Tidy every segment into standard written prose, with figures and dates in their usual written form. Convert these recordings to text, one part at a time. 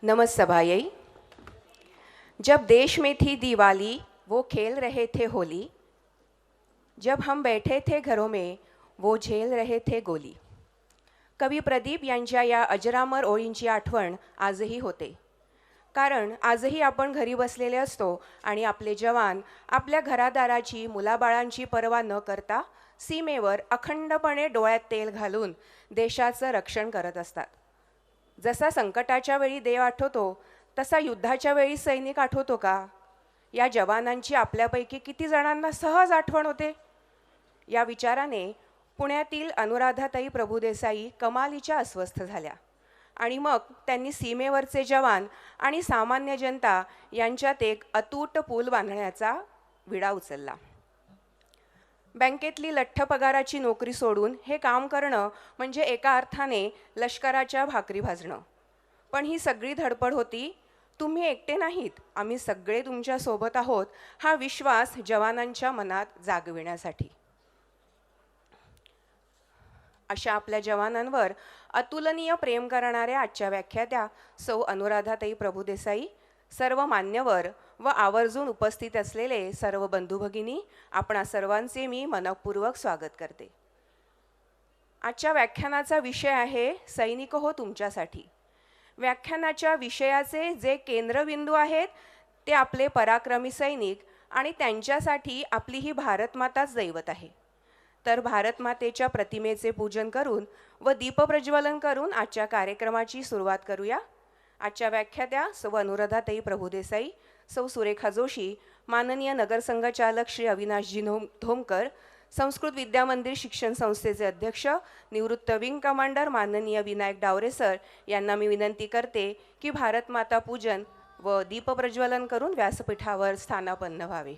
नमस्ते भाई। जब देश में थी दिवाली वो खेल रहे थे होली, जब हम बैठे थे घरों में वो झेल रहे थे गोली। कवी प्रदीप यांच्या या अजरामर ओळींची आठवण आजही होते, कारण आजही आपण घरी बसलेले असतो आणि आपले जवान आपल्या घरादाराची मुलाबाळांची पर्वा न करता सीमेवर अखंडपणे डोळ्यात तेल घालून देशाचं रक्षण करत असतात। जसा संकटाच्या वेळी देव आठवतो तसा युद्धाच्या वेळी सैनिक आठवतो का? या जवानांची आपल्यापैकी किती जणांना सहज आठवण होते? या विचाराने पुण्यातील अनुराधाताई प्रभुदेसाई कमालीच्या अस्वस्थ झाल्या आणि मग त्यांनी सीमेवरचे जवान आणि सामान्य जनता यांच्यात एक अतूट पूल बांधण्याचा विडा उचलला। बँकेतली लठ्ठ पगाराची नोकरी सोडून हे काम करणं म्हणजे एका अर्थाने लष्कराच्या भाकरी भाजणं। पण ही सगळी धडपड होती तुम्ही एकटे नाहीत, आम्ही सगळे तुमच्या सोबत आहोत हा विश्वास जवानांच्या मनात जागविण्यासाठी। अशा आपल्या जवानांवर अतुलनीय प्रेम करणाऱ्या आजच्या व्याख्यात्या सौ अनुराधाताई प्रभुदेसाई, सर्व मान्यवर व आवर्जून उपस्थित असलेले सर्व बंधू भगिनी, आपणा सर्वांचे मी मनपूर्वक स्वागत करते। आजच्या व्याख्यानाचा विषय आहे सैनिक हो तुमच्यासाठी। व्याख्यानाच्या विषयाचे जे केंद्रबिंदू आहेत ते आपले पराक्रमी सैनिक आणि त्यांच्यासाठी आपली ही भारतमाताच दैवत आहे। तर भारतमातेच्या प्रतिमेचे पूजन करून व दीपप्रज्वलन करून आजच्या कार्यक्रमाची सुरुवात करूया। आजच्या व्याख्यात्या सौ अनुराधाताई प्रभुदेसाई, सौ सुरेखा जोशी, माननीय नगरसंघचालक श्री अविनाशजी धोमकर, संस्कृत विद्यामंदिर शिक्षण संस्थेचे अध्यक्ष निवृत्त विंग कमांडर माननीय विनायक डावरे सर यांना मी विनंती करते की भारतमाता पूजन व दीपप्रज्वलन करून व्यासपीठावर स्थानापन्न व्हावे।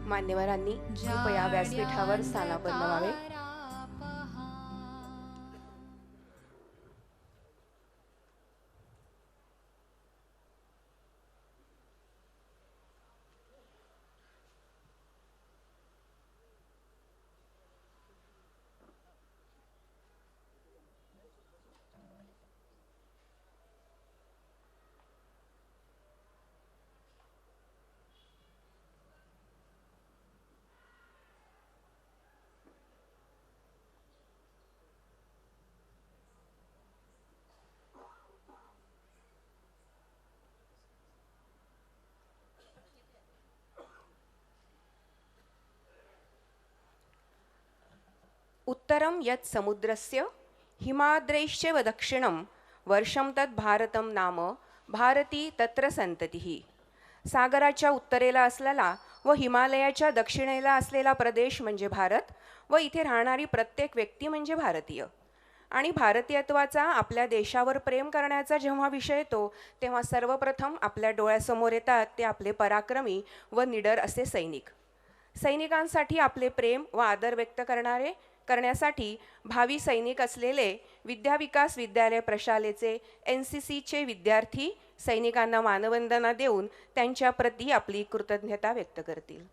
मान्यवरांनी कृपया व्यासपीठावर स्थानापन्न व्हावे। उत्तरं यत् समुद्रस्य हिमाद्रैश्चैव दक्षिणं वर्षं तद् भारतं नाम भारती तत्र संततिः। सागराच्या उत्तरेला असलेला व हिमालयाच्या दक्षिणेला असलेला प्रदेश म्हणजे भारत व इथे राहणारी प्रत्येक व्यक्ती म्हणजे भारतीय। आणि भारतीयत्वाचा आपल्या देशावर प्रेम करण्याचा जेव्हा विषय येतो तेव्हा सर्वप्रथम आपल्या डोळ्यासमोर येतात ते आपले पराक्रमी व निडर असे सैनिक। सैनिकांसाठी आपले प्रेम व आदर व्यक्त करण्यासाठी भावी सैनिक असलेले विद्याविकास विद्यालय प्रशालेचे NCCचे विद्यार्थी सैनिकांना मानवंदना देऊन त्यांच्या प्रती आपली कृतज्ञता व्यक्त करतील।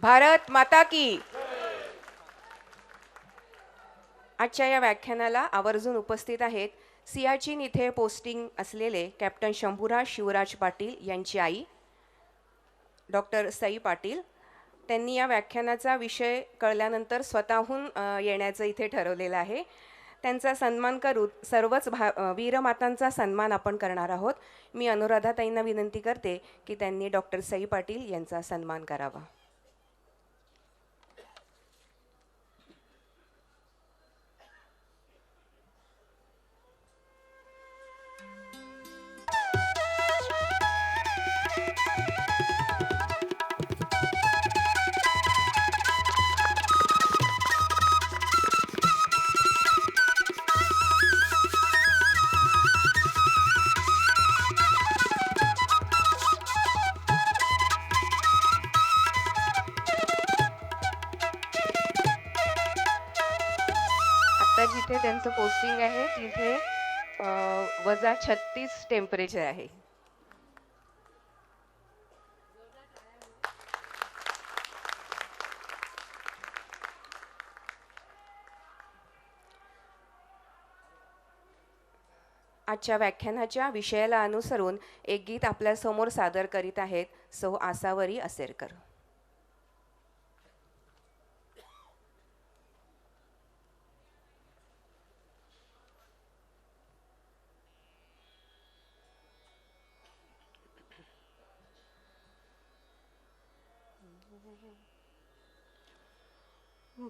भारत माता की. आजच्या या व्याख्यानाला आवर्जून उपस्थित आहेत सियाचीन इथे पोस्टिंग असलेले कॅप्टन शंभूराज शिवराज पाटील यांची आई डॉक्टर सई पाटील. त्यांनी या व्याख्यानाचा विषय कळल्यानंतर स्वतःहून येण्याचं इथे ठरवलेलं आहे. त्यांचा सन्मान करू सर्वच वीरमातांचा सन्मान आपण करणार आहोत. मी अनुराधाताईंना विनंती करते की त्यांनी डॉक्टर सई पाटील यांचा सन्मान करावा. आता जिथे त्यांचं पोस्टिंग आहे तिथे -36 टेम्परेचर आहे. आजच्या व्याख्यानाच्या विषयाला अनुसरून एक गीत आपल्या समोर सादर करीत आहेत सौ आसावरी असेरकर.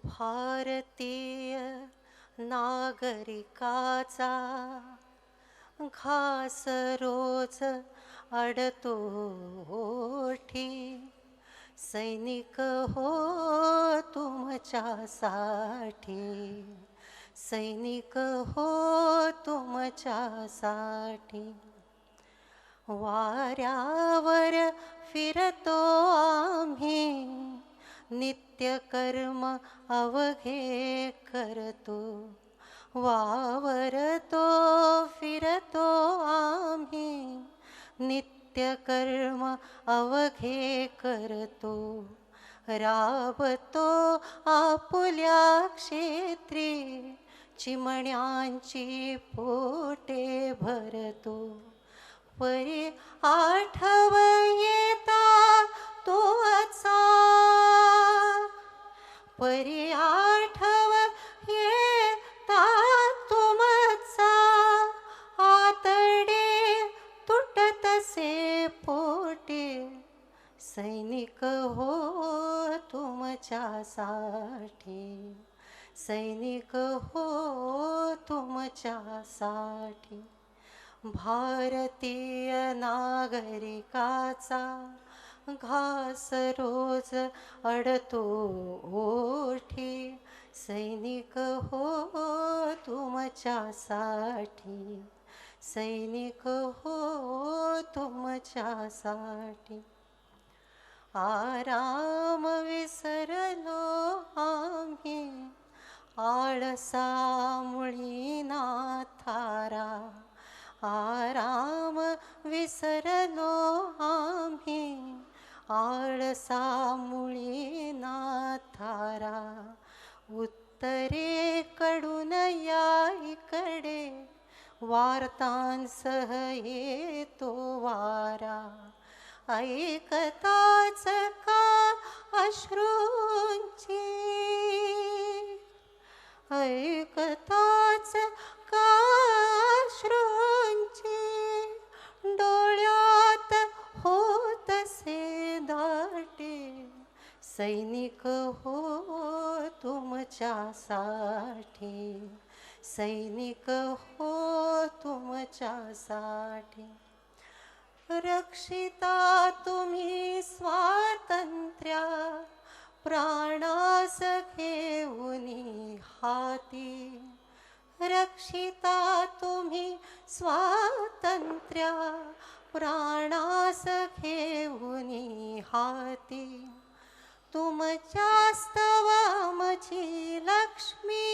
भारतीय नागरिकाचा घास रोज अडतो ओठी, सैनिक हो तुमच्यासाठी, सैनिक हो तुमच्यासाठी. वाऱ्यावर फिरतो आम्ही, नित्यकर्म अवघे करतो. वावरतो फिरतो आम्ही, नित्यकर्म अवघे करतो. राबतो आपुल्या क्षेत्री, चिमण्यांची पोटे भरतो. परी आठव येता तोचा, परी आठव येता तुमचा. आतडे तुटतसे पोटे, सैनिक हो तुमच्यासाठी, सैनिक हो तुमच्यासाठी. भारतीय नागरिकाचा घास रोज अडतो ओठी, सैनिक हो तुमच्यासाठी, सैनिक हो तुमच्यासाठी. आराम विसरलो आम्ही, आळसामुळी नाथारा. आराम विसरलो आम्ही, आळसामुळी नाथारा. उत्तरेकडून या इकडे, वार्तांसह येतो वारा. ऐकताच का अश्रूंची, ऐकताच का अश्रूंची. डोळ्यात होतसे दाटे, सैनिक हो तुमच्यासाठी, सैनिक हो तुमच्यासाठी. रक्षिता तुम्ही स्वातंत्र्या, प्राणास घेऊनी हाती. रक्षिता तुम्ही स्वातंत्र्या, प्राणास घेऊनी हाती. तुमच्यास्तव आमची लक्ष्मी,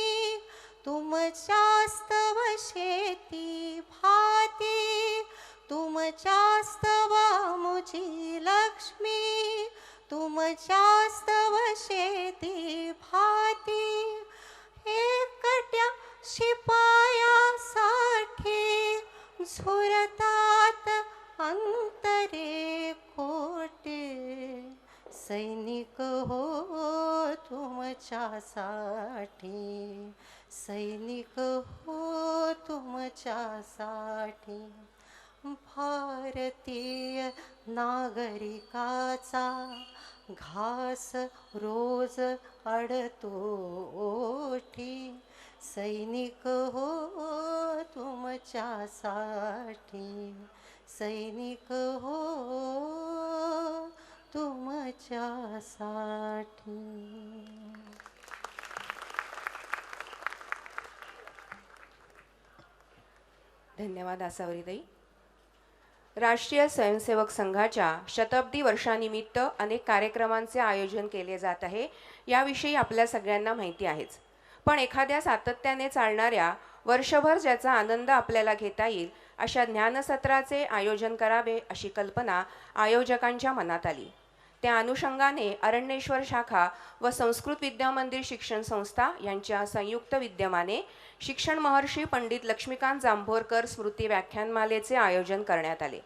तुमच्यास्तव शेती भाती. तुमच्यास्तव आमची लक्ष्मी, तुमच्यास्तव शिपायासाठी झुरतात अंतरे कोटे, सैनिक हो तुमच्यासाठी, सैनिक हो तुमच्यासाठी. भारतीय नागरिकाचा घास रोज अडतो ओठी, सैनिक हो तुमच्यासाठी, सैनिक हो तुमच्यासाठी. धन्यवाद आसावरीताई. राष्ट्रीय स्वयंसेवक संघाच्या शताब्दी वर्षानिमित्त अनेक कार्यक्रमांचे आयोजन केले जात आहे, याविषयी आपल्या सगळ्यांना माहिती आहेच. पण एखाद्या सातत्याने चालणाऱ्या, वर्षभर ज्याचा आनंद आपल्याला घेता येईल अशा ज्ञानसत्राचे आयोजन करावे अशी कल्पना आयोजकांच्या मनात आली. त्या अनुषंगाने अरण्येश्वर शाखा व संस्कृत विद्यामंदिर शिक्षण संस्था यांच्या संयुक्त विद्यमाने शिक्षण महर्षी पंडित लक्ष्मीकांत जांभोरकर स्मृती व्याख्यानमालेचे आयोजन करण्यात आले.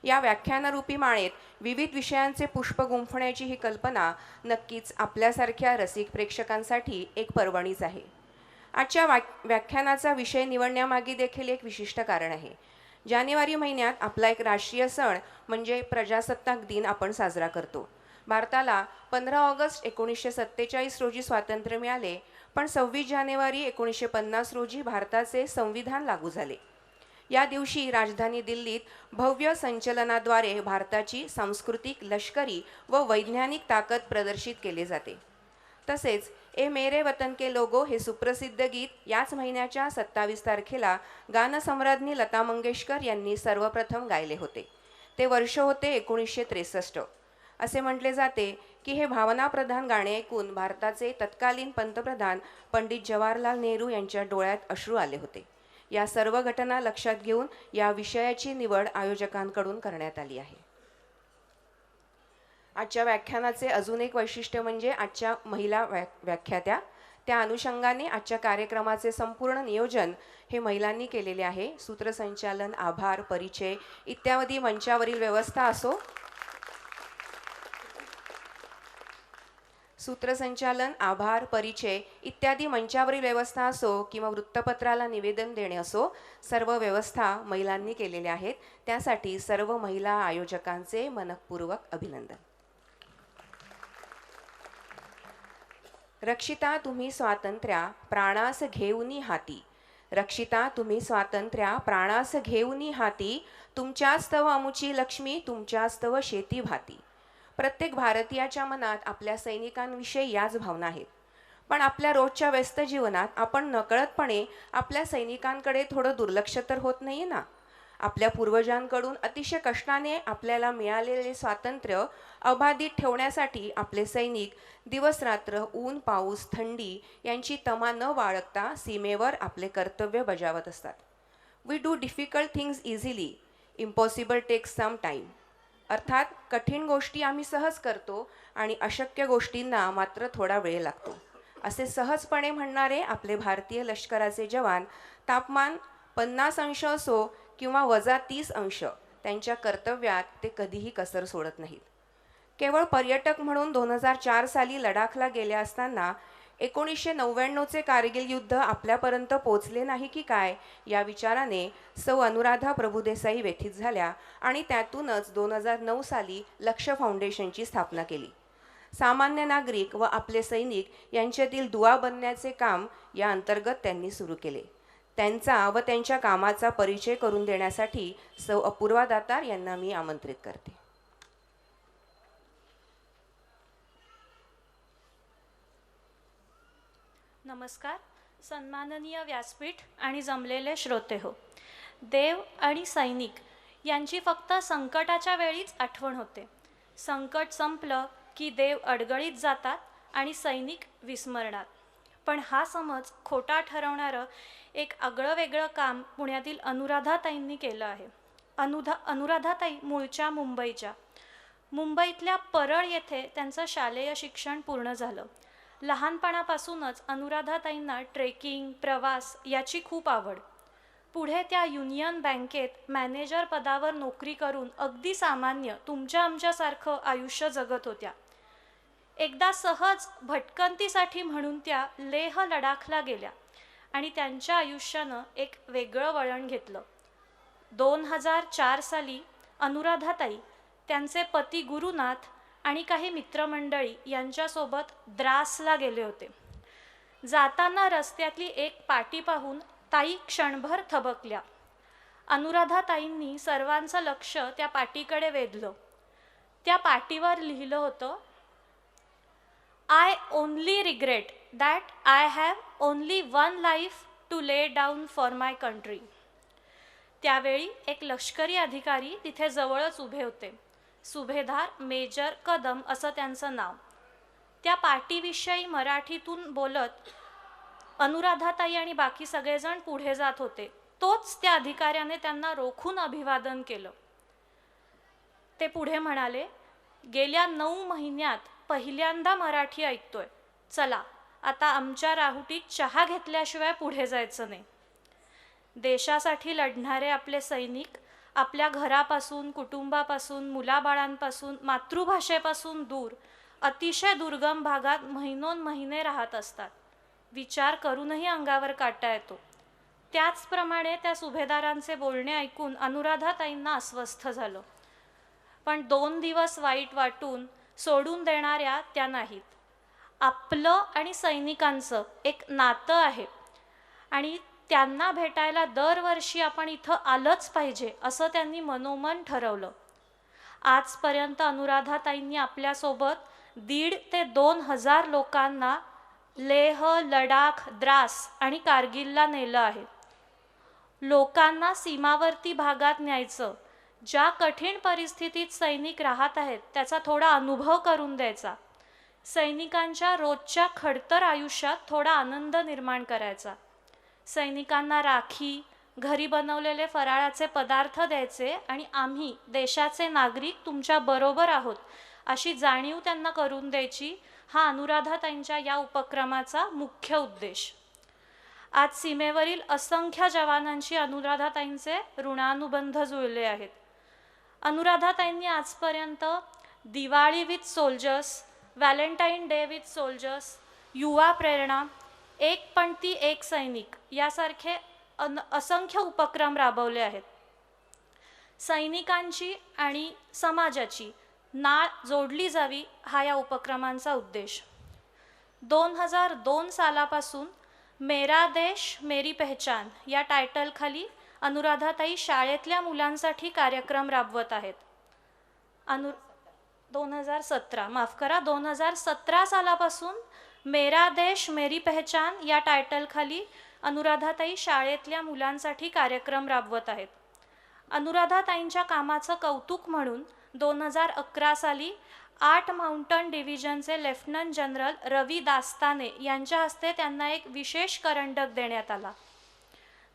या व्याख्यानरूपी माळेत विविध विषयांचे पुष्प गुंफण्याची ही कल्पना नक्कीच आपल्यासारख्या रसिक प्रेक्षकांसाठी एक पर्वणीच आहे. आजच्या व्याख्यानाचा विषय निवडण्यामागे देखील एक विशिष्ट कारण आहे. जानेवारी महिन्यात आपला एक राष्ट्रीय सण म्हणजे प्रजासत्ताक दिन आपण साजरा करतो. भारताला 15 ऑगस्ट 1947 रोजी स्वातंत्र्य मिळाले, पण 26 जानेवारी 1950 रोजी भारताचे संविधान लागू झाले. या दिवशी राजधानी दिल्लीत भव्य संचलनाद्वारे भारताची सांस्कृतिक, लष्करी व वैज्ञानिक ताकद प्रदर्शित केली जाते. तसेच ए मेरे वतन के लोगो हे सुप्रसिद्ध गीत याच महिन्याच्या 27 तारखेला गानसम्राज्ञी लता मंगेशकर यांनी सर्वप्रथम गायले होते. ते वर्ष होते 1963. असे म्हटले जाते की हे भावनाप्रधान गाणे ऐकून भारताचे तत्कालीन पंतप्रधान पंडित जवाहरलाल नेहरू यांच्या डोळ्यात अश्रू आले होते. या सर्व घटना लक्षात घेऊन या विषयाची निवड आयोजकांकडून करण्यात आली आहे. आजच्या व्याख्यानाचे अजून एक वैशिष्ट्य म्हणजे आजच्या महिला व्याख्यात्या. त्या अनुषंगाने आजच्या कार्यक्रमाचे संपूर्ण नियोजन हे महिलांनी केलेले आहे. सूत्रसंचालन, आभार, परिचय इत्यादी मंचावरील व्यवस्था असो, सूत्रसंचालन, आभार, परिचय इत्यादी मंचावरील व्यवस्था असो किंवा वृत्तपत्राला निवेदन देणे असो, सर्व व्यवस्था महिलांनी केलेल्या आहेत. त्यासाठी सर्व महिला आयोजकांचे मनःपूर्वक अभिनंदन. रक्षिता तुम्ही स्वातंत्र्या प्राणास घेऊनी हाती, रक्षिता तुम्ही स्वातंत्र्या प्राणास घेऊनी हाती, तुमच्यास्तव अमुची लक्ष्मी तुमच्यास्तव शेती भाती. प्रत्येक भारतीयाच्या मनात आपल्या सैनिकांविषयी याच भावना आहेत. पण आपल्या रोजच्या व्यस्त जीवनात आपण नकळतपणे आपल्या सैनिकांकडे थोडं दुर्लक्ष तर होत नाही ना. आपल्या पूर्वजांकडून अतिशय कष्टाने आपल्याला मिळालेले स्वातंत्र्य अबाधित ठेवण्यासाठी आपले सैनिक दिवसरात्र ऊन, पाऊस, थंडी यांची तमा न बाळगता सीमेवर आपले कर्तव्य बजावत असतात. We do difficult things easily, impossible takes some time. अर्थात कठीण गोष्टी आम्ही सहज करतो आणि अशक्य गोष्टींना मात्र थोडा वेळ लागतो. असे सहजपणे म्हणणारे आपले भारतीय लष्कराचे जवान तापमान 50 अंश असो किंवा -30 त्यांच्या कर्तव्यात ते कधीही कसर सोडत नाहीत. केवळ पर्यटक म्हणून 2004 साली लडाखला गेले असताना 1999चे कारगिल युद्ध आपल्यापर्यंत पोचले नाही की काय या विचाराने सौ अनुराधा प्रभुदेसाई व्यथित झाल्या आणि त्यातूनच 2009 साली लक्ष फाउंडेशनची स्थापना केली. सामान्य नागरिक व आपले सैनिक यांच्यातील दुवा बनण्याचे काम या अंतर्गत त्यांनी सुरू केले. त्यांचा व त्यांच्या कामाचा परिचय करून देण्यासाठी सौ अपूर्वा दातार यांना मी आमंत्रित करते. नमस्कार. सन्माननीय व्यासपीठ आणि जमलेले श्रोते हो. देव आणि सैनिक यांची फक्त संकटाच्या वेळीच आठवण होते. संकट संपलं की देव अडगळीत जातात आणि सैनिक विस्मरणात. पण हा समज खोटा ठरवणारं एक आगळं वेगळं काम पुण्यातील अनुराधाताईंनी केलं आहे. अनुराधाताई मूळच्या मुंबईच्या. मुंबईतल्या परळ येथे त्यांचं शालेय शिक्षण पूर्ण झालं. लहानपणापासूनच अनुराधाताईंना ट्रेकिंग प्रवास याची खूप आवड. पुढे त्या युनियन बँकेत मॅनेजर पदावर नोकरी करून अगदी सामान्य तुमच्या आमच्यासारखं आयुष्य जगत होत्या. एकदा सहज भटकंतीसाठी म्हणून त्या लेह लडाखला गेल्या आणि त्यांच्या आयुष्यानं एक वेगळं वळण घेतलं. 2004 साली अनुराधाताई त्यांचे पती गुरुनाथ आणि काही मित्रमंडळी यांच्यासोबत द्रासला गेले होते. जाताना रस्त्यातली एक पाटी पाहून ताई क्षणभर थबकल्या. अनुराधाताईंनी सर्वांचं लक्ष त्या पाटीकडे वेधलं. त्या पाटीवर लिहिलं होतं, I only regret that I have only one life to lay down for my country. त्यावेळी एक लष्करी अधिकारी तिथे जवळच उभे होते. सुभेदार मेजर कदम असं त्यांचं नाव. त्या पाटीविषयी मराठीतून बोलत अनुराधाताई आणि बाकी सगळेजण पुढे जात होते. तोच त्या अधिकाऱ्याने त्यांना रोखून अभिवादन केलं. ते पुढे म्हणाले, गेल्या 9 महिन्यात पहिल्यांदा मराठी ऐकतोय. चला आता आमच्या राहुटीत चहा घेतल्याशिवाय पुढे जायचं नाही. देशासाठी लढणारे आपले सैनिक आपल्या घरापासून, कुटुंबापासून, मुलाबाळांपासून, मातृभाषेपासून दूर अतिशय दुर्गम भागात महिनोन-महिने राहत असतात. विचार करूनही अंगावर काटा येतो. त्याचप्रमाणे त्या सुभेदारांचे बोलणे ऐकून अनुराधाताईंना अस्वस्थ झालं. पण 2 दिवस वाईट वाटून सोडून देणाऱ्या त्या नाहीत. आपलं आणि सैनिकांचं एक नातं आहे आणि त्यांना भेटायला दरवर्षी आपण इथं आलंच पाहिजे असं त्यांनी मनोमन ठरवलं. आजपर्यंत अनुराधाताईंनी आपल्यासोबत 1,500 ते 2,000 लोकांना लेह, लडाख, द्रास आणि कारगिलला नेलं आहे. लोकांना सीमावर्ती भागात न्यायचं, ज्या कठीण परिस्थितीत सैनिक राहत आहेत त्याचा थोडा अनुभव करून द्यायचा, सैनिकांच्या रोजच्या खडतर आयुष्यात थोडा आनंद निर्माण करायचा, सैनिकांना राखी, घरी बनवलेले फराळाचे पदार्थ द्यायचे आणि आम्ही देशाचे नागरिक तुमच्या बरोबर आहोत अशी जाणीव त्यांना करून द्यायची. हा अनुराधाताईंच्या या उपक्रमाचा मुख्य उद्देश. आज सीमेवरील असंख्य जवानांशी अनुराधाताईंचे ऋणानुबंध जुळले आहेत. अनुराधाताईंनी आजपर्यंत Diwali with soldiers, Valentine day with soldiers, युवा प्रेरणा, एक पंक्ती एक सैनिक यासारखे असंख्य उपक्रम राबवले आहेत. सैनिकांची आणि समाजाची नाळ जोडली जावी हा या उपक्रमांचा उद्देश. 2002 सालापासून मेरा देश मेरी पहचान या टायटलखाली अनुराधाताई शाळेतल्या मुलांसाठी कार्यक्रम राबवत आहेत. 2017 सालापासून मेरा देश मेरी पहचान या टायटलखाली अनुराधाताई शाळेतल्या मुलांसाठी कार्यक्रम राबवत आहेत. अनुराधाताईंच्या कामाचं कौतुक म्हणून 2011 साली 8 माउंटन डिव्हिजनचे लेफ्टनंट जनरल रवी दास्ताने यांच्या हस्ते त्यांना एक विशेष करंडक देण्यात आला.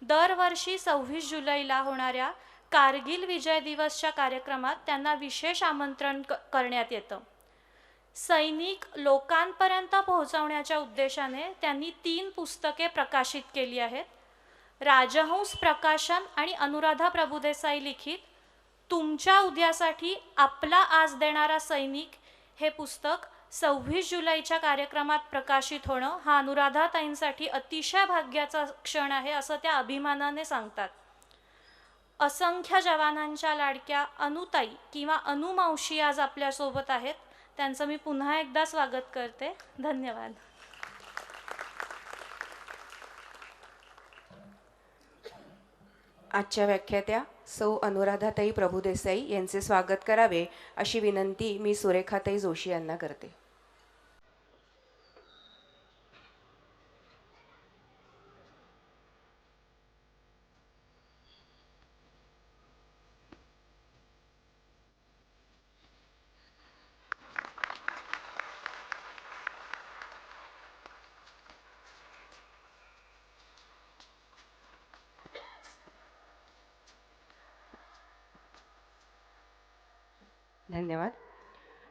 दरवर्षी 26 जुलैला होणाऱ्या कारगिल विजय दिवसच्या कार्यक्रमात त्यांना विशेष आमंत्रण करण्यात येतं. सैनिक लोकांपर्यंत पोहोचवण्याच्या उद्देशाने त्यांनी 3 पुस्तके प्रकाशित केली आहेत. राजहंस प्रकाशन आणि अनुराधा प्रभुदेसाई लिखित तुमच्या उद्यासाठी आपला आज देणारा सैनिक हे पुस्तक 26 जुलैच्या कार्यक्रमात प्रकाशित होणं हा अनुराधाताईंसाठी अतिशय भाग्याचा क्षण आहे असं त्या अभिमानाने सांगतात. असंख्य जवानांच्या लाडक्या अनुताई किंवा अनुमावशी आज आपल्यासोबत आहेत. त्यांचं मी पुन्हा एकदा स्वागत करते. धन्यवाद. आजच्या व्याख्यात्या सौ अनुराधाताई प्रभुदेसाई यांचे स्वागत करावे अशी विनंती मी सुरेखाताई जोशी यांना करते. धन्यवाद.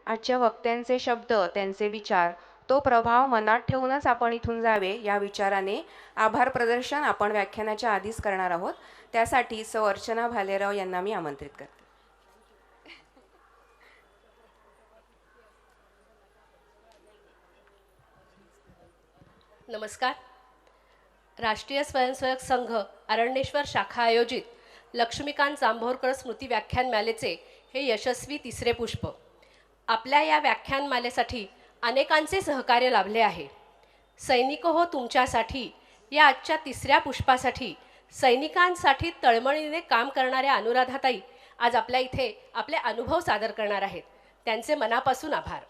आजच्या वक्त्यांचे शब्द, त्यांचे विचार तो प्रभाव मनात ठेवूनच आपण इथून जावे या विचाराने आभार प्रदर्शन आपण व्याख्यानाच्या आधीच करणार आहोत. त्यासाठी सौ अर्चना भालेराव यांना मी आमंत्रित करते. नमस्कार. राष्ट्रीय स्वयंसेवक संघ अरण्येश्वर शाखा आयोजित लक्ष्मीकांत जांभोरकर स्मृती व्याख्यानमालेचे हे यशस्वी तिसरे पुष्प. आपल्या या व्याख्यानमालेसाठी अनेकांचे सहकार्य लाभले आहे. सैनिक हो तुमच्यासाठी या आजच्या तिसऱ्या पुष्पासाठी सैनिकांसाठी तळमळीने काम करणाऱ्या अनुराधाताई आज आपल्या इथे आपले अनुभव सादर करणार आहेत. त्यांचे मनापासून आभार.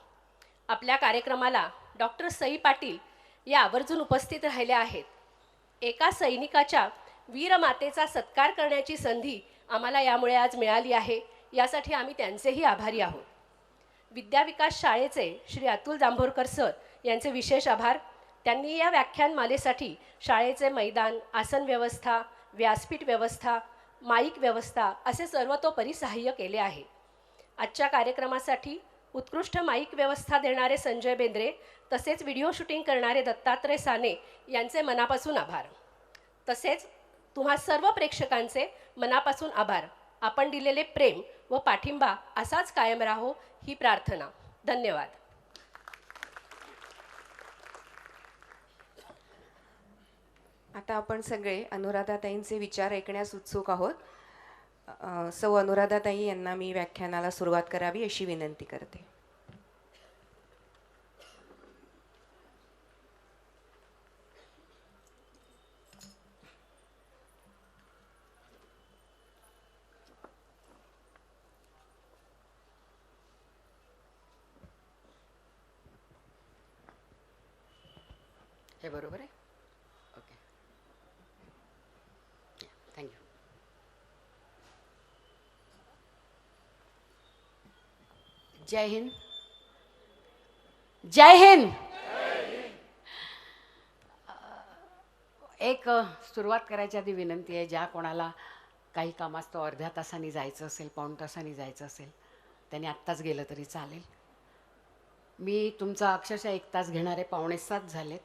आपल्या कार्यक्रमाला डॉक्टर सई पाटील या आवर्जून उपस्थित राहिल्या आहेत. एका सैनिकाच्या वीरमातेचा सत्कार करण्याची संधी आम्हाला यामुळे आज मिळाली आहे. यासाठी आम्ही त्यांचेही आभारी आहोत. विद्याविकास शाळेचे श्री अतुल जांभोरकर सर यांचे विशेष आभार. त्यांनी या व्याख्यानमालेसाठी शाळेचे मैदान, आसन व्यवस्था, व्यासपीठ व्यवस्था, माईक व्यवस्था असे सर्वतोपरी सहाय्य केले आहे. आजच्या कार्यक्रमासाठी उत्कृष्ट माईक व्यवस्था देणारे संजय बेंद्रे तसेच व्हिडिओ शूटिंग करणारे दत्तात्रय साने यांचे मनापासून आभार. तसेच तुम्हा सर्व प्रेक्षकांचे मनापासून आभार. आपण दिलेले प्रेम व पाठिंबा असाच कायम राहो ही प्रार्थना. धन्यवाद. आता आपण सगळे अनुराधाताईंचे विचार ऐकण्यास उत्सुक आहोत. सौ अनुराधाताई यांना मी व्याख्यानाला सुरुवात करावी अशी विनंती करते. हे बरोबर आहे. Okay, thank you. जय हिंद. जय हिंद. एक सुरुवात करायच्या आधी विनंती आहे, ज्या कोणाला काही कामास्तव अर्ध्या तासांनी जायचं असेल, पाऊण तासांनी जायचं असेल, त्यांनी आत्ताच गेलं तरी चालेल. मी तुमचा अक्षरशः 1 तास घेणारे 7:45 झालेत.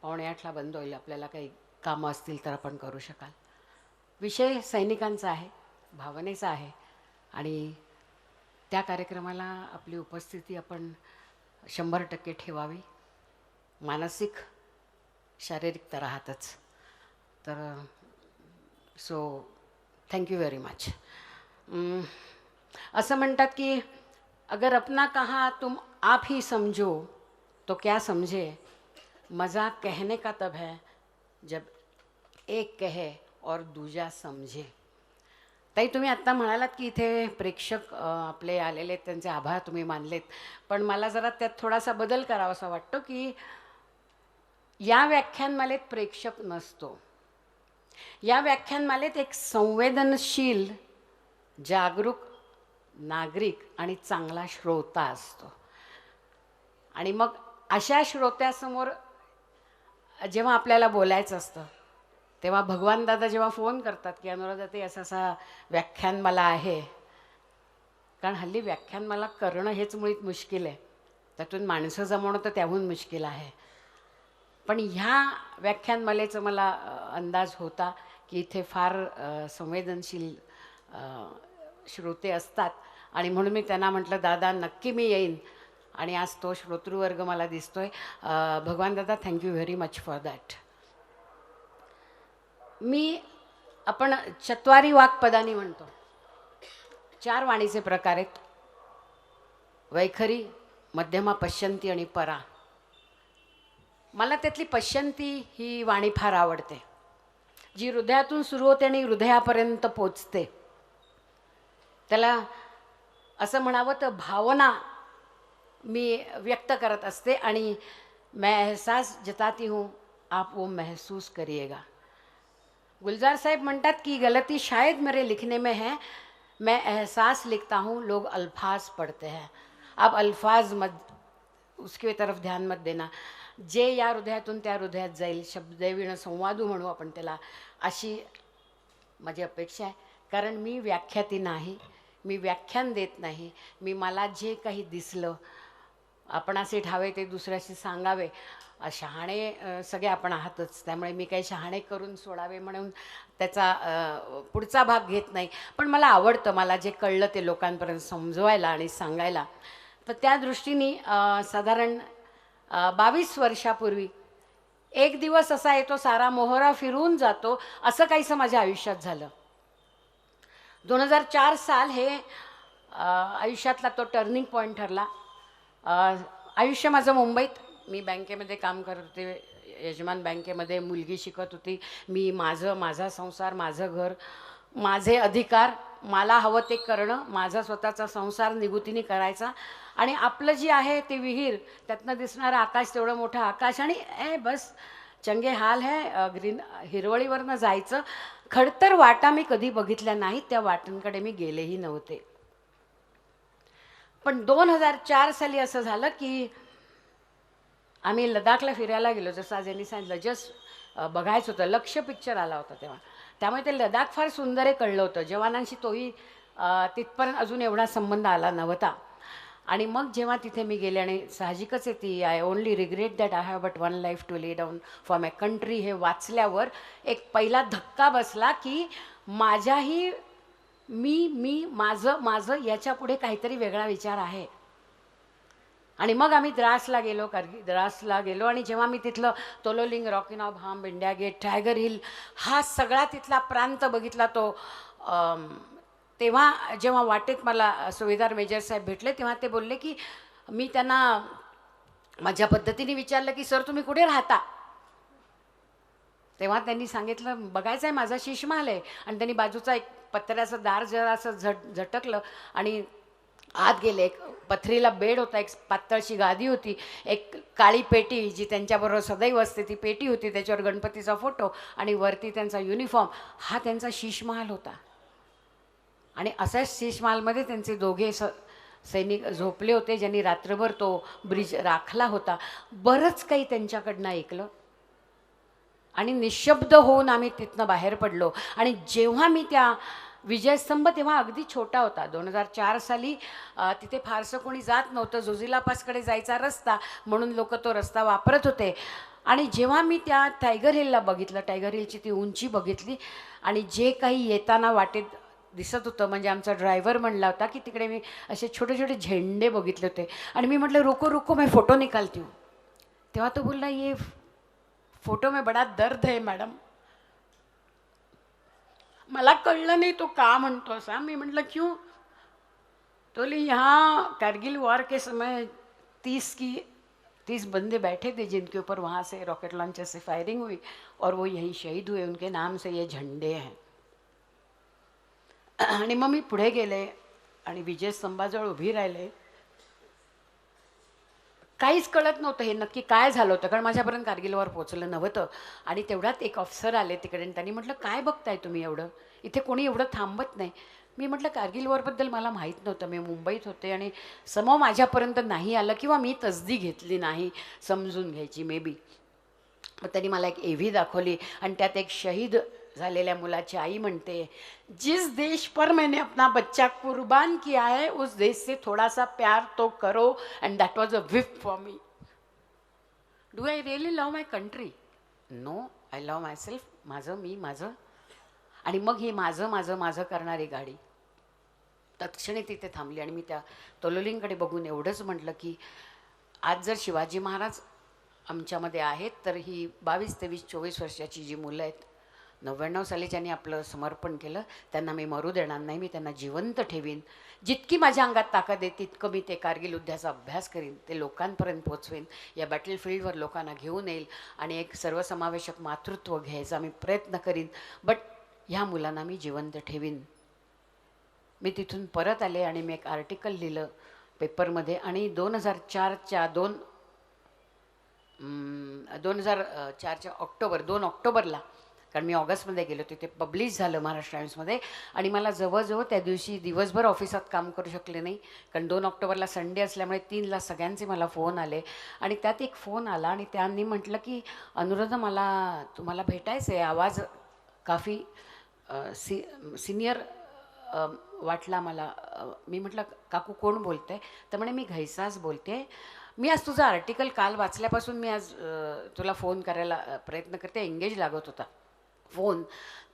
7:45ला बंद होईल. आपल्याला काही कामं असतील तर आपण करू शकाल. विषय सैनिकांचा आहे, भावनेचा आहे आणि त्या कार्यक्रमाला आपली उपस्थिती आपण 100% ठेवावी. मानसिक शारीरिक तर राहतच. तर सो थँक्यू व्हेरी मच. असं म्हणतात की अगर अपना कहा तुम आप ही समझो तो क्या समझे, मजाक कहने का तब है जब एक कहे और दूजा समझे. ताई, तुम्ही आत्ता म्हणालात की इथे प्रेक्षक आपले आलेले आहेत, त्यांचे आभार तुम्ही मानलेत. पण मला जरा त्यात थोडासा बदल करावासा वाटतो की या व्याख्यानमालेत प्रेक्षक नसतो. या व्याख्यानमालेत एक संवेदनशील, जागरूक नागरिक आणि चांगला श्रोता असतो. आणि मग अशा श्रोत्यासमोर जेव्हा आपल्याला बोलायचं असतं तेव्हा भगवान दादा जेव्हा फोन करतात की अनुराधाताई असा व्याख्यानमाला आहे, कारण हल्ली व्याख्यानमाला करणं हेच मुळीत मुश्किल आहे. त्यातून माणसं जमवणं तर त्याहून मुश्किल आहे. पण ह्या व्याख्यानमालेचा मला अंदाज होता की इथे फार संवेदनशील श्रोते असतात आणि म्हणून मी त्यांना म्हटलं, दादा नक्की मी येईन. आणि आज तो श्रोतृवर्ग मला दिसतोय. भगवान दादा, thank you very much for that. आपण चत्वारी वाक्पदानी म्हणतो. 4 वाणीचे प्रकार आहेत: वैखरी, मध्यमा, पश्यंती आणि परा. मला त्यातली पश्यंती ही वाणी फार आवडते, जी हृदयातून सुरू होते आणि हृदयापर्यंत पोचते. त्याला असं म्हणावं तर भावना मी व्यक्त करत असते आणि मैं एहसास जताती हूँ, आप वो महसूस करिएगा. गुलजार साहब म्हणतात की गलती शायद मेरे लिखने में है, मैं एहसास लिखता हूँ, लोग अल्फाज पढ़ते हैं. आप अल्फाज मत, उसके तरफ ध्यान मत देना. जे या हृदयातून त्या हृदयात जाईल, शब्दैविण संवादू म्हणू आपण त्याला, अशी माझी अपेक्षा आहे. कारण मी व्याख्याती नाही, मी व्याख्यान देत नाही. मला जे काही दिसलं आपणाशी ठावे ते दुसऱ्याशी सांगावे. शहाणे सगळे आपण आहातच, त्यामुळे मी काही शहाणे करून सोडावे म्हणून त्याचा पुढचा भाग घेत नाही. पण मला आवडतं, मला जे कळलं ते लोकांपर्यंत समजवायला आणि सांगायला. तर त्या दृष्टीने साधारण 22 वर्षापूर्वी एक दिवस असा येतो, सारा मोहरा फिरून जातो, असं काहीसं माझ्या आयुष्यात झालं. 2004 साल हे आयुष्यातला तो टर्निंग पॉईंट ठरला. आयुष्य माझं मुंबईत, मी बँकेमध्ये काम करत होते, यजमान बँकेमध्ये, मुलगी शिकत होती. मी माझा संसार, माझं घर, माझे अधिकार, मला हवं ते करणं, माझा स्वतःचा संसार निगुतीने करायचा, आणि आपलं जे आहे ते विहीर, त्यातनं दिसणारं आकाश, तेवढं मोठं आकाश, आणि बस चंगे हाल है. ग्रीन हिरवळीवरनं जायचं. खडतर वाटा मी कधी बघितल्या नाहीत, त्या वाटांकडे मी गेलेही नव्हते. पण 2004 साली असं झालं की आम्ही लडाखला फिरायला गेलो. जसं आज यांनी सांगितलं, जस्ट बघायचं होतं, लक्ष्य पिक्चर आला होता तेव्हा, त्यामुळे ते लडाख फार सुंदर आहे कळलं होतं. जवानांशी तोही तिथपर्यंत अजून एवढा संबंध आला नव्हता. आणि मग जेव्हा तिथे मी गेले, आणि साहजिकच आहे ती I only regret that I have but one life to lay down for my country, हे वाचल्यावर एक पहिला धक्का बसला की माझ्याही मी माझं याच्यापुढे काहीतरी वेगळा विचार आहे. आणि मग आम्ही द्रासला गेलो, द्रासला गेलो, आणि जेव्हा मी तिथलं तोलोलिंग, रॉकिन ऑफ हाम, इंडिया गेट, टायगर हिल, हा सगळा तिथला प्रांत बघितला, तो तेव्हा जेव्हा वाटेत मला सुभेदार मेजर साहेब भेटले, तेव्हा ते बोलले की, मी त्यांना माझ्या पद्धतीने विचारलं की सर तुम्ही कुठे राहता. तेव्हा त्यांनी सांगितलं, बघायचं आहे माझा शीशमहाल आहे. आणि त्यांनी बाजूचा एक पत्र्याचं दार जरा असं झटकलं आणि आत गेले. एक पथरीला बेड होता, एक पातळशी गादी होती, एक काळी पेटी जी त्यांच्याबरोबर सदैव असते ती पेटी होती, त्याच्यावर गणपतीचा फोटो, आणि वरती त्यांचा युनिफॉर्म. हा त्यांचा शीशमहाल होता. आणि असाच शीशमहालमध्ये त्यांचे दोघे सैनिक झोपले होते, ज्यांनी रात्रभर तो ब्रिज राखला होता. बरंच काही त्यांच्याकडनं ऐकलं, आणि निशब्द होऊन आम्ही तिथनं बाहेर पडलो. आणि जेव्हा मी त्या विजयस्तंभ, तेव्हा अगदी छोटा होता, 2004 साली तिथे फारसं कोणी जात नव्हतं, जोजिला पासकडे जायचा रस्ता म्हणून लोक तो रस्ता वापरत होते. आणि जेव्हा मी त्या टायगर हिलला बघितलं, टायगर हिलची ती उंची बघितली, आणि जे काही येताना वाटेत दिसत होतं, म्हणजे आमचा ड्रायव्हर म्हणला होता की तिकडे मी असे छोटे छोटे झेंडे बघितले होते. आणि मी म्हटलं, रुको रुको मैं फ़ोटो निकालती हूँ. तेव्हा तो बोलला, ये फोटो में बड़ा दर्द है मॅडम. मला कळलं नाही तो का म्हणतो असा. मी म्हटलं क्यों. तो बोले, यहाँ कारगिल वॉर के समय 30 बंदे बैठे थे जिनके ऊपर वहाँ से रॉकेट लॉन्चर से फायरिंग हुई और वो यहीं शहीद हुए, उनके नाम से ये झंडे हैं. आणि मग मी पुढे गेले आणि विजयस्तंभाजवळ उभी राहिले. काहीच कळत नव्हतं हे नक्की काय झालं होतं, कारण माझ्यापर्यंत कारगिलवर पोचलं नव्हतं. आणि तेवढ्यात एक ऑफिसर आले तिकडे, आणि त्यांनी म्हटलं, काय बघताय तुम्ही एवढं, इथे कोणी एवढं थांबत नाही. मी म्हटलं, कारगिल वॉरबद्दल मला माहीत नव्हतं, मी मुंबईत होते आणि समोर माझ्यापर्यंत नाही आलं, किंवा मी तसदी घेतली नाही समजून घ्यायची मे बी. मग त्यांनी मला एक एव्ही दाखवली, आणि त्यात एक शहीद झालेल्या मुलाची आई म्हणते, जिस देश पर मैंने अपना बच्चा कुर्बान किया है उस देश से थोड़ा सा प्यार तो करो. End that was a whip for me. Do I really love my country? No, I love myself. माझं. आणि मग ही माझं करणारी गाडी तत्क्षणी तिथे थांबली. आणि मी त्या तोलोलिंगकडे बघून एवढंच म्हटलं की, आज जर शिवाजी महाराज आमच्यामध्ये आहेत, तर ही 22, 23, 24 वर्षाची जी मुलं आहेत, 99 साली ज्यांनी आपलं समर्पण केलं, त्यांना मी मरू देणार नाही. मी त्यांना जिवंत ठेवीन. जितकी माझ्या अंगात ताकद आहे तितकं मी ते कारगिल युद्धाचा अभ्यास करीन, ते लोकांपर्यंत पोचवेन, या बॅटलफील्डवर लोकांना घेऊन येईल, आणि एक सर्वसमावेशक मातृत्व घ्यायचा मी प्रयत्न करीन. बट ह्या मुलांना मी जिवंत ठेवीन. मी तिथून परत आले आणि मी एक आर्टिकल लिहिलं पेपरमध्ये. आणि 2004च्या 2 ऑक्टोबरला, कारण मी ऑगस्टमध्ये गेलो, तिथे पब्लिश झालं महाराष्ट्र टाइम्समध्ये. आणि मला जवळजवळ त्या दिवशी दिवसभर ऑफिसात काम करू शकले नाही, कारण 2 ऑक्टोबरला संडे असल्यामुळे 3ला सगळ्यांचे मला फोन आले. आणि त्यात एक फोन आला, आणि त्यांनी म्हटलं की, अनुराधा मला तुम्हाला भेटायचं आहे. आवाज काफी सिनियर वाटला मला. मी म्हटलं, काकू कोण बोलते? तर म्हणे, मी घैसास बोलते. मी आज तुझं आर्टिकल काल वाचल्यापासून मी आज तुला फोन करायला प्रयत्न करते, एंगेज लागत होता फोन.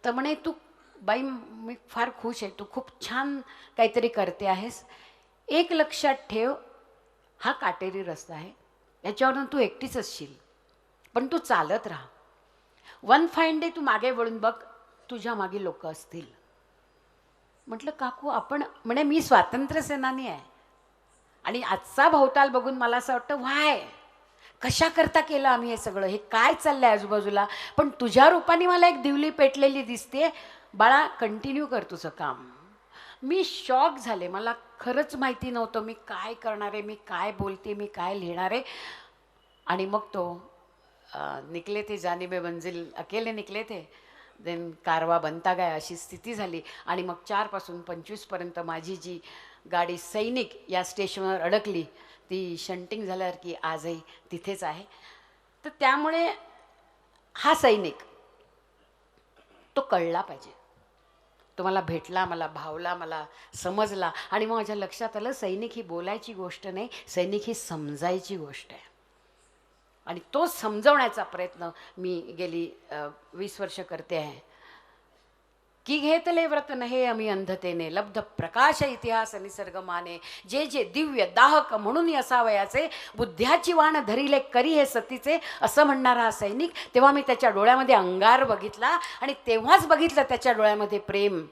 तर म्हणे तू बाई मी फार खुश आहे, तू खूप छान काहीतरी करते आहेस. एक लक्षात ठेव, हा काटेरी रस्ता आहे, याच्यावरून तू एकटीच असशील, पण तू चालत राहा. वन फाईन डे तू मागे वळून बघ, तुझ्या मागे लोक असतील. म्हटलं काकू आपण, म्हणे मी स्वातंत्र्य सेनानी आहे आणि आजचा भवताल बघून मला असं वाटतं व्हाय कशा करता केलं आम्ही हे सगळं, हे काय चाललंय आजूबाजूला, पण तुझ्या रूपाने मला एक दिवली पेटलेली दिसते. बाळा कंटिन्यू कर तुझं काम. मी शॉक झाले, मला खरंच माहिती नव्हतं मी काय करणार आहे, मी काय बोलते, मी काय लिहिणार आहे. आणि मग तो निकले थे जानिबे मंजिल अकेले निकले थे, देन कारवा बनता गया अशी स्थिती झाली. आणि मग 4 पासून 25 पर्यंत माझी जी गाडी सैनिक या स्टेशनवर अडकली, ती शंटिंग झाल्यावर की आजही तिथेच आहे. तर त्यामुळे हा सैनिक तो कळला पाहिजे, तो मला भेटला, मला भावला, मला समजला. आणि मग माझ्या लक्षात आलं सैनिक ही बोलायची गोष्ट नाही, सैनिक ही समजायची गोष्ट आहे. आणि तो समजवण्याचा प्रयत्न मी गेली 20 वर्ष करते आहे. की घेतले व्रत नहे आम्ही अंधतेने, लब्ध प्रकाश इतिहास निसर्गमाने, जे जे दिव्य दाहक म्हणून असावयाचे, बुद्ध्याची वाण धरिले करी हे सतीचे, असं म्हणणारा हा सैनिक. तेव्हा मी त्याच्या डोळ्यामध्ये अंगार बघितला आणि तेव्हाच बघितलं त्याच्या डोळ्यामध्ये प्रेम.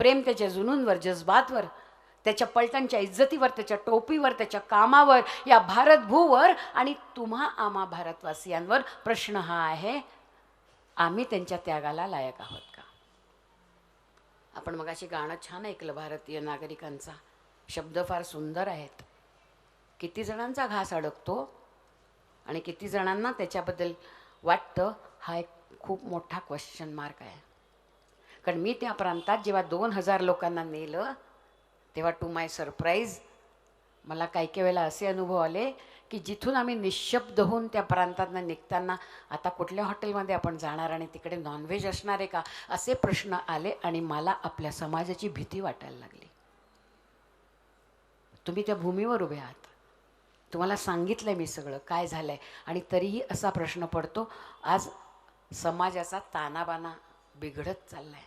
प्रेम त्याच्या जुनूंवर, जज्बातवर, त्याच्या पलटणच्या इज्जतीवर, त्याच्या टोपीवर, त्याच्या कामावर, या भारतभूवर आणि तुम्हा आम्हा भारतवासियांवर. प्रश्न हा आहे, आम्ही त्यांच्या त्यागाला लायक आहोत का? आपण मगाशी गाणं छान ऐकलं भारतीय नागरिकांचा, शब्द फार सुंदर आहेत. किती जणांचा घास अडकतो आणि किती जणांना त्याच्याबद्दल वाटतं, हा एक खूप मोठा क्वेश्चन मार्क आहे. कारण मी त्या प्रांतात जेव्हा 2000 लोकांना नेलं, तेव्हा टू माय सरप्राईज मला काही काही वेळेला असे अनुभव आले की जिथून आम्ही निशब्द होऊन त्या प्रांतातनं निघताना, आता कुठल्या हॉटेलमध्ये आपण जाणार आणि तिकडे नॉनव्हेज असणार आहे का, असे प्रश्न आले. आणि मला आपल्या समाजाची भीती वाटायला लागली. तुम्ही त्या भूमीवर उभे आहात, तुम्हाला सांगितलं मी सगळं काय झालं आहे, आणि तरीही असा प्रश्न पडतो. आज समाजाचा तानाबाना बिघडत चालला आहे,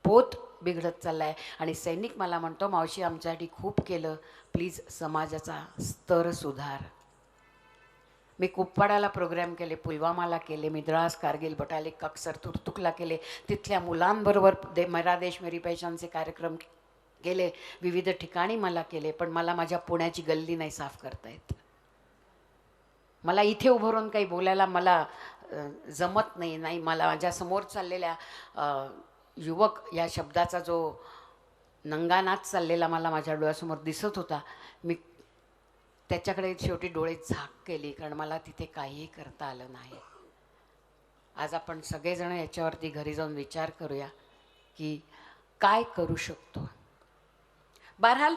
पोत बिघडत चालला आहे. आणि सैनिक मला म्हणतो, मावशी आमच्यासाठी खूप केलं, प्लीज समाजाचा स्तर सुधार. मी कुपवाडाला प्रोग्राम केले, पुलवामाला केले, मिद्रास, कारगिल, बटाली, कक्सर, तुर्तुकला केले. तिथल्या मुलांबरोबर मेरा देश मेरी पहचानचे कार्यक्रम केले, विविध ठिकाणी मला केले. पण मला माझ्या पुण्याची गल्ली नाही साफ करता येत. मला इथे उभं राहून काही बोलायला मला जमत नाही. मला माझ्यासमोर चाललेल्या युवक या शब्दाचा जो नंगानाच चाललेला मला माझ्या डोळ्यासमोर दिसत होता, मी त्याच्याकडे शेवटी डोळे झाक केली, कारण मला तिथे काहीही करता आलं नाही. आज आपण सगळेजण याच्यावरती घरी जाऊन विचार करूया की काय करू शकतो. बहरहाल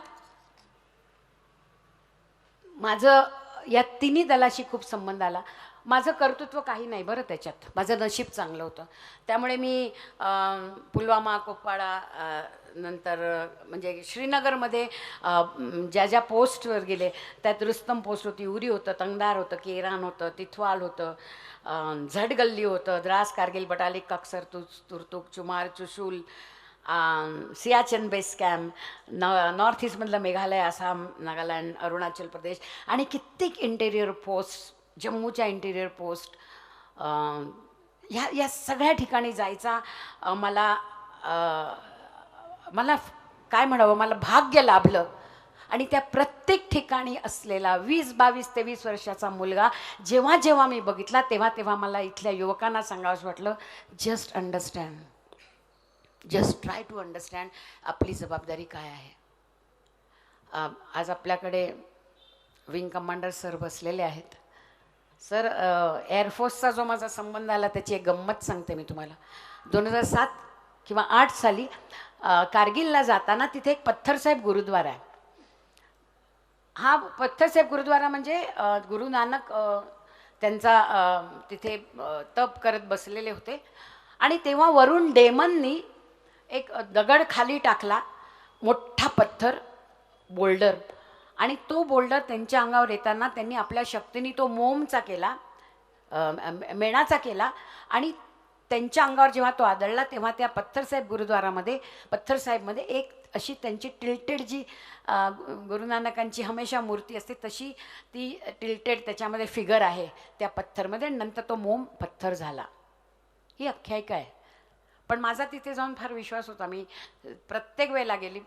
माझं या तिन्ही दलाशी खूप संबंध आला. माझं कर्तृत्व काही नाही बरं त्याच्यात, माझं नशीब चांगलं होतं. त्यामुळे मी पुलवामा, कुपवाडा, नंतर म्हणजे श्रीनगरमध्ये ज्या ज्या पोस्टवर गेले त्यात रुस्तम पोस्ट होती, उरी होतं, तंगदार होतं, केरान होतं, तिथवाल होतं, झडगल्ली होतं, Dras, Kargil, Batali, Kaksar, Turtuk, Chumar, Chushul, Siachen base camp, north ईस्टमधलं मेघालय, आसाम, नागालँड, अरुणाचल प्रदेश आणि कित्येक इंटेरियर पोस्ट, जम्मूच्या इंटेरियर पोस्ट, या सगळ्या ठिकाणी जायचा मला काय म्हणावं, मला भाग्य लाभलं. आणि त्या प्रत्येक ठिकाणी असलेला 20, 22, 23 वर्षाचा मुलगा जेव्हा जेव्हा मी बघितला, तेव्हा तेव्हा मला इथल्या युवकांना सांगावंसं वाटलं, just understand, just try to understand आपली जबाबदारी काय आहे. आज आपल्याकडे विंग कमांडर सर बसलेले आहेत. सर, एअरफोर्सचा जो माझा संबंध आला त्याची एक गंमत सांगते मी तुम्हाला. 2007 किंवा 8 साली कारगिलला जाताना तिथे एक पत्थरसाहेब गुरुद्वारा आहे. हा पत्थरसाहेब गुरुद्वारा म्हणजे गुरु नानक त्यांचा तिथे तप करत बसलेले होते. आणि तेव्हा वरून डेमननी एक दगड खाली टाकला, मोठा पत्थर, बोल्डर, आणि तो बोल्डर त्यांच्या अंगावर येताना त्यांनी आपल्या शक्तीने तो मोमचा केला, मेणाचा केला, आणि त्यांच्या अंगावर जेव्हा तो आदळला तेव्हा त्या पत्थरसाहेब गुरुद्वारामध्ये पत्थरसाहेबमध्ये एक अशी त्यांची टिल्टेड जी गुरु नानकांची हमेशा मूर्ती असते तशी ती टिल्टेड त्याच्यामध्ये फिगर आहे त्या पत्थरमध्ये. नंतर तो मोम पत्थर झाला. ही आख्यायिका आहे. पण माझा तिथे जाऊन फार विश्वास होता. मी प्रत्येक वेळेला गेली,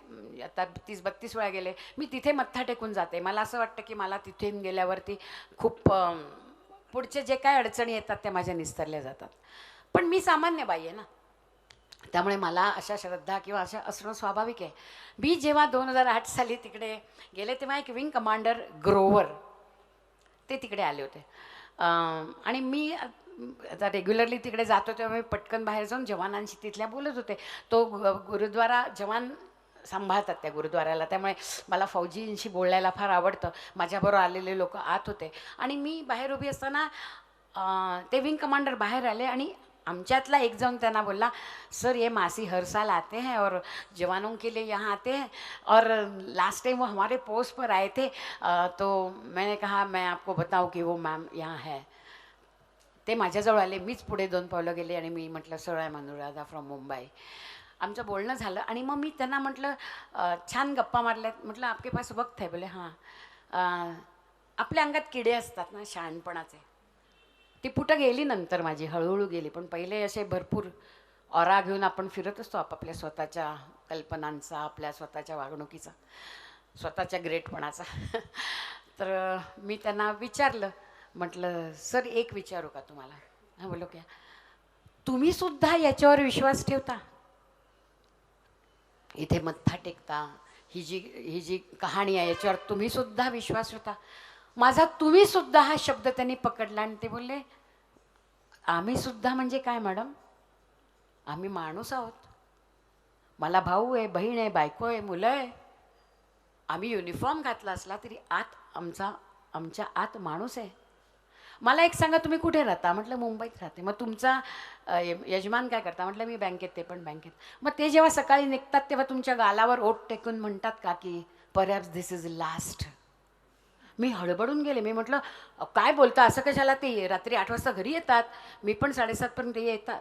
आता 30-32 वेळा गेले, मी तिथे मत्था टेकून जाते. मला असं वाटतं की मला तिथे गेल्यावरती खूप पुढचे जे काय अडचणी येतात त्या माझ्या निस्तरल्या जातात. पण मी सामान्य बाई आहे ना, त्यामुळे मला अशा श्रद्धा किंवा अशा असणं स्वाभाविक आहे. मी जेव्हा 2008 साली तिकडे गेले तेव्हा एक विंग कमांडर ग्रोवर ते तिकडे आले होते. आणि मी आता रेग्युलरली तिकडे जातो तेव्हा मी पटकन बाहेर जाऊन जवानांशी तिथल्या बोलत होते. तो गुरुद्वारा जवान सांभाळतात त्या गुरुद्वाराला, त्यामुळे मला फौजींशी बोलायला फार आवडतं. माझ्याबरोबर आलेले लोक आत होते आणि मी बाहेर उभी असताना ते विंग कमांडर बाहेर आले आणि आमच्यातला एक जण त्यांना बोलला, सर ये मासी हर साल आते हैं और जवानों के लिए यहाँ आते हैं और लास्ट टाइम वो हमारे पोस्ट पर आए थे, तो मैंने कहा मैं आपको बताऊँ की वो मैम यहाँ है. ते माझ्याजवळ आले, मीच पुढे 2 पावलं गेले आणि मी म्हटलं, sir I am Anuradha from Mumbai. आमचं बोलणं झालं आणि मग मी त्यांना म्हटलं, छान गप्पा मारल्यात. म्हटलं आपके पास वक्त है? बोले हां. आपल्या अंगात किडे असतात ना शहाणपणाचे, ती पुटं गेली नंतर माझी, हळूहळू गेली. पण पहिले असे भरपूर ऑरा घेऊन आपण फिरत असतो आपापल्या स्वतःच्या कल्पनांचा, आपल्या स्वतःच्या वागणुकीचा, स्वतःच्या ग्रेटपणाचा. तर मी त्यांना विचारलं, म्हटलं सर एक विचारू का तुम्हाला? हां बोलो क्या? तुम्ही सुद्धा याच्यावर विश्वास ठेवता? इथे मत्था टेकता, ही जी कहाणी आहे याच्यावर तुम्ही सुद्धा विश्वास ठेवता? माझा तुम्ही सुद्धा हा शब्द त्यांनी पकडला आणि ते बोलले, आम्ही सुद्धा म्हणजे काय मॅडम? आम्ही माणूस आहोत. मला भाऊ आहे, बहीण आहे, बायको आहे, मुलं आहे. आम्ही युनिफॉर्म घातला असला तरी आत आमच्या आत माणूस आहे. मला एक सांगा, तुम्ही कुठे राहता? म्हटलं मुंबईत राहते. मग तुमचा यजमान काय करता? म्हटलं मी बँकेत. ते पण बँकेत. मग ते जेव्हा सकाळी निघतात तेव्हा तुमच्या गालावर ओठ टेकून म्हणतात का की परहॅप्स दिस इज लास्ट? मी हडबडून गेले. मी म्हटलं काय बोलता, असं कशाला? ते रात्री 8 वाजता घरी येतात, मी पण 7:30 पर्यंत येतात.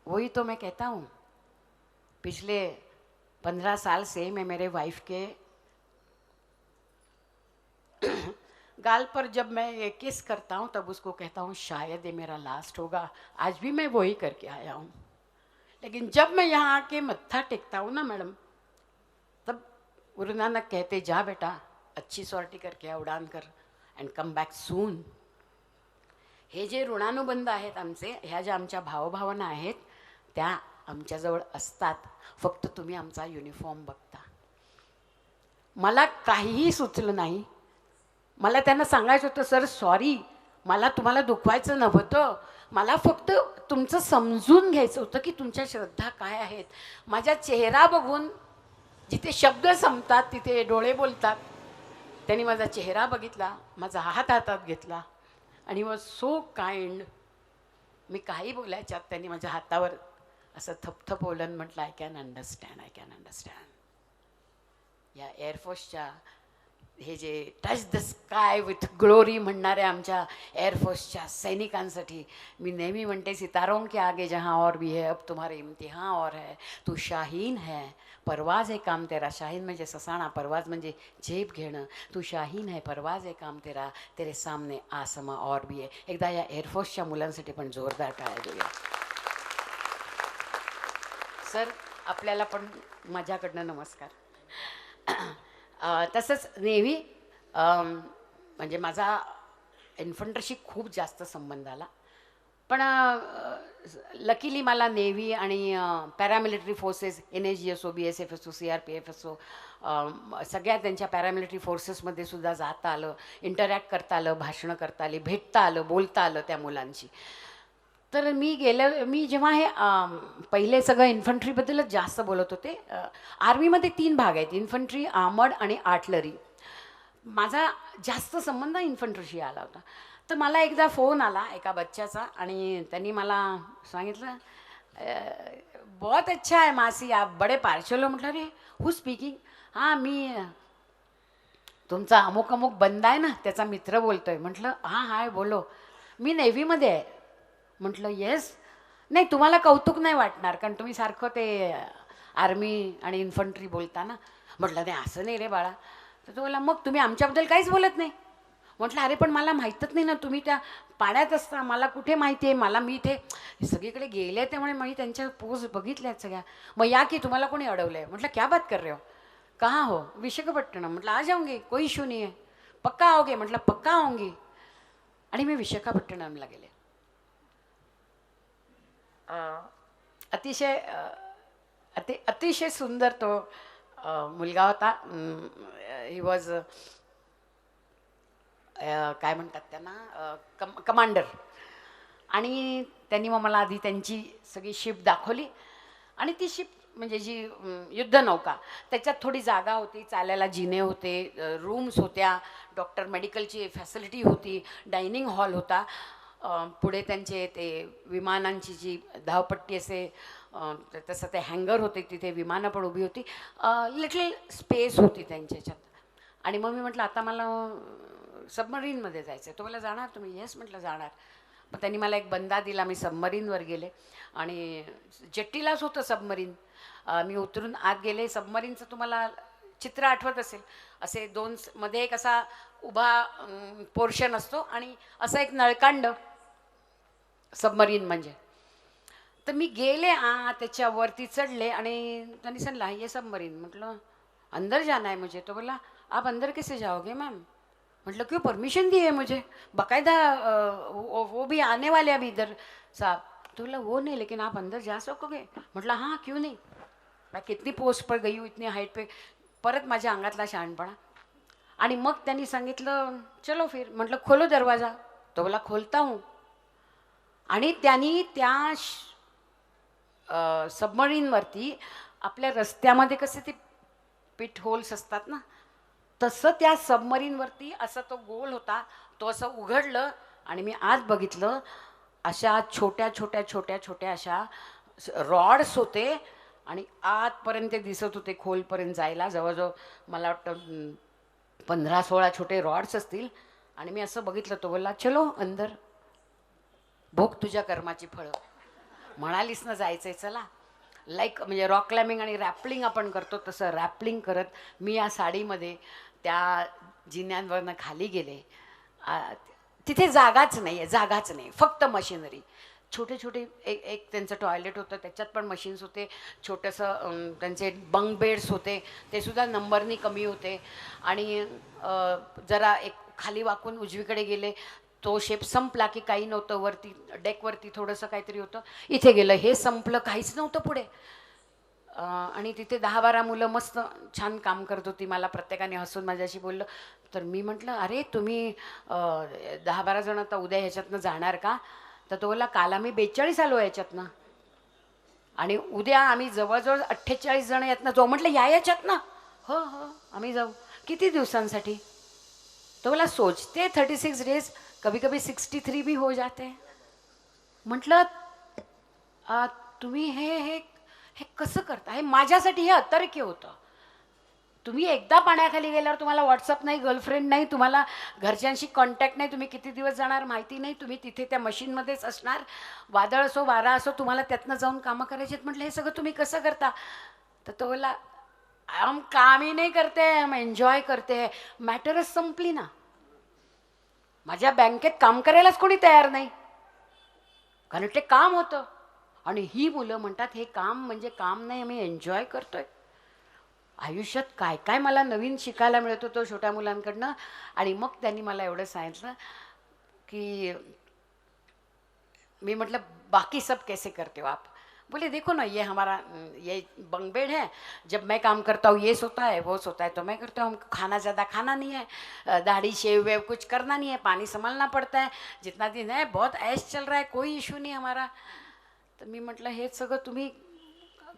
वही तो मैं कहता हूँ, पिछले 15 साल से मैं मेरे वाइफ के गाल पर जब मैं ये किस करता हूँ तब उसको कहता हूँ शायद ये मेरा लास्ट होगा. आज भी मैं वही करके आया हूँ. लेकिन जब मैं यहाँ आके मत्था टेकता हूँ ना मैडम, तब गुरु नानक कहते जा बेटा, अच्छी सॉर्टी करके आ, उडान कर अँड कम बॅक सून. हे जे ऋणानुबंध आहेत आमचे, ह्या ज्या आमच्या भावभावना आहेत त्या आमच्याजवळ असतात. फक्त तुम्ही आमचा युनिफॉर्म बघता. मला काहीही सुचलं नाही. मला त्यांना सांगायचं होतं, सर सॉरी, मला तुम्हाला दुखवायचं नव्हतं. मला फक्त तुमचं समजून घ्यायचं होतं की तुमच्या श्रद्धा काय आहेत. माझा चेहरा बघून, जिथे शब्द संपतात तिथे डोळे बोलतात, त्यांनी माझा चेहरा बघितला, माझा हात हातात घेतला आणि वॉज सो काइंड. मी काही बोलायच्यात त्यांनी माझ्या हातावर असं थपथपवलं, म्हटलं I can understand, I can understand. या एअरफोर्सच्या हे जे touch the sky with glory म्हणणाऱ्या आमच्या एअरफोर्सच्या सैनिकांसाठी मी नेहमी म्हणते, सितारों के आगे जहाँ और भी है अब तुम्हारे इम्तिहान और है, तू शाहीन है, परवाज है काम तेरा. शाहीन म्हणजे ससाणा, परवाज म्हणजे झेप घेणं. तू शाहीन है, परवाज है काम तेरा, तेरे सामने आसमा और भी है. एकदा या एअरफोर्सच्या मुलांसाठी पण जोरदार टाळ्या देऊया. सर आपल्याला पण माझ्याकडनं नमस्कार. तसंच नेव्ही, म्हणजे माझा इन्फंट्रीशी खूप जास्त संबंध आला. पण लकीली मला नेव्ही आणि paramilitary forces, NSGSO, BSF, CRPF असो, सगळ्या त्यांच्या पॅरामिलिटरी फोर्सेसमध्ये सुद्धा जाता आलं, इंटरॅक्ट करता आलं, भाषणं करता आली, भेटता आलं, बोलता आलं त्या मुलांशी. तर मी जेव्हा हे पहिले सगळं इन्फंट्रीबद्दलच जास्त बोलत होते. आर्मीमध्ये 3 भाग आहेत, इन्फंट्री, आर्मर्ड आणि आर्टलरी. माझा जास्त संबंध इन्फंट्रीशी आला होता. तर मला एकदा फोन आला एका बच्च्याचा आणि त्यांनी मला सांगितलं, बहुत अच्छा है मासी, आप बड़े पार्शल हो. म्हटलं रे हू स्पीकिंग? हां मी तुमचा अमुक अमुक बंदा आहे ना, त्याचा मित्र बोलतोय. म्हटलं हां हाय बोलो, मी नेव्हीमध्ये आहे. म्हटलं येस. नाही तुम्हाला कौतुक नाही वाटणार कारण तुम्ही सारखं ते आर्मी आणि इन्फंट्री बोलता ना. म्हटलं नाही असं नाही रे बाळा. तर तो बोला मग तुम्ही आमच्याबद्दल काहीच बोलत नाही. म्हटलं अरे पण मला माहीतच नाही ना, तुम्ही त्या पाण्यात असता, मला कुठे माहिती आहे. मी इथे सगळीकडे गेले त्यामुळे मी त्यांच्या पोज बघितल्यात सगळ्या. मग या की तुम्हाला कोणी अडवलं आहे. म्हटलं क्या बात कर रहे हो. कहाँ हो. विशाखापट्टणम. म्हटलं आ जाऊंगी कोई इशू नहीं है. पक्का आओगे. म्हटलं पक्का आऊंगी. आणि मी विशाखापट्टणमला गेले. अतिशय अतिशय सुंदर तो मुलगा होता. ही वॉज काय म्हणतात त्यांना कमांडर. आणि त्यांनी मग मला आधी त्यांची सगळी शिप दाखवली. आणि ती शिप म्हणजे जी युद्धनौका, त्याच्यात थोडी जागा होती, चालायला जिने होते, रूम्स होत्या, डॉक्टर मेडिकलची फॅसिलिटी होती, डायनिंग हॉल होता. पुढे त्यांचे ते विमानांची जी धावपट्टी असे तसं ते हँगर होते, तिथे विमानं पण उभी होती. लिटल स्पेस होती त्यांच्या ह्याच्यात. आणि मग मी म्हटलं आता मला सबमरीनमध्ये जायचं आहे. तो मला जाणार तुम्ही. येस म्हटलं जाणार. मग त्यांनी मला एक बंदा दिला. मी सबमरीनवर गेले आणि जेट्टीलाच होतं सबमरीन. मी उतरून आत गेले. सबमरीनचं तुम्हाला चित्र आठवत असेल, असे दोन मध्ये एक असा उभा पोर्शन असतो आणि असं एक नळकांड सबमरीन म्हणजे. तर मी गेले त्याच्यावरती चढले आणि त्यांनी सांगितलं ये सबमरीन. म्हटलं अंदर जाना है मुझे. तो बोला आप अंदर कैसे जाओगे मैम. मतलब क्यों परमिशन दी है मुझे बाकायदा, वो भी आने वाले अभी इधर साहब. तो बोला वो नहीं लेकिन आप अंदर जा सकोगे. म्हटलं हाँ क्यों नहीं. मैं कितनी पोस्ट पर गई हूँ इतनी हाईट पे. परत माझ्या अंगातला शहाणपणा. आणि मग त्यांनी सांगितलं चलो फिर. म्हटलं खोलो दरवाजा. तो बोला खोलता हूँ. आणि त्यांनी त्या सबमरीनवरती आपल्या रस्त्यामध्ये कसे ते पिट होल्स असतात ना, तसं त्या सबमरीनवरती असं तो गोल होता. तो असं उघडलं आणि मी आत बघितलं. अशा छोट्या छोट्या छोट्या छोट्या अशा रॉड्स होते आणि आतपर्यंत दिसत होते खोलपर्यंत जायला. जवळजवळ मला वाटतं 15-16 छोटे रॉड्स असतील. आणि मी असं बघितलं. तो बोलला चलो अंदर, भोग तुझ्या कर्माची फळं. म्हणालीस ना जायचंय चला. लाईक म्हणजे रॉक क्लाइम्बिंग आणि रॅपलिंग आपण करतो तसं रॅपलिंग करत मी या साडीमध्ये त्या जिन्यांवरनं खाली गेले. तिथे जागाच नाही आहे, जागाच नाही, फक्त मशिनरी. छोटे छोटे एक त्यांचं टॉयलेट होतं, त्याच्यात पण मशीन्स होते. छोटंसं त्यांचे बंक बेड्स होते, ते सुद्धा नंबरनी कमी होते. आणि जरा एक खाली वाकून उजवीकडे गेले, तो शेप संपला की काही नव्हतं. वरती डेकवरती थोडंसं काहीतरी होतं. इथे गेलं, हे संपलं, काहीच नव्हतं पुढे. आणि तिथे 10-12 मुलं मस्त छान काम करत होती. मला प्रत्येकाने हसून माझ्याशी बोललं. तर मी म्हटलं अरे तुम्ही 10-12 जण आता उद्या ह्याच्यातनं जाणार का. तर तो बोलला काल आम्ही 42 आलो याच्यातनं आणि उद्या आम्ही जवळजवळ 48 जण यातनं जाऊ. म्हटलं याच्यातनं. हो हो आम्ही जाऊ. किती दिवसांसाठी. तो बोला सोचते 36 डेज, कभी कभी 63 भी हो जाते. म्हटलं तुम्ही हे हे हे कसं करता. हे माझ्यासाठी हे अतर्क्य होतं. तुम्ही एकदा पाण्याखाली गेल्यावर तुम्हाला व्हॉट्सअप नाही, गर्लफ्रेंड नाही, तुम्हाला घरच्यांशी कॉन्टॅक्ट नाही, तुम्ही किती दिवस जाणार माहिती नाही, तुम्ही तिथे त्या मशीनमध्येच असणार, वादळ असो वारा असो, तुम्हाला त्यातनं जाऊन कामं करायची आहेत. म्हटलं हे सगळं तुम्ही कसं करता. तर तो बोला हम काम ही नहीं करते हैं, हम एन्जॉय करते हैं. मॅटरच संपली ना. माझ्या बँकेत काम करायलाच कोणी तयार नाही, कारण ते काम होतं. आणि ही मुलं म्हणतात हे काम म्हणजे काम नाही, आम्ही एन्जॉय करतोय. आयुष्यात काय काय मला नवीन शिकायला मिळत होतं छोट्या मुलांकडनं. आणि मग त्यांनी मला एवढं सांगितलं की मी म्हटलं बाकी सब कैसे करते हो आप. बोले देखो ना ये हमारा ये बंक बेड है, जब मैं काम करता हूँ ये सोता है वो सोता है तो मैं करता हूँ. खाना ज़्यादा खाना नहीं है, दाढ़ी शेव वेव कुछ करना नहीं है, पानी संभालना पड़ता है, जितना दिन है बहुत ऐश चल रहा है, कोई इशू नहीं हमारा. तर मी म्हटलं हे सगळं तुम्ही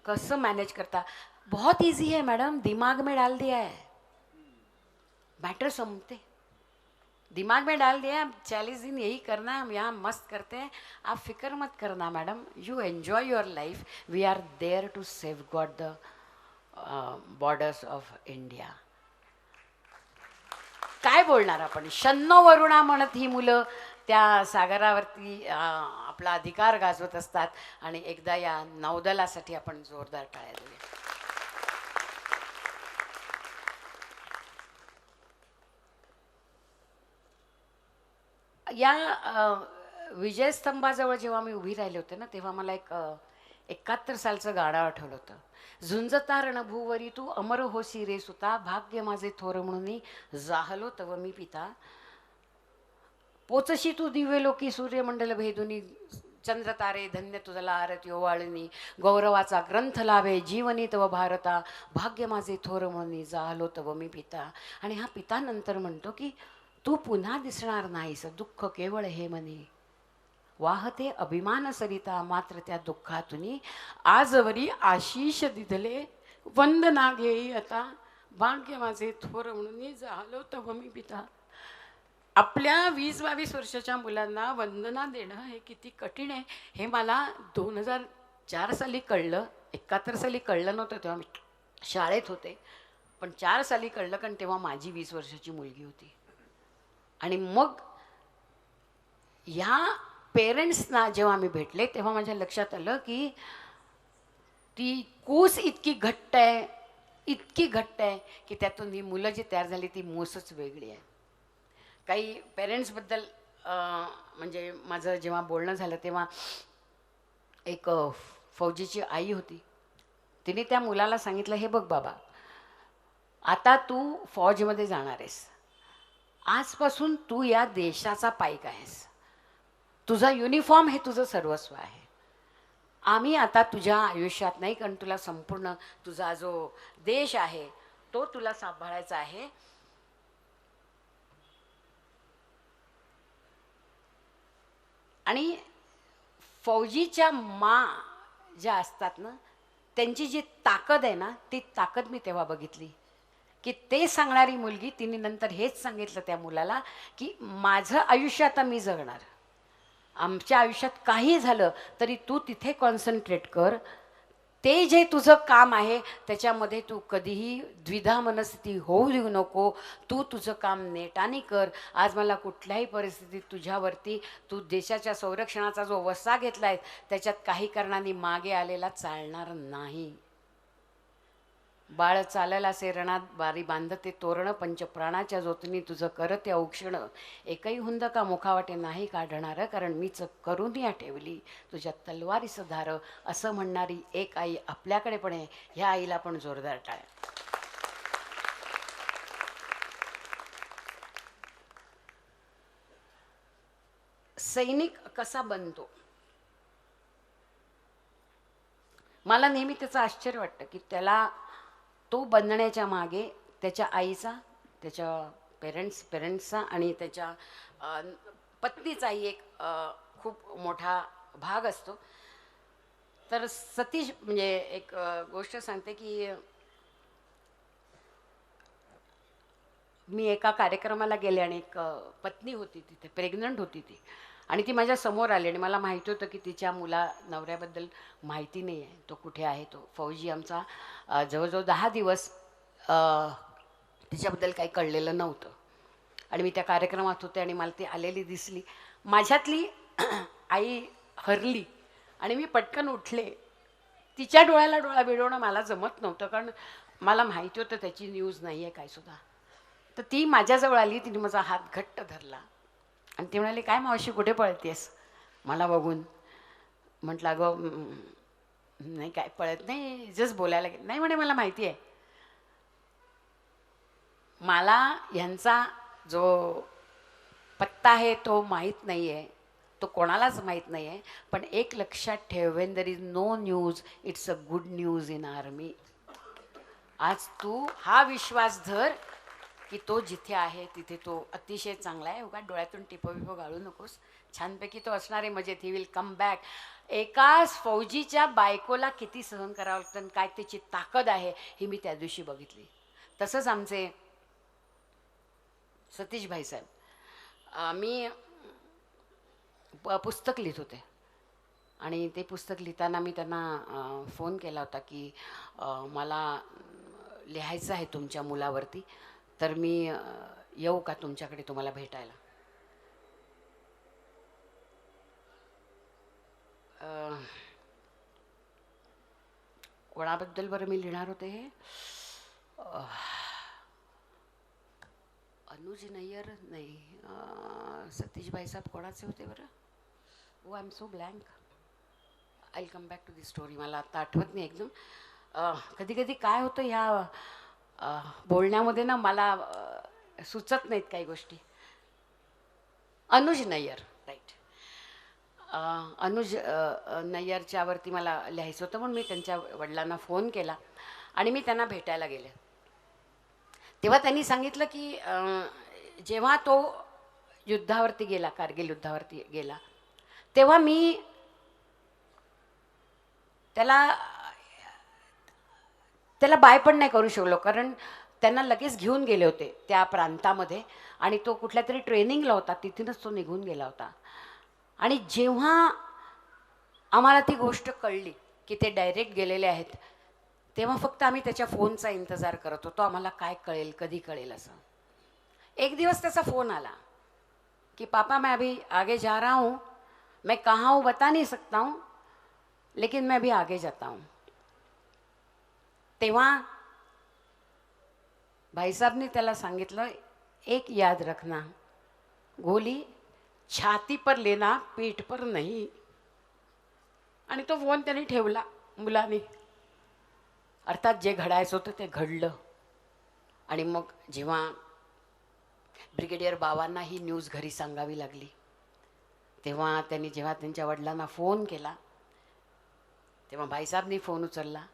कसं मॅनेज करता. बहुत इजी है मैडम, दिमाग में डाल दिया है, मैटर समझते, दिमाग में डाल दिया है. 40 दिन यही करना है, हम यहाँ मस्त करते हैं, आप फिक्र मत करना madam, you enjoy your life, we are there to save god the borders of India. काय बोलणार आपण. शन्नो वरुणा म्हणत ही मुलं त्या सागरावरती आपला अधिकार गाजवत असतात. आणि एकदा या नौदलासाठी आपण जोरदार टाळ्या देऊया. या विजयस्तंभाजवळ जेव्हा मी उभी राहिले होते ना, तेव्हा मला एक 71 सालचं गाणं आठवलं होतं. झुंजता रणभूवरी तू अमर होसी रे सुता, भाग्य माझे थोर म्हणून जाहलो तव मी पिता. पोचशी तू दिव्य लोकी सूर्यमंडल भेदुनी, चंद्र तारे धन्य तुझला आरती ओवाळणी. गौरवाचा ग्रंथ लाभे जीवनी तव भारता, भाग्य माझे थोर म्हणून जाहलो तव मी पिता. आणि हा पिता नंतर म्हणतो की तू पुन्हा दिसणार नाहीस, दुःख केवळ हे मनी. वाहते अभिमान सरिता मात्र त्या दुःखातुनी, आजवरी आशीष दिधले वंदना घेई आता, भाग्य माझे थोर म्हणून झालो तव मी पिता. आपल्या 20-22 वर्षाच्या मुलांना वंदना देणं हे किती कठीण आहे हे मला 2004 साली कळलं. 71 साली कळलं नव्हतं, तेव्हा मी शाळेत होते. पण 4 साली कळलं, कारण तेव्हा माझी 20 वर्षाची मुलगी होती. आणि मग ह्या पेरेंट्सना जेव्हा मी भेटले तेव्हा माझ्या लक्षात आलं की ती कूस इतकी घट्ट आहे, इतकी घट्ट आहे की त्यातून ही मुलं जी तयार झाली ती मूसच वेगळी आहे. काही पेरेंट्सबद्दल म्हणजे माझं जेव्हा बोलणं झालं तेव्हा एक फौजीची आई होती. तिने त्या मुलाला सांगितलं, हे बघ बाबा, आता तू फौजमध्ये जाणार आहेस, आजपासून तू या देशाचा पाईक आहेस, तुझा युनिफॉर्म हे तुझं सर्वस्व आहे. आम्ही आता तुझ्या आयुष्यात नाही, कारण तुला संपूर्ण तुझा जो देश आहे तो तुला सांभाळायचा आहे. आणि फौजीच्या ज्या असतात ना, त्यांची जी ताकद आहे ना, ती ताकद मी तेव्हा बघितली की ते सांगणारी मुलगी, तिने नंतर हेच सांगितलं त्या मुलाला की माझं आयुष्य आता मी जगणार, आमच्या आयुष्यात काही झालं तरी तू तिथे कॉन्सन्ट्रेट कर, ते जे तुझं काम आहे त्याच्यामध्ये तू कधीही द्विधा मनस्थिती होऊ देऊ नको, तू तुझं काम नेटाने कर. आज मला कुठल्याही परिस्थितीत तुझ्यावरती, तू देशाच्या संरक्षणाचा जो वसा घेतला आहे त्याच्यात काही कारणाने मागे आलेला चालणार नाही. बाळ चालला असे रणात बारी बांधते तोरण, पंचप्राणाच्या जोतनी तुझं करते औक्षण, एकही हुंद का मुखावाटे नाही काढणार, कारण मीच करून या ठेवली तुझ्या तलवारीस धार. असं म्हणणारी एक आई आपल्याकडे पण आहे. ह्या आईला पण जोरदार टाळ्या. सैनिक कसा बनतो, मला नेहमी त्याचं आश्चर्य वाटतं की त्याला तो बनण्याच्या मागे त्याच्या आईचा, त्याच्या पेरेंट्सचा आणि त्याच्या पत्नीचाही एक खूप मोठा भाग असतो. तर सतीश म्हणजे एक गोष्ट सांगते की मी एका कार्यक्रमाला गेले आणि एक पत्नी होती तिथे, प्रेग्नंट होती ती, आणि ती माझ्या समोर आली आणि मला माहिती होतं की तिच्या नवऱ्याबद्दल माहिती नाही आहे, तो कुठे आहे. तो फौजी आमचा जवळजवळ 10 दिवस तिच्याबद्दल काही कळलेलं नव्हतं. आणि मी त्या कार्यक्रमात होते आणि मला ती आलेली दिसली. माझ्यातली आई हरली आणि मी पटकन उठले. तिच्या डोळ्याला डोळा भिडवणं मला जमत नव्हतं, कारण मला माहिती होतं त्याची न्यूज नाही आहे काय सुद्धा. तर ती माझ्याजवळ आली, तिने माझा हात घट्ट धरला आणि ती म्हणाली, काय मावशी कुठे पळतेस मला बघून. म्हटलं, अगं नाही काय पळत नाही, जस्ट बोलायला गेलं. नाही म्हणे, मला माहिती आहे, मला ह्यांचा जो पत्ता आहे तो माहीत नाही आहे, तो कोणालाच माहीत नाही आहे. पण एक लक्षात ठेव, when there is no news it's a good news in army. आज तू हा विश्वास धर की तो जिथे आहे तिथे तो अतिशय चांगला आहे. उगा डोळ्यातून टिपं गाळू नकोस, छानपैकी तो असणार आहे मजेत. He will come back. एका फौजीच्या बायकोला किती सहन करावं लागतं, काय त्याची ताकद आहे ही मी त्या दिवशी बघितली. तसंच आमचे सतीश भाईसाहेब, मी पुस्तक लिहित होते आणि ते पुस्तक लिहिताना मी त्यांना फोन केला होता की मला लिहायचं आहे तुमच्या मुलावरती. तर मी येऊ का तुमच्याकडे तुम्हाला भेटायला? कोणाबद्दल बरं मी लिहिणार होते हे? अनुज नय्यर नाही, सतीश भाईसाहेब कोणाचे होते बरं? Oh I am so blank. I come back to the story. मला आता आठवत नाही एकदम. कधी कधी काय होतं ह्या बोलण्यामध्ये ना, मला सुचत नाहीत काही गोष्टी. अनुज नय्यर, राईट. अनुज नय्यरच्यावरती मला लिहायचं होतं म्हणून मी त्यांच्या वडिलांना फोन केला आणि मी त्यांना भेटायला गेले. तेव्हा त्यांनी सांगितलं की जेव्हा तो युद्धावरती गेला, कारगिल युद्धावरती गेला, तेव्हा मी त्याला बाय पण नाही करू शकलो, कारण त्यांना लगेच घेऊन गेले होते त्या प्रांतामध्ये आणि तो कुठल्या तरी ट्रेनिंगला होता, तिथूनच तो निघून गेला होता. आणि जेव्हा आम्हाला ती गोष्ट कळली की ते डायरेक्ट गेलेले आहेत, तेव्हा फक्त आम्ही त्याच्या फोनचा इंतजार करत होतो. आम्हाला काय कळेल, कधी कळेल असं. एक दिवस त्याचा फोन आला कि पापा मैं अभी आगे जा रहा हूँ, मैं कहाँ हूँ बता नहीं सकता हूँ, लेकिन मैं अभी आगे जाता हूँ. तेव्हा भाईसाहब ने त्याला सांगितलं, एक याद रखना, गोली छाती पर लेना, पीठ पर नहीं. आणि तो फोन त्याने ठेवला मुलाने. अर्थात जे घडायचं होतं ते घडलं. आणि मग जेव्हा ब्रिगेडियर बावांना ही न्यूज घरी सांगावी लागली, तेव्हा त्यांनी जेव्हा त्यांच्या वडिलांना फोन केला, तेव्हा भाईसाहेबनी फोन उचलला.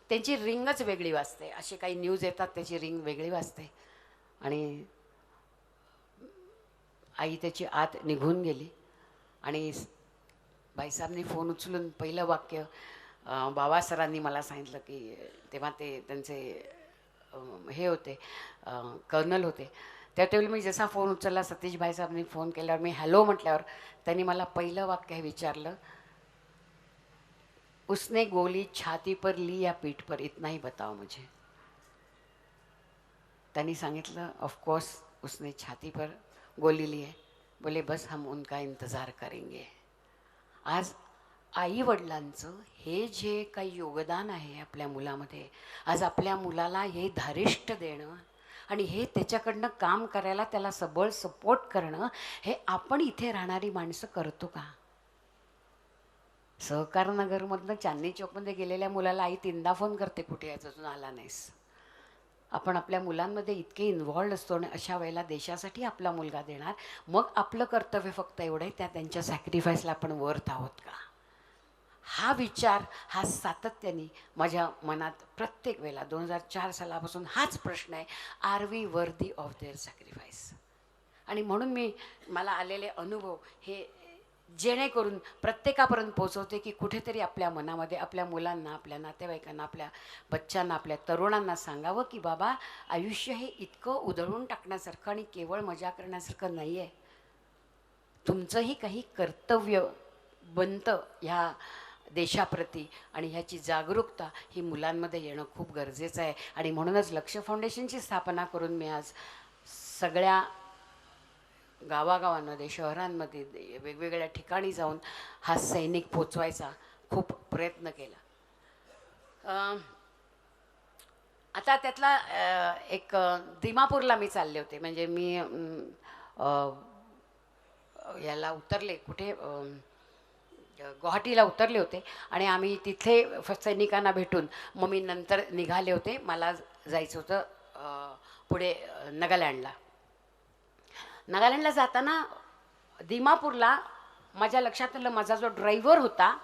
त्यांची रिंगच वेगळी वाजते. असे काही न्यूज येतात त्याची रिंग वेगळी वाजते. आणि आई त्याची आत निघून गेली. आणि भाईसाहेबनी फोन उचलून पहिलं वाक्य बाबा सरांनी मला सांगितलं की, तेव्हा ते त्यांचे हे होते, कर्नल होते. त्यावेळी मी जसा फोन उचलला, सतीश भाईसाहेबनी फोन केल्यावर मी हॅलो म्हटल्यावर त्यांनी मला पहिलं वाक्य हे विचारलं, उसने गोली छाती पर ली या पीठ पर, इतना ही बताओ मुझे. त्यांनी सांगितलं ऑफकोर्स उसने छाती पर गोली ली है. बोले बस हम उनका इंतज़ार करेंगे. आज आई वडिलांचं हे जे काही योगदान आहे आपल्या मुलामध्ये, आज आपल्या मुलाला हे धारिष्ट देणं आणि हे त्याच्याकडनं काम करायला त्याला सबळ सपोर्ट करणं, हे आपण इथे राहणारी माणसं करतो का? सहकार नगरमधनं चांदणी चौकमध्ये गेलेल्या मुलाला आई 3दा फोन करते, कुठे यायचं अजून आला नाहीस. आपण आपल्या मुलांमध्ये इतके इन्व्हॉल्ड असतो आणि अशा वेळेला देशासाठी आपला मुलगा देणार, मग आपलं कर्तव्य फक्त एवढं आहे, त्यांच्या सॅक्रिफाईसला आपण वर्थ आहोत का? हा विचार हा सातत्याने माझ्या मनात प्रत्येक वेळेला 2004 सालापासून हाच प्रश्न आहे, are we worthy of their sacrifice. आणि म्हणून मला आलेले अनुभव हे जेणेकरून प्रत्येकापर्यंत पोचवते की कुठेतरी आपल्या मनामध्ये आपल्या मुलांना, आपल्या नातेवाईकांना, आपल्या बच्चांना, आपल्या तरुणांना सांगावं की बाबा, आयुष्य हे इतकं उधळून टाकण्यासारखं आणि केवळ मजा करण्यासारखं नाही आहे. तुमचंही काही कर्तव्य बनतं ह्या देशाप्रती, आणि ह्याची जागरूकता ही मुलांमध्ये येणं खूप गरजेचं आहे. आणि म्हणूनच लक्ष्य फाउंडेशनची स्थापना करून मी आज सगळ्या गावागावांमध्ये, शहरांमध्ये, वेगवेगळ्या ठिकाणी जाऊन हा सैनिक पोचवायचा खूप प्रयत्न केला. आता त्यातला एक दिमापूरला मी चालले होते. म्हणजे मी याला उतरले, कुठे गुवाहाटीला उतरले होते आणि आम्ही तिथे सैनिकांना भेटून मग मी नंतर निघाले होते. मला जायचं होतं पुढे नागालँडला. नागालँडला जाताना दिमापूरला माझ्या लक्षात आलं, माझा जो ड्रायव्हर होता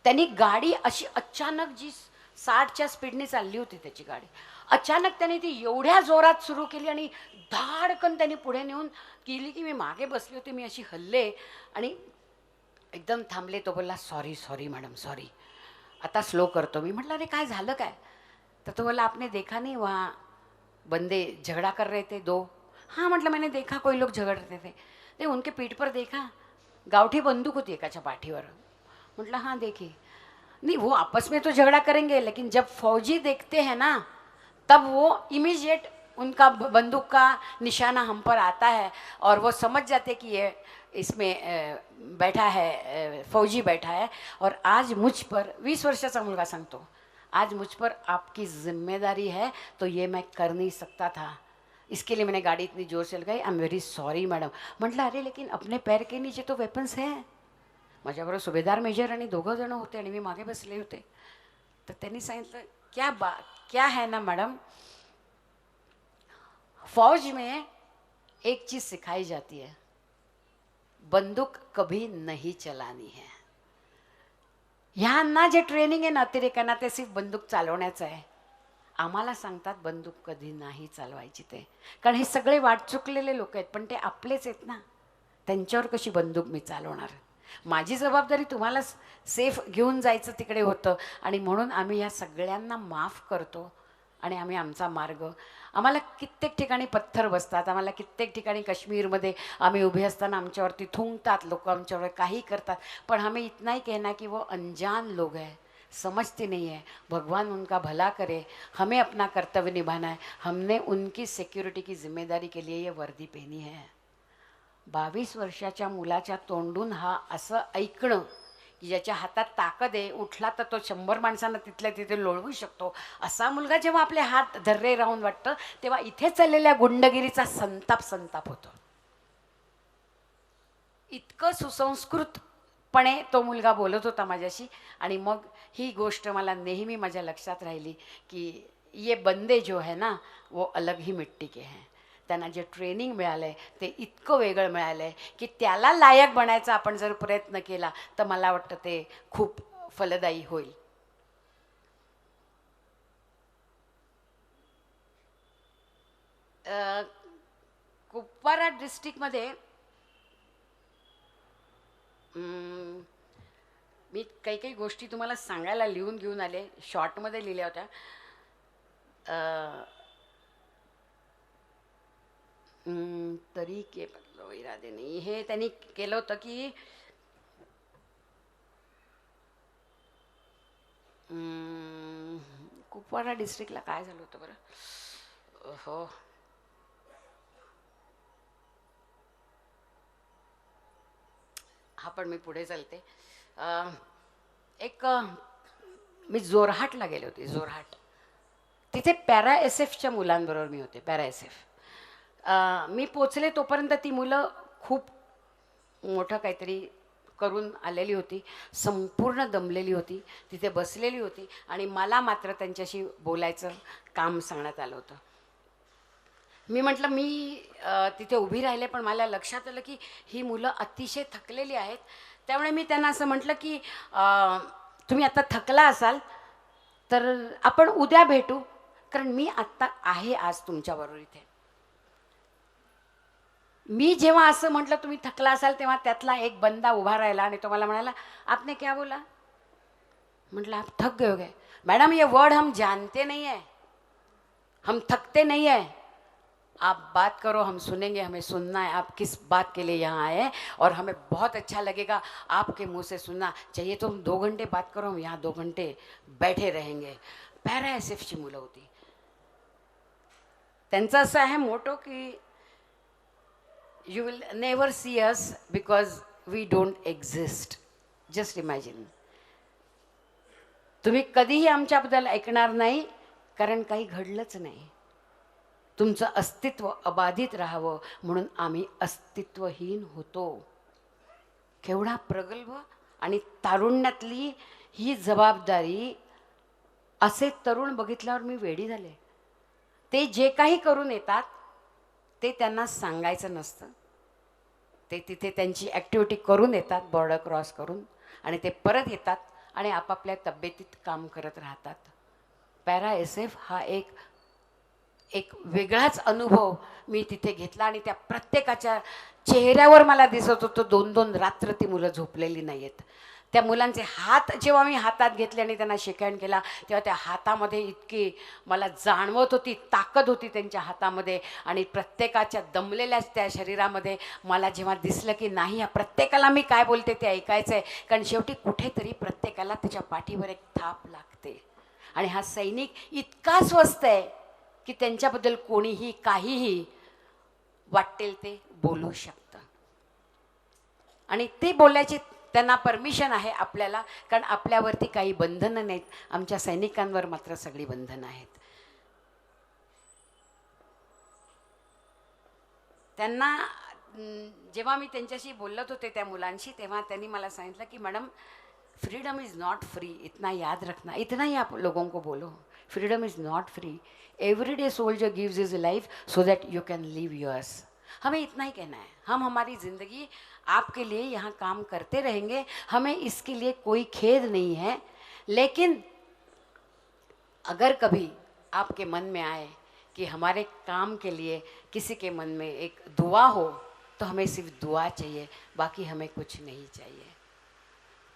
त्यांनी गाडी अशी अचानक, जी 60च्या स्पीडने चालली होती त्याची गाडी, अचानक त्याने ती एवढ्या जोरात सुरू केली आणि धाडकन त्यांनी पुढे नेऊन केली की मी मागे बसली होती. मी अशी हल्ले आणि एकदम थांबले. तो बोलला, सॉरी सॉरी मॅडम सॉरी, आता स्लो करतो. मी म्हटलं, अरे काय झालं काय? तर तो बोला, आपने देखा नहीं वहाँ बंदे झगड़ा कर रहे थे 2. हाँ, मतलब मैंने देखा कोई लोग झगड़ रहे थे. नहीं, उनके पीठ पर देखा गावठी बंदूक होती एकाच्या पाठीवर. मतलब हाँ देखी. नहीं, वो आपस में तो झगड़ा करेंगे, लेकिन जब फौजी देखते हैं ना, तब वो इमीडिएट उनका बंदूक का निशाना हम पर आता है और वो समझ जाते कि ये इसमें बैठा है, फौजी बैठा है। और आज मुझ पर 20 वर्षाचा मुलगा सांगतो, आज मुझ पर आपकी जिम्मेदारी है, तो ये मैं कर नहीं सकता था, इसके लिए मैंने गाड़ी इतनी जोर से लगाई, I am very sorry madam. म्हटलं अरे लेकिन अपने पैर के नीचे तो वेपन्स है. माझ्याबरोबर सुभेदार मेजर आणि 2 जण होते आणि मी मागे बसले होते. तर त्यांनी सांगितलं क्या है ना मैडम, फौज में एक चीज सिखाई जाती है, बंदूक कभी नहीं चलानी है. ह्यांना जे ट्रेनिंग आहे ना अतिरेकांना ते सिर्फ बंदूक चालवण्याचं आहे. आम्हाला सांगतात बंदूक कधी नाही चालवायची ते, कारण हे सगळे वाट चुकलेले लोक आहेत, पण ते आपलेच आहेत ना, त्यांच्यावर कशी बंदूक मी चालवणार. माझी जबाबदारी तुम्हाला सेफ घेऊन जायचं तिकडे होतं आणि म्हणून आम्ही या सगळ्यांना माफ करतो आणि आम्ही आमचा मार्ग. आम्हाला कित्येक ठिकाणी पत्थर बसतात, आम्हाला कित्येक ठिकाणी काश्मीरमध्ये आम्ही उभे असताना आमच्यावरती थुंकतात लोक, आमच्यावर काही करतात, पण हमें इतना ही कहना कि वो अनजान लोग हैं, समझते नहीं है. भगवान उनका भला करे, हमें अपना कर्तव्य निभाना है. हमने उनकी सिक्योरिटी की जिम्मेदारी के लिए ये वर्दी पहनी है. 22 वर्षाच्या मुलाच्या तोंडून हा असं ऐकणं की ज्याच्या हातात ताकद आहे, उठला तर तो 100 माणसांना तिथल्या तिथे लोळवू शकतो, असा मुलगा जेव्हा आपले हात धर्रे राहून वाटतं, तेव्हा इथे चाललेल्या गुंडगिरीचा संताप होतो. इतकं सुसंस्कृतपणे तो मुलगा बोलत होता माझ्याशी. आणि मग ही गोष्ट मला नेहमी माझ्या लक्षात राहिली की ये बंदे जो है ना वो अलग ही मिट्टी के हैं. त्यांना जे ट्रेनिंग मिळालंय ते इतकं वेगळं मिळालंय की त्याला लायक बनायचा आपण जर प्रयत्न केला तर मला वाटतं ते खूप फलदायी होईल. कुपवारा डिस्ट्रिक्टमध्ये मी काही गोष्टी तुम्हाला सांगायला लिहून घेऊन आले, शॉर्टमध्ये लिहिल्या होत्या. तरीके बदलो इरादे नाही, हे त्यांनी केलं होतं की कुपवारा डिस्ट्रिक्टला काय झालं होतं बरं. हो, हा पण मी पुढे चालते. मी जोरहाटला गेले होते. जोरहाट तिथे पॅरा SF मुलांबरोबर मी होते. पॅरा SF मी पोचले तोपर्यंत ती मुलं खूप मोठं काहीतरी करून आलेली होती, संपूर्ण दमलेली होती, तिथे बसलेली होती आणि मला मात्र त्यांच्याशी बोलायचं काम सांगण्यात आलं होतं. मी म्हटलं मी तिथे उभी राहिले, पण मला लक्षात आलं की ही मुलं अतिशय थकलेली आहेत. त्यामुळे मी त्यांना असं म्हटलं की तुम्ही आता थकला असाल तर आपण उद्या भेटू, कारण मी आत्ता आहे आज तुमच्याबरोबर इथे. मी जेव्हा असं म्हटलं तुम्ही थकला असाल तेव्हा त्यातला एक बंदा उभा राहिला आणि तो मला म्हणाला आपने क्या बोला. म्हटलं आप थक गए हो गए. मैडम ये वर्ड हम जानते नहीं है, हम थकते नहीं है. आप बात करो, हम सुनेंगे, हमें सुनना है आप किस बात के लिए यहाँ आए हैं और हमें बहुत अच्छा लगेगा आपके मुंह से सुनना. चाहिए तो हम 2 घंटे बात करो, हम यहाँ 2 घंटे बैठे रहेंगे. पॅरा SFची मुलं होती. त्यांचं असं आहे मोटो की you will never see us because we don't exist. Just imagine. तुम्ही कधीही आमच्याबद्दल ऐकणार नाही कारण काही घडलंच नाही. तुमचं अस्तित्व अबाधित राहावं म्हणून आम्ही अस्तित्वहीन होतो. केवढा प्रगल्भ आणि तारुण्यातली ही जबाबदारी. असे तरुण बघितल्यावर मी वेडी झाले. ते जे काही करून येतात ते त्यांना सांगायचं नसतं. ते तिथे त्यांची ॲक्टिव्हिटी करून येतात बॉर्डर क्रॉस करून आणि ते परत येतात आणि आपापल्या तब्येतीत काम करत राहतात. पॅरा SF हा एक वेगळाच अनुभव मी तिथे घेतला आणि त्या प्रत्येकाच्या चेहऱ्यावर मला दिसत होतं 2-2 रात्र ती मुलं झोपलेली नाही आहेत. त्या मुलांचे हात जेव्हा मी हातात घेतले आणि त्यांना शेकहँड केला तेव्हा त्या हातामध्ये इतकी मला जाणवत होती, ताकद होती त्यांच्या हातामध्ये आणि प्रत्येकाच्या दमलेल्या त्या शरीरामध्ये मला जेव्हा दिसलं की नाही या प्रत्येकाला मी काय बोलते ते ऐकायचं आहे, कारण शेवटी कुठेतरी प्रत्येकाला त्याच्या पाठीवर एक थाप लागते. आणि हा सैनिक इतका स्वस्त आहे की त्यांच्याबद्दल कोणीही काहीही वाटेल ते बोलू शकतं आणि ते बोलायची त्यांना परमिशन आहे आपल्याला, कारण आपल्यावरती काही बंधनं नाहीत. आमच्या सैनिकांवर मात्र सगळी बंधनं आहेत. त्यांना जेव्हा मी त्यांच्याशी बोलत होते त्या मुलांशी, तेव्हा त्यांनी मला सांगितलं की madam, freedom is not free, इतना याद रखना, इतना ही आप लोगों को बोलो. Freedom is not free. Everyday soldier gives his life so that you can live yours. हमें इतना ही कहना है. हम हमारी ज़िंदगी आपके लिए यहाँ काम करते रहेंगे, हमें इसके लिए कोई खेद नहीं है. लेकिन अगर कभी आपके मन में आए कि हमारे काम के लिए किसी के मन में एक दुआ हो, तो हमें सिर्फ दुआ चाहिए, बाकी हमें कुछ नहीं चाहिए.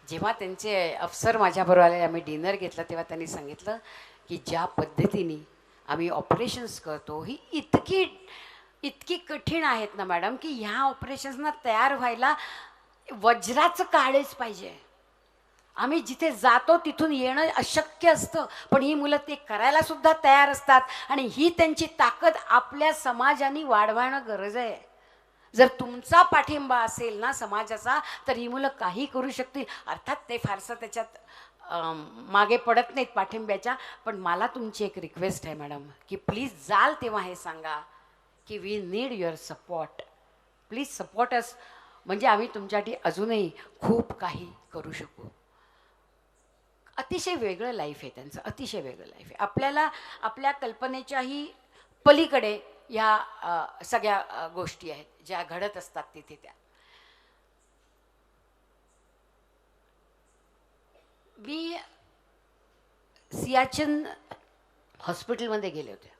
जेव्हा त्यांचे अफसर माझ्याबरोबर आले, आम्ही डिनर घेतलं, तेव्हा त्यांनी सांगितलं की ज्या पद्धतीने आम्ही ऑपरेशन्स करतो ही इतकी कठीण आहेत ना मॅडम, की ह्या ऑपरेशन्सना तयार व्हायला वज्राचं काळेच पाहिजे. आम्ही जिथे जातो तिथून येणं अशक्य असतं, पण ही मुलं ते करायला सुद्धा तयार असतात. आणि ही त्यांची ताकद आपल्या समाजाने वाढवणं गरज आहे. जर तुमचा पाठिंबा असेल ना समाजाचा, तर ही मुलं काही करू शकतील. अर्थात ते फारसं त्याच्यात मागे पडत नाहीत पाठिंब्याच्या, पण मला तुमची एक रिक्वेस्ट आहे मॅडम, की प्लीज जाल तेव्हा हे सांगा की we need your support, please support us, म्हणजे आम्ही तुमच्यासाठी अजूनही खूप काही करू शकू. अतिशय वेगळं लाईफ आहे त्यांचं, अतिशय वेगळं लाईफ आहे. आपल्याला आपल्या कल्पनेच्याही पलीकडे ह्या सगळ्या गोष्टी आहेत ज्या घडत असतात तिथे. त्या मी सियाचीन हॉस्पिटलमध्ये गेले होते.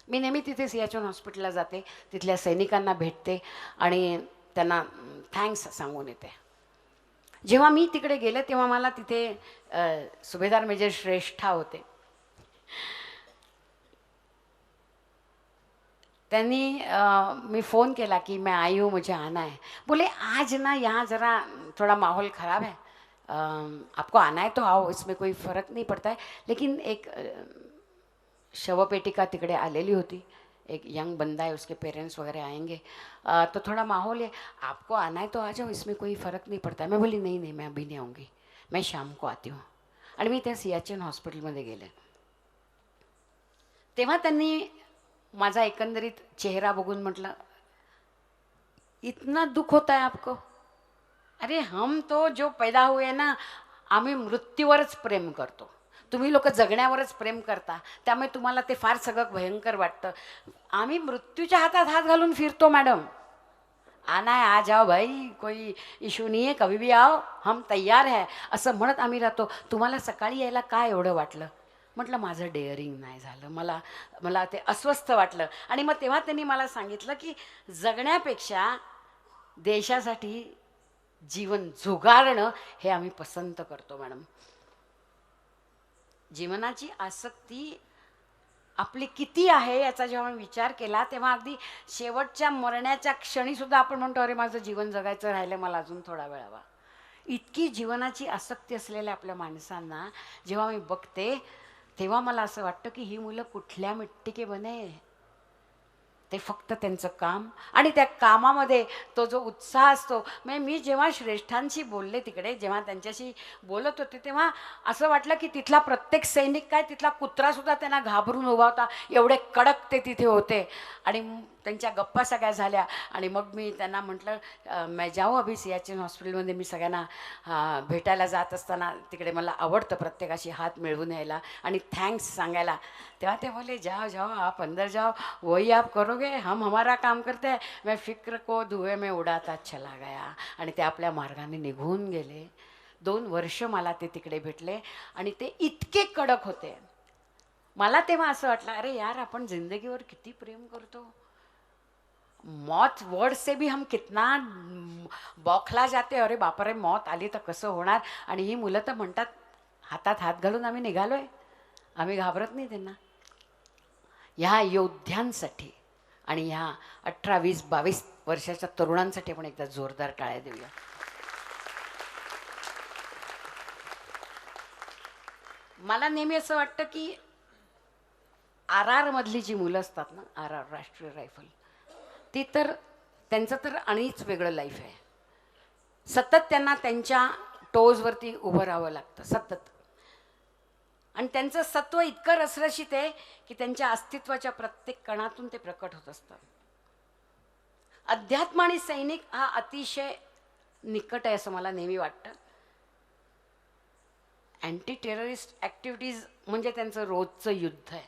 मी नेहमी तिथे सियाचीन हॉस्पिटलला जाते, तिथल्या सैनिकांना भेटते आणि त्यांना थँक्स सांगून येते. जेव्हा मी तिकडे गेले तेव्हा मला तिथे सुभेदार मेजर श्रेष्ठा होते. त्यांनी मी फ़ोन केला कि मैं आई हूँ, मुझे आना है. बोले आज ना यहाँ ज़रा थोड़ा माहौल ख़राब है, आपको आना है तो आओ, इसमें कोई फ़र्क नहीं पड़ता है. लेकिन एक शवपेटिका तिकडे आलेली होती, एक यंग बंदा है, उसके पेरेंट्स वगैरह आएंगे, तो थोड़ा माहौल है, आपको आना है तो आ जाओ, इसमें कोई फ़र्क नहीं पड़ता है. मैं बोली नहीं नहीं, मैं अभी नहीं आऊँगी, मैं शाम को आती हूँ. आणि मी त्या सियाचीन हॉस्पिटलमध्ये गेले. तेव्हा त्यांनी माझा एकंदरीत चेहरा बघून म्हटलं, इतना दुख होता है आपको? अरे हम तो जो पैदा हुए ना, आम्ही मृत्यूवरच प्रेम करतो, तुम्ही लोक जगण्यावरच प्रेम करता, त्यामुळे तुम्हाला ते फार सगळं भयंकर वाटतं. आम्ही मृत्यूच्या हातात हात घालून फिरतो मॅडम. आना है आ जाओ भाई, कोई इशू नहीं है, कभी भी आओ, हम तैयार है, असं म्हणत आम्ही राहतो. तुम्हाला सकाळी यायला काय एवढं वाटलं? म्हटलं माझं डेअरिंग नाही झालं, मला ते अस्वस्थ वाटलं. आणि मग तेव्हा त्यांनी मला सांगितलं की जगण्यापेक्षा देशासाठी जीवन झुगारणं हे आम्ही पसंत करतो मॅडम. जीवनाची आसक्ती आपली किती आहे याचा जेव्हा मी विचार केला, तेव्हा अगदी शेवटच्या मरण्याच्या क्षणीसुद्धा आपण म्हणतो अरे माझं जीवन जगायचं राहिलं, मला अजून थोडा वेळ हवा. इतकी जीवनाची आसक्ती असलेल्या आपल्या माणसांना जेव्हा मी बघते, तेव्हा मला असं वाटतं की ही मुलं कुठल्या मिट्टी के बने. ते फक्त त्यांचं काम आणि त्या कामामध्ये तो जो उत्साह असतो. मी जेव्हा श्रेष्ठांशी बोलले तिकडे, जेव्हा त्यांच्याशी बोलत होते, तेव्हा असं वाटलं की तिथला प्रत्येक सैनिक काय, तिथला कुत्रासुद्धा त्यांना घाबरून उभा होता, एवढे कडक ते तिथे होते. आणि त्यांच्या गप्पा सगळ्या झाल्या. आणि मग मी त्यांना म्हटलं मैं जाऊ अभी सियाचीन हॉस्पिटलमध्ये. मी सगळ्यांना भेटायला जात असताना तिकडे मला आवडतं प्रत्येकाशी हात मिळवून यायला आणि थँक्स सांगायला. तेव्हा ते बोले जाओ जाओ आप अंदर जाओ, वही आप करोगे, हम हमारा काम करते हैं. मैं फिक्र को धुए में उडाता चला गया. आणि ते आपल्या मार्गाने निघून गेले. 2 वर्ष मला ते तिकडे भेटले आणि ते इतके कडक होते. मला तेव्हा असं वाटलं अरे यार, आपण जिंदगीवर किती प्रेम करतो. मौत वर्ड से भी हम कितना बौखला जाते. अरे बापरे, मौत आली तर कसं होणार. आणि ही मुलं तर म्हणतात हातात हात घालून आम्ही निघालोय, आम्ही घाबरत नाही त्यांना. ह्या योद्ध्यांसाठी आणि ह्या 18, 20, 22 वर्षाच्या तरुणांसाठी आपण एकदा जोरदार टाळ्या देऊया. मला नेहमी असं वाटतं की RR मधली जी मुलं असतात ना, RR राष्ट्रीय रायफल, ती तर त्यांचं तर आणिच वेगळं लाईफ आहे. सतत त्यांना त्यांच्या टोजवरती उभं राहावं लागतं सतत. आणि त्यांचं सत्व इतकं रसरशीत आहे की त्यांच्या अस्तित्वाच्या प्रत्येक कणातून ते प्रकट होत असतं. अध्यात्म आणि सैनिक हा अतिशय निकट आहे असं मला नेहमी वाटतं. अँटी टेररिस्ट ॲक्टिव्हिटीज म्हणजे त्यांचं रोजचं युद्ध आहे.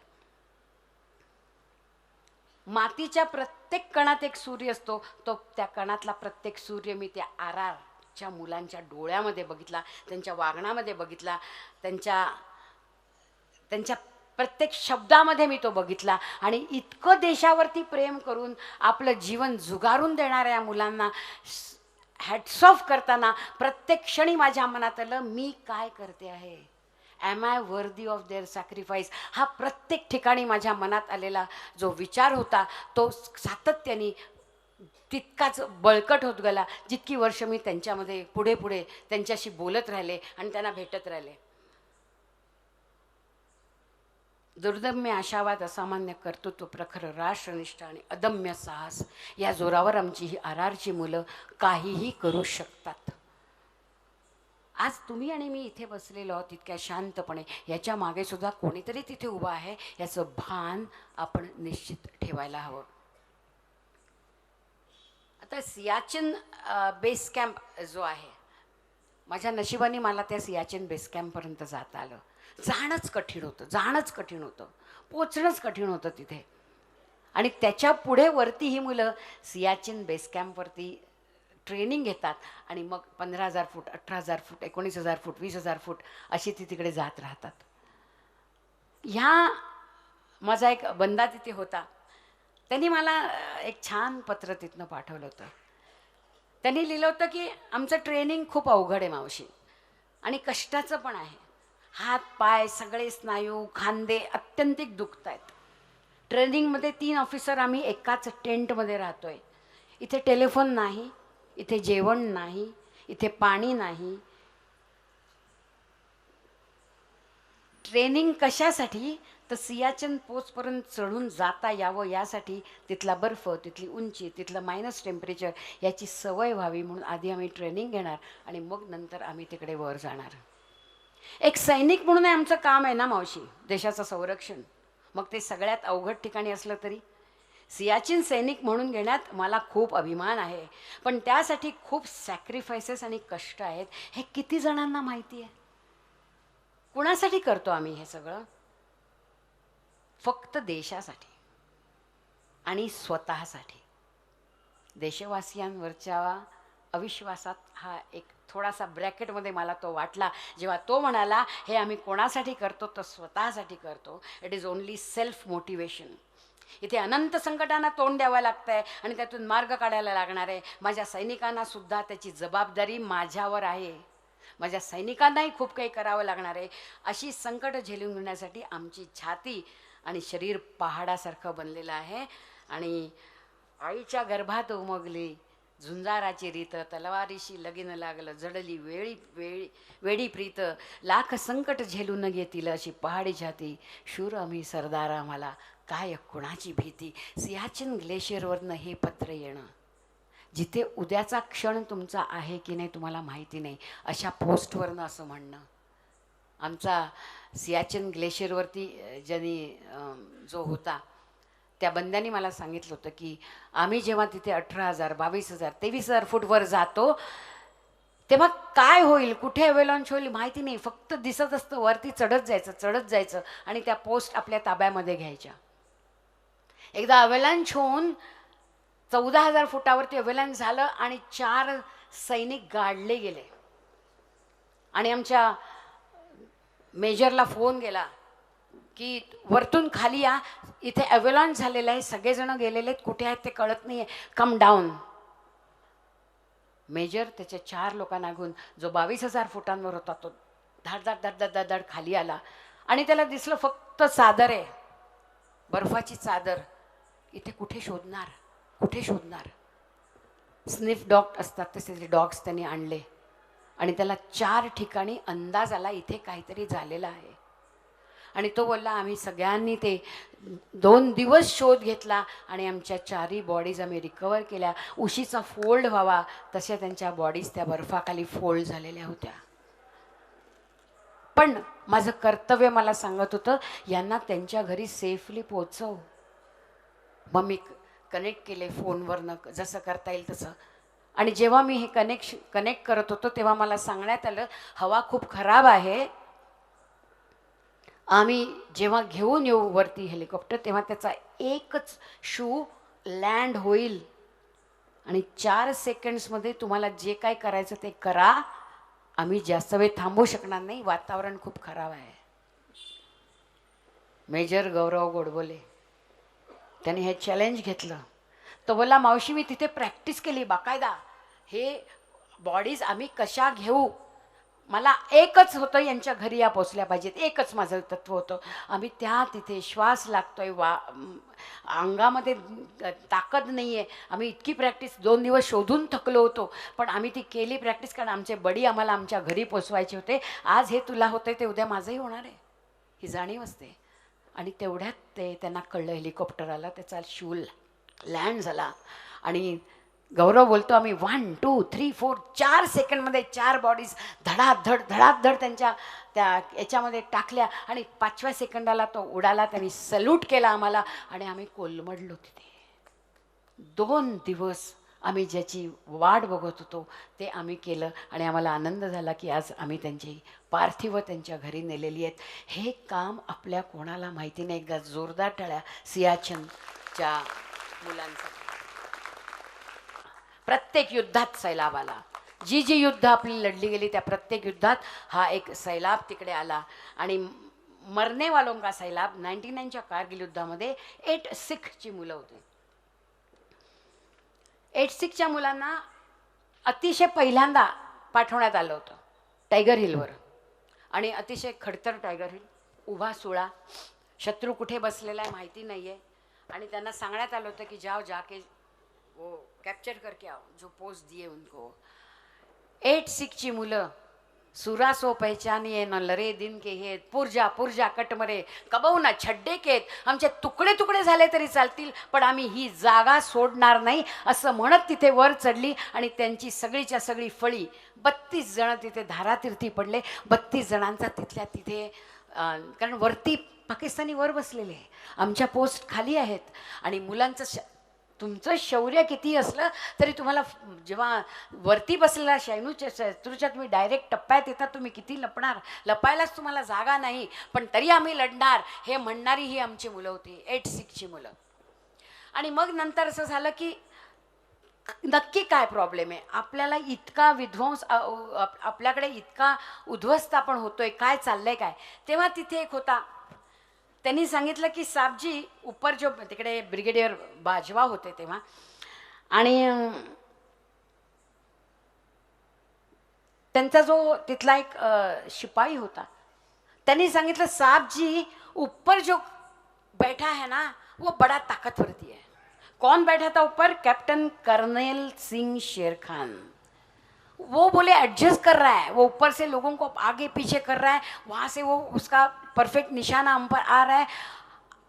मातीच्या प्रत्येक कणात एक सूर्य असतो, तो त्या कणातला प्रत्येक सूर्य मी त्या RRच्या मुलांच्या डोळ्यामध्ये बघितला, त्यांच्या वागण्यामध्ये बघितला, त्यांच्या प्रत्येक शब्दामध्ये मी तो बघितला. आणि इतकं देशावरती प्रेम करून आपलं जीवन झुगारून देणाऱ्या या मुलांना हॅट्स ऑफ करताना प्रत्येक क्षणी माझ्या मनात आलं, मी काय करते आहे, ॲम आय वर्दी ऑफ देअर सॅक्रिफाईस. हा प्रत्येक ठिकाणी माझ्या मनात आलेला जो विचार होता तो सातत्याने तितकाच बळकट होत गेला जितकी वर्ष मी त्यांच्यामध्ये पुढे पुढे त्यांच्याशी बोलत राहिले आणि त्यांना भेटत राहिले. दुर्दम्य आशावाद, असामान्य कर्तृत्व, प्रखर राष्ट्रनिष्ठा आणि अदम्य साहस या जोरावर आमची ही RRची मुलं काहीही करू शकतात. आज तुम्ही आणि मी इथे बसलेलो आहोत तितक्या शांतपणे, याच्या मागे सुद्धा कोणीतरी तिथे उभं आहे याचं भान आपण निश्चित ठेवायला हवं. आता सियाचीन बेस कॅम्प जो आहे, माझ्या नशिबाने मला त्या सियाचीन बेस कॅम्पपर्यंत जाता आलं. जाणंच कठीण होतं, पोचणंच कठीण होतं तिथे. आणि त्याच्या पुढे वरती ही मुलं सियाचीन बेस कॅम्पवरती ट्रेनिंग घेतात आणि मग 15,000 फूट, 18,000 फूट, 19,000 फूट, 20,000 फूट अशी ती तिकडे जात राहतात. माझा एक बंदा तिथे होता, त्यांनी मला एक छान पत्र तिथनं पाठवलं होतं. त्यांनी लिहिलं होतं की आमचं ट्रेनिंग खूप अवघड आहे मावशी, आणि कष्टाचं पण आहे. हात पाय सगळे स्नायू खांदे अत्यंतिक दुखत आहेत. ट्रेनिंगमध्ये 3 ऑफिसर आम्ही एकाच टेंटमध्ये राहतोय. इथे टेलिफोन नाही, इथे जेवण नाही, इथे पाणी नाही. ट्रेनिंग कशासाठी तर सियाचीन पोस्टपर्यंत चढून जाता यावं यासाठी. तिथला बर्फ, तिथली उंची, तिथलं मायनस टेम्परेचर याची सवय व्हावी म्हणून आधी आम्ही ट्रेनिंग घेणार आणि मग नंतर आम्ही तिकडे वर जाणार. एक सैनिक म्हणून आमचं काम आहे ना मावशी, देशाचं संरक्षण. मग ते सगळ्यात अवघड ठिकाणी असलं तरी सियाचीन सैनिक म्हणून घेण्यात मला खूप अभिमान आहे. पण त्यासाठी खूप सॅक्रिफायसेस आणि कष्ट आहेत. हे किती जणांना माहिती आहे? कुणासाठी करतो आम्ही हे सगळं? फक्त देशासाठी आणि स्वतःसाठी. देशवासियांवरच्या अविश्वासात हा एक थोडासा ब्रॅकेटमध्ये मला तो वाटला जेव्हा तो म्हणाला हे आम्ही कोणासाठी करतो तर स्वतःसाठी करतो. It is only self motivation. इथे अनंत संकटांना तोंड द्यावं लागतं आहे आणि त्यातून मार्ग काढायला लागणार आहे. माझ्या सैनिकांना सुद्धा त्याची जबाबदारी माझ्यावर आहे. माझ्या सैनिकांनाही खूप काही करावं लागणार आहे. अशी संकट झेलून घेण्यासाठी आमची छाती आणि शरीर पहाडासारखं बनलेलं आहे. आणि आईच्या गर्भात उमगली झुंजाराची रीत, तलवारीशी लगीन लागलं जडली वेळी प्रीत, लाख संकट झेलून घेतील अशी पहाडी छाती, शूर आम्ही सरदार आम्हाला काय कुणाची भीती. सियाचीन ग्लेशियरवरनं हे पत्र येणं, जिथे उद्याचा क्षण तुमचा आहे की नाही तुम्हाला माहिती नाही अशा पोस्टवरनं असं म्हणणं. आमचा सियाचीन ग्लेशियरवरती ज्यांनी जो होता त्या बंद्याने मला सांगितलं होतं की आम्ही जेव्हा तिथे 18,000, 22,000, 23,000 फूटवर जातो तेव्हा काय होईल, कुठे अवेलॉन्च होईल माहिती नाही. फक्त दिसत असतं वरती चढत जायचं आणि त्या पोस्ट आपल्या ताब्यामध्ये घ्यायच्या. एकदा अवेलॉन्च होऊन 14,000 फुटावरती अवेलॉन्च झालं आणि 4 सैनिक गाडले गेले. आणि आमच्या मेजरला फोन गेला की वरतून खाली या, इथे अवेलॉन्च झालेलं आहे, सगळेजण गेलेले आहेत, कुठे आहेत ते कळत नाही आहे, कम डाऊन. मेजर त्याच्या 4 लोकांना घेऊन जो 22,000 फुटांवर होता तो धड खाली आला आणि त्याला दिसलं फक्त चादर आहे, बर्फाची चादर. इथे कुठे शोधणार. स्निफ डॉग असतात तसे डॉग्स त्यांनी आणले आणि त्याला 4 ठिकाणी अंदाज आला इथे काहीतरी झालेलं आहे. आणि तो बोलला आम्ही सगळ्यांनी ते 2 दिवस शोध घेतला आणि आमच्या 4ही बॉडीज आम्ही रिकवर केल्या. उशीचा फोल्ड व्हावा तशा त्यांच्या बॉडीज त्या बर्फाखाली फोल्ड झालेल्या होत्या. पण माझं कर्तव्य मला सांगत होतं यांना त्यांच्या घरी सेफली पोचव. मग मी कनेक्ट केले फोनवरनं जसं करता येईल तसं. आणि जेव्हा मी हे कनेक्ट करत होतो तेव्हा मला सांगण्यात आलं हवा खूप खराब आहे, आम्ही जेव्हा घेऊन येऊ वरती हेलिकॉप्टर तेव्हा त्याचा एकच शू लँड होईल आणि 4 सेकंड्समध्ये तुम्हाला जे काय करायचं ते करा, आम्ही जास्त वेळ थांबू शकणार नाही, वातावरण खूप खराब आहे. मेजर गौरव गोडबोले त्याने हे चॅलेंज घेतलं. तो बोला मावशी मी तिथे प्रॅक्टिस केली बाकायदा, हे बॉडीज आम्ही कशा घेऊ. मला एकच होतं यांच्या घरी या पोचल्या पाहिजेत, एकच माझं तत्व होतं. आम्ही तिथे श्वास लागतोय, अंगामध्ये ताकद नाही आहे. आम्ही इतकी प्रॅक्टिस 2 दिवस शोधून थकलो होतो, पण आम्ही ती केली प्रॅक्टिस कारण आमचे बडी आम्हाला आमच्या घरी पोचवायचे होते. आज हे तुला होतंय ते उद्या माझंही होणार आहे ही जाणीव असते. आणि तेवढ्यात त्यांना कळलं हेलिकॉप्टर आला, त्याचा शूल लँड झाला आणि गौरव बोलतो आम्ही 1 2 3 4 4 सेकंडमध्ये 4 बॉडीज धडाधड त्यांच्या त्या याच्यामध्ये टाकल्या आणि 5व्या सेकंदाला तो उडाला. त्यांनी सल्यूट केला आम्हाला आणि आम्ही कोलमडलो तिथे. 2 दिवस आम्ही ज्याची वाट बघत होतो ते आम्ही केलं आणि आम्हाला आनंद झाला की आज आम्ही त्यांची पार्थिव त्यांच्या घरी नेलेली आहेत. हे काम आपल्या कोणाला माहिती नाही. एकदा जोरदार टाळ्या सियाचनच्या मुलांसाठी. प्रत्येक युद्धात सैलाब आला. जी युद्ध आपली लढली गेली त्या प्रत्येक युद्धात हा एक सैलाब तिकडे आला आणि मरने वालों का सैलाब 99च्या कारगिल युद्धामध्ये 86ची मुलं होती. 86च्या मुलांना अतिशय पहिल्यांदा पाठवण्यात आलं होतं टायगर हिलवर आणि अतिशय खडतर टायगर हिल, उभा सुळा, शत्रू कुठे बसलेला आहे माहिती नाही आहे आणि त्यांना सांगण्यात आलं होतं की जाओ जाके वो कैप्चर करके आओ जो पोस्ट दिए उनको. 86ची मुलं सुरा सो पहचानिए न लरे दिन के हेत, पुरजा पुरजा कटमरे कबहू ना छड्डे केत, आमचे तुकडे तुकडे झाले तरी चालतील पण आम्ही ही जागा सोडणार नाही असं म्हणत तिथे वर चढली आणि त्यांची सगळीच्या सगळी फळी 32 जण तिथे धारातीर्थी पडले. 32 जणांचा तिथल्या तिथे कारण वरती पाकिस्तानी वर बसलेले, आमच्या पोस्ट खाली आहेत आणि मुलांचं तुमचं शौर्य किती असलं तरी तुम्हाला जेव्हा वरती बसलेला शैनूच्या शत्रूच्या तुम्ही डायरेक्ट टप्प्यात येतात, तुम्ही किती लपणार, लपायलाच तुम्हाला जागा नाही पण तरी आम्ही लढणार हे म्हणणारी ही आमची मुलं होती 86ची मुलं. आणि मग नंतर असं झालं की नक्की काय प्रॉब्लेम आहे, आपल्याला इतका विध्वंस आपल्याकडे इतका उद्ध्वस्त आपण होतोय, काय चाललंय काय. तेव्हा तिथे एक होता, त्यांनी सांगितलं की साबजी ऊपर जो तिकडे ब्रिगेडियर बाजवा होते तेव्हा आणि त्यांचा जो तिथला एक शिपाई होता, त्यांनी सांगितलं साबजी ऊपर जो बैठा है ना वो बड़ा ताकतवरती है. कौन बैठा था ऊपर? कैप्टन कर्नल सिंह शेर खान. वो बोले एडजस्ट कर रहा है, वो ऊपर से लोगों को आगे पीछे कर रहा है, वहाँ से वो उसका परफेक्ट निशाना हम पर आ रहा है.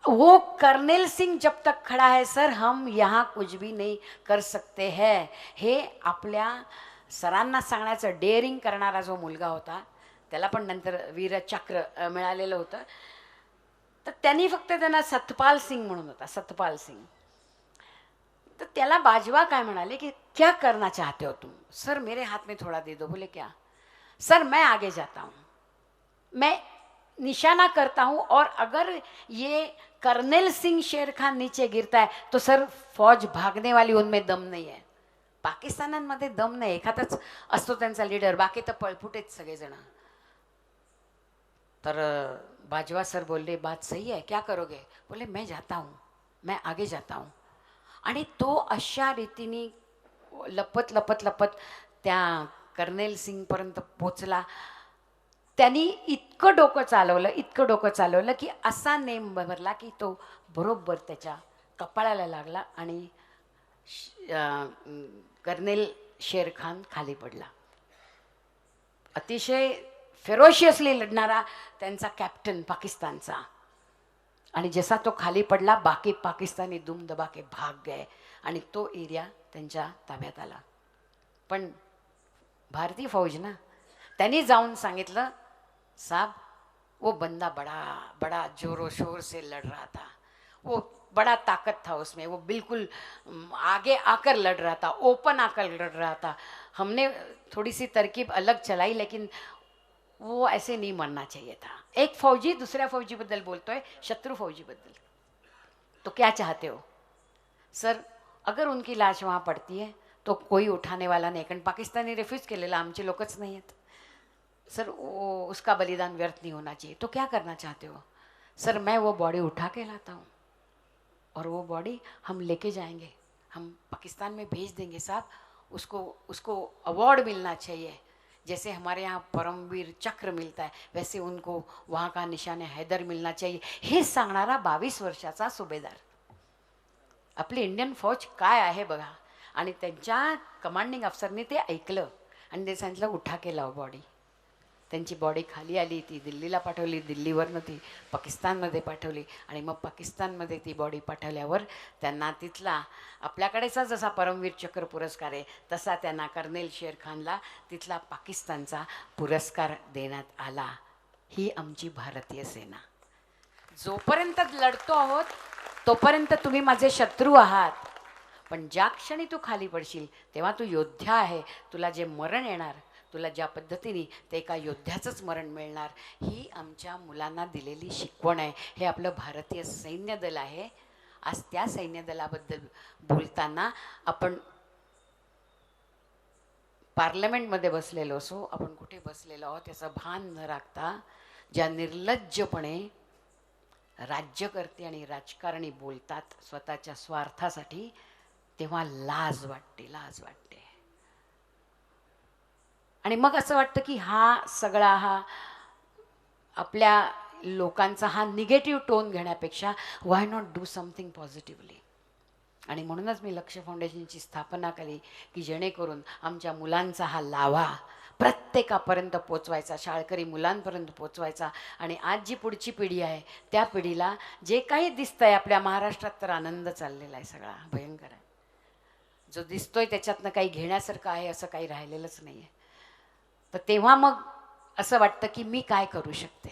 वो कर्नल सिंह जब तक खड़ा है सर हम यहाँ कुछ भी नहीं कर सकते हैं. हे आपल्या सरांना सांगण्याचं डेअरिंग करणारा जो मुलगा होता, त्याला पण नंतर वीरचक्र मिळालेलं होतं. तर त्यांनी फक्त त्यांना सतपाल सिंग म्हणून होता, सतपाल सिंग. तो त्याला बाजवा काय म्हणाले कि क्या करना चाहते हो तुम? सर मेरे हाथ में थोड़ा दे दो. बोले क्या? सर मैं आगे जाता हूँ, मैं निशाना करता हूँ और अगर ये कर्नल सिंह शेर खान नीचे गिरता है तो सर फौज भागने वाली उनमें दम नहीं है. पाकिस्तानांमध्ये दम नाही, एखादाच असतो त्यांचा लीडर, बाकी तर पळपुटेच सगळेजण. तर बाजवा सर बोलले बात सही है, क्या करोगे? बोले मैं जाता हूँ, मैं आगे जाता हूँ. आणि तो अशा रीतीने लपत लपत लपत त्या कर्नल सिंगपर्यंत पोचला. त्यांनी इतकं डोकं चालवलं की असा नेम भरला की तो बरोबर त्याच्या कपाळाला लागला आणि कर्नल शेर खान खाली पडला. अतिशय फेरोशियसली लढणारा त्यांचा कॅप्टन पाकिस्तानचा. आणि जसा तो खाली पडला बाकी पाकिस्तानी दुम दबा के भाग गए आणि तो एरिया त्यांच्या ताब्यात आला. पण भारतीय फौज ना, त्यांनी जाऊन सांगितलं, साहब वो बंदा बड़ा बड़ा जोरों शोर से लड़ रहा था, वो बड़ा ताकत था उसमें, वो बिल्कुल आगे आकर लड़ रहा था, ओपन आकर लड़ रहा था. हमने थोड़ी सी तरकीब अलग चलाई लेकिन वो ऐसे नहीं मरना चाहिए था. एक फौजी दुसऱ्या फौजीबद्दल बोलतोय, शत्रु फौजीबद्दल. तो क्या चाहते हो सर? अगर उनकी लाश वहाँ पड़ती है तो कोई उठाने वाला नहीं, कारण पाकिस्तानी रिफ्यूज केलेला, आमचे लोकच नाही आहेत सर, वो उसका बलिदान व्यर्थ नहीं होना चाहिए. तो क्या करना चाहते हो सर? मैं वो बॉडी उठा के लाता हूँ और वो बॉडी हम लेके जाएंगे, हम पाकिस्तान में भेज देंगे साहब. उसको अवार्ड मिलना चाहिए, जैसे हमारे यहाँ परमवीर चक्र मिलता है वैसे उनको वहाँ का निशान हैदर मिलना चाहिए. हे सांगणारा 22 वर्षाचा सुभेदार. आपली इंडियन फौज काय आहे बघा. आणि त्यांच्या कमांडिंग अफसरने ते ऐकलं आणि ते सांगितलं उठा के लाव बॉडी. त्यांची बॉडी खाली आली, ती दिल्लीला पाठवली, दिल्लीवरनं ती पाकिस्तानमध्ये पाठवली आणि मग पाकिस्तानमध्ये ती बॉडी पाठवल्यावर त्यांना तिथला आपल्याकडेचा जसा परमवीर चक्र पुरस्कार आहे तसा त्यांना कर्नेल शेर खानला तिथला पाकिस्तानचा पुरस्कार देण्यात आला. ही आमची भारतीय सेना. जोपर्यंत लढतो आहोत तोपर्यंत तुम्ही माझे शत्रू आहात, पण ज्या क्षणी तू खाली पडशील तेव्हा तू योद्धा आहे. तुला जे मरण येणार, तुला ज्या पद्धतीने ते एका योद्ध्याचंच मरण मिळणार, ही आमच्या मुलांना दिलेली शिकवण आहे. हे आपलं भारतीय सैन्य दल आहे. आज त्या सैन्य दलाबद्दल बोलताना आपण पार्लमेंटमध्ये बसलेलो असो, आपण कुठे बसलेलो आहोत याचं भान न राखता ज्या निर्लज्जपणे राज्यकर्ते आणि राजकारणी बोलतात स्वतःच्या स्वार्थासाठी, तेव्हा लाज वाटते, लाज वाटते. आणि मग असं वाटतं की हा सगळा हा आपल्या लोकांचा हा निगेटिव्ह टोन घेण्यापेक्षा why not do something positively. आणि म्हणूनच मी लक्ष्य फाउंडेशनची स्थापना केली की जेणेकरून आमच्या मुलांचा हा लावा प्रत्येकापर्यंत पोचवायचा, शाळकरी मुलांपर्यंत पोचवायचा. आणि आज जी पुढची पिढी आहे त्या पिढीला जे काही दिसतंय आपल्या महाराष्ट्रात तर आनंद चाललेला आहे सगळा भयंकर आहे. जो दिसतोय त्याच्यातनं काही घेण्यासारखं आहे असं काही राहिलेलंच नाही आहे. तर तेव्हा मग असं वाटतं की मी काय करू शकते,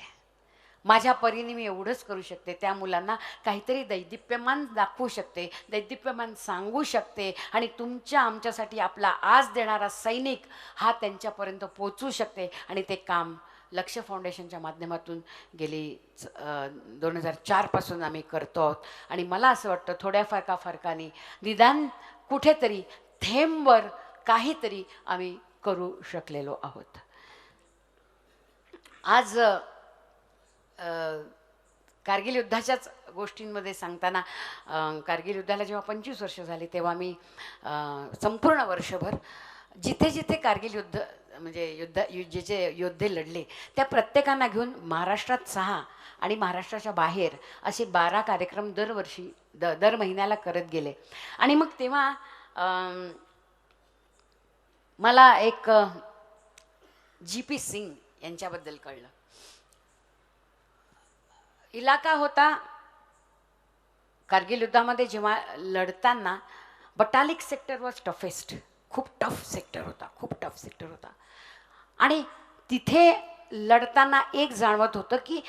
माझ्या परीने मी एवढंच करू शकते. त्या मुलांना काहीतरी दैदिप्यमान दाखवू शकते, दैदिप्यमान सांगू शकते आणि तुमच्या आमच्यासाठी आपला आज देणारा सैनिक हा त्यांच्यापर्यंत पोचू शकते. आणि ते काम लक्ष्य फाउंडेशनच्या माध्यमातून गेली 2004 पासून आम्ही करतो आहोत. आणि मला असं वाटतं थोड्याफार का फरकाने निदान कुठेतरी थेंबवर काहीतरी आम्ही करू शकलेलो आहोत. आज कारगिल युद्धाच्याच गोष्टींमध्ये सांगताना, कारगिल युद्धाला जेव्हा 25 वर्ष झाली तेव्हा मी संपूर्ण वर्षभर जिथे जिथे कारगिल युद्ध म्हणजे जे योद्धे लढले त्या प्रत्येकांना घेऊन महाराष्ट्रात 6 आणि महाराष्ट्राच्या बाहेर असे 12 कार्यक्रम दरवर्षी दर महिन्याला करत गेले. आणि मग तेव्हा मला एक GP सिंग यांच्याबद्दल कळलं. इलाका होता कारगिल युद्धामध्ये जेव्हा लढताना बटालिक सेक्टर वॉज टफेस्ट. खूप टफ सेक्टर होता, खूप टफ सेक्टर होता. आणि तिथे लढताना एक जाणवत होतं की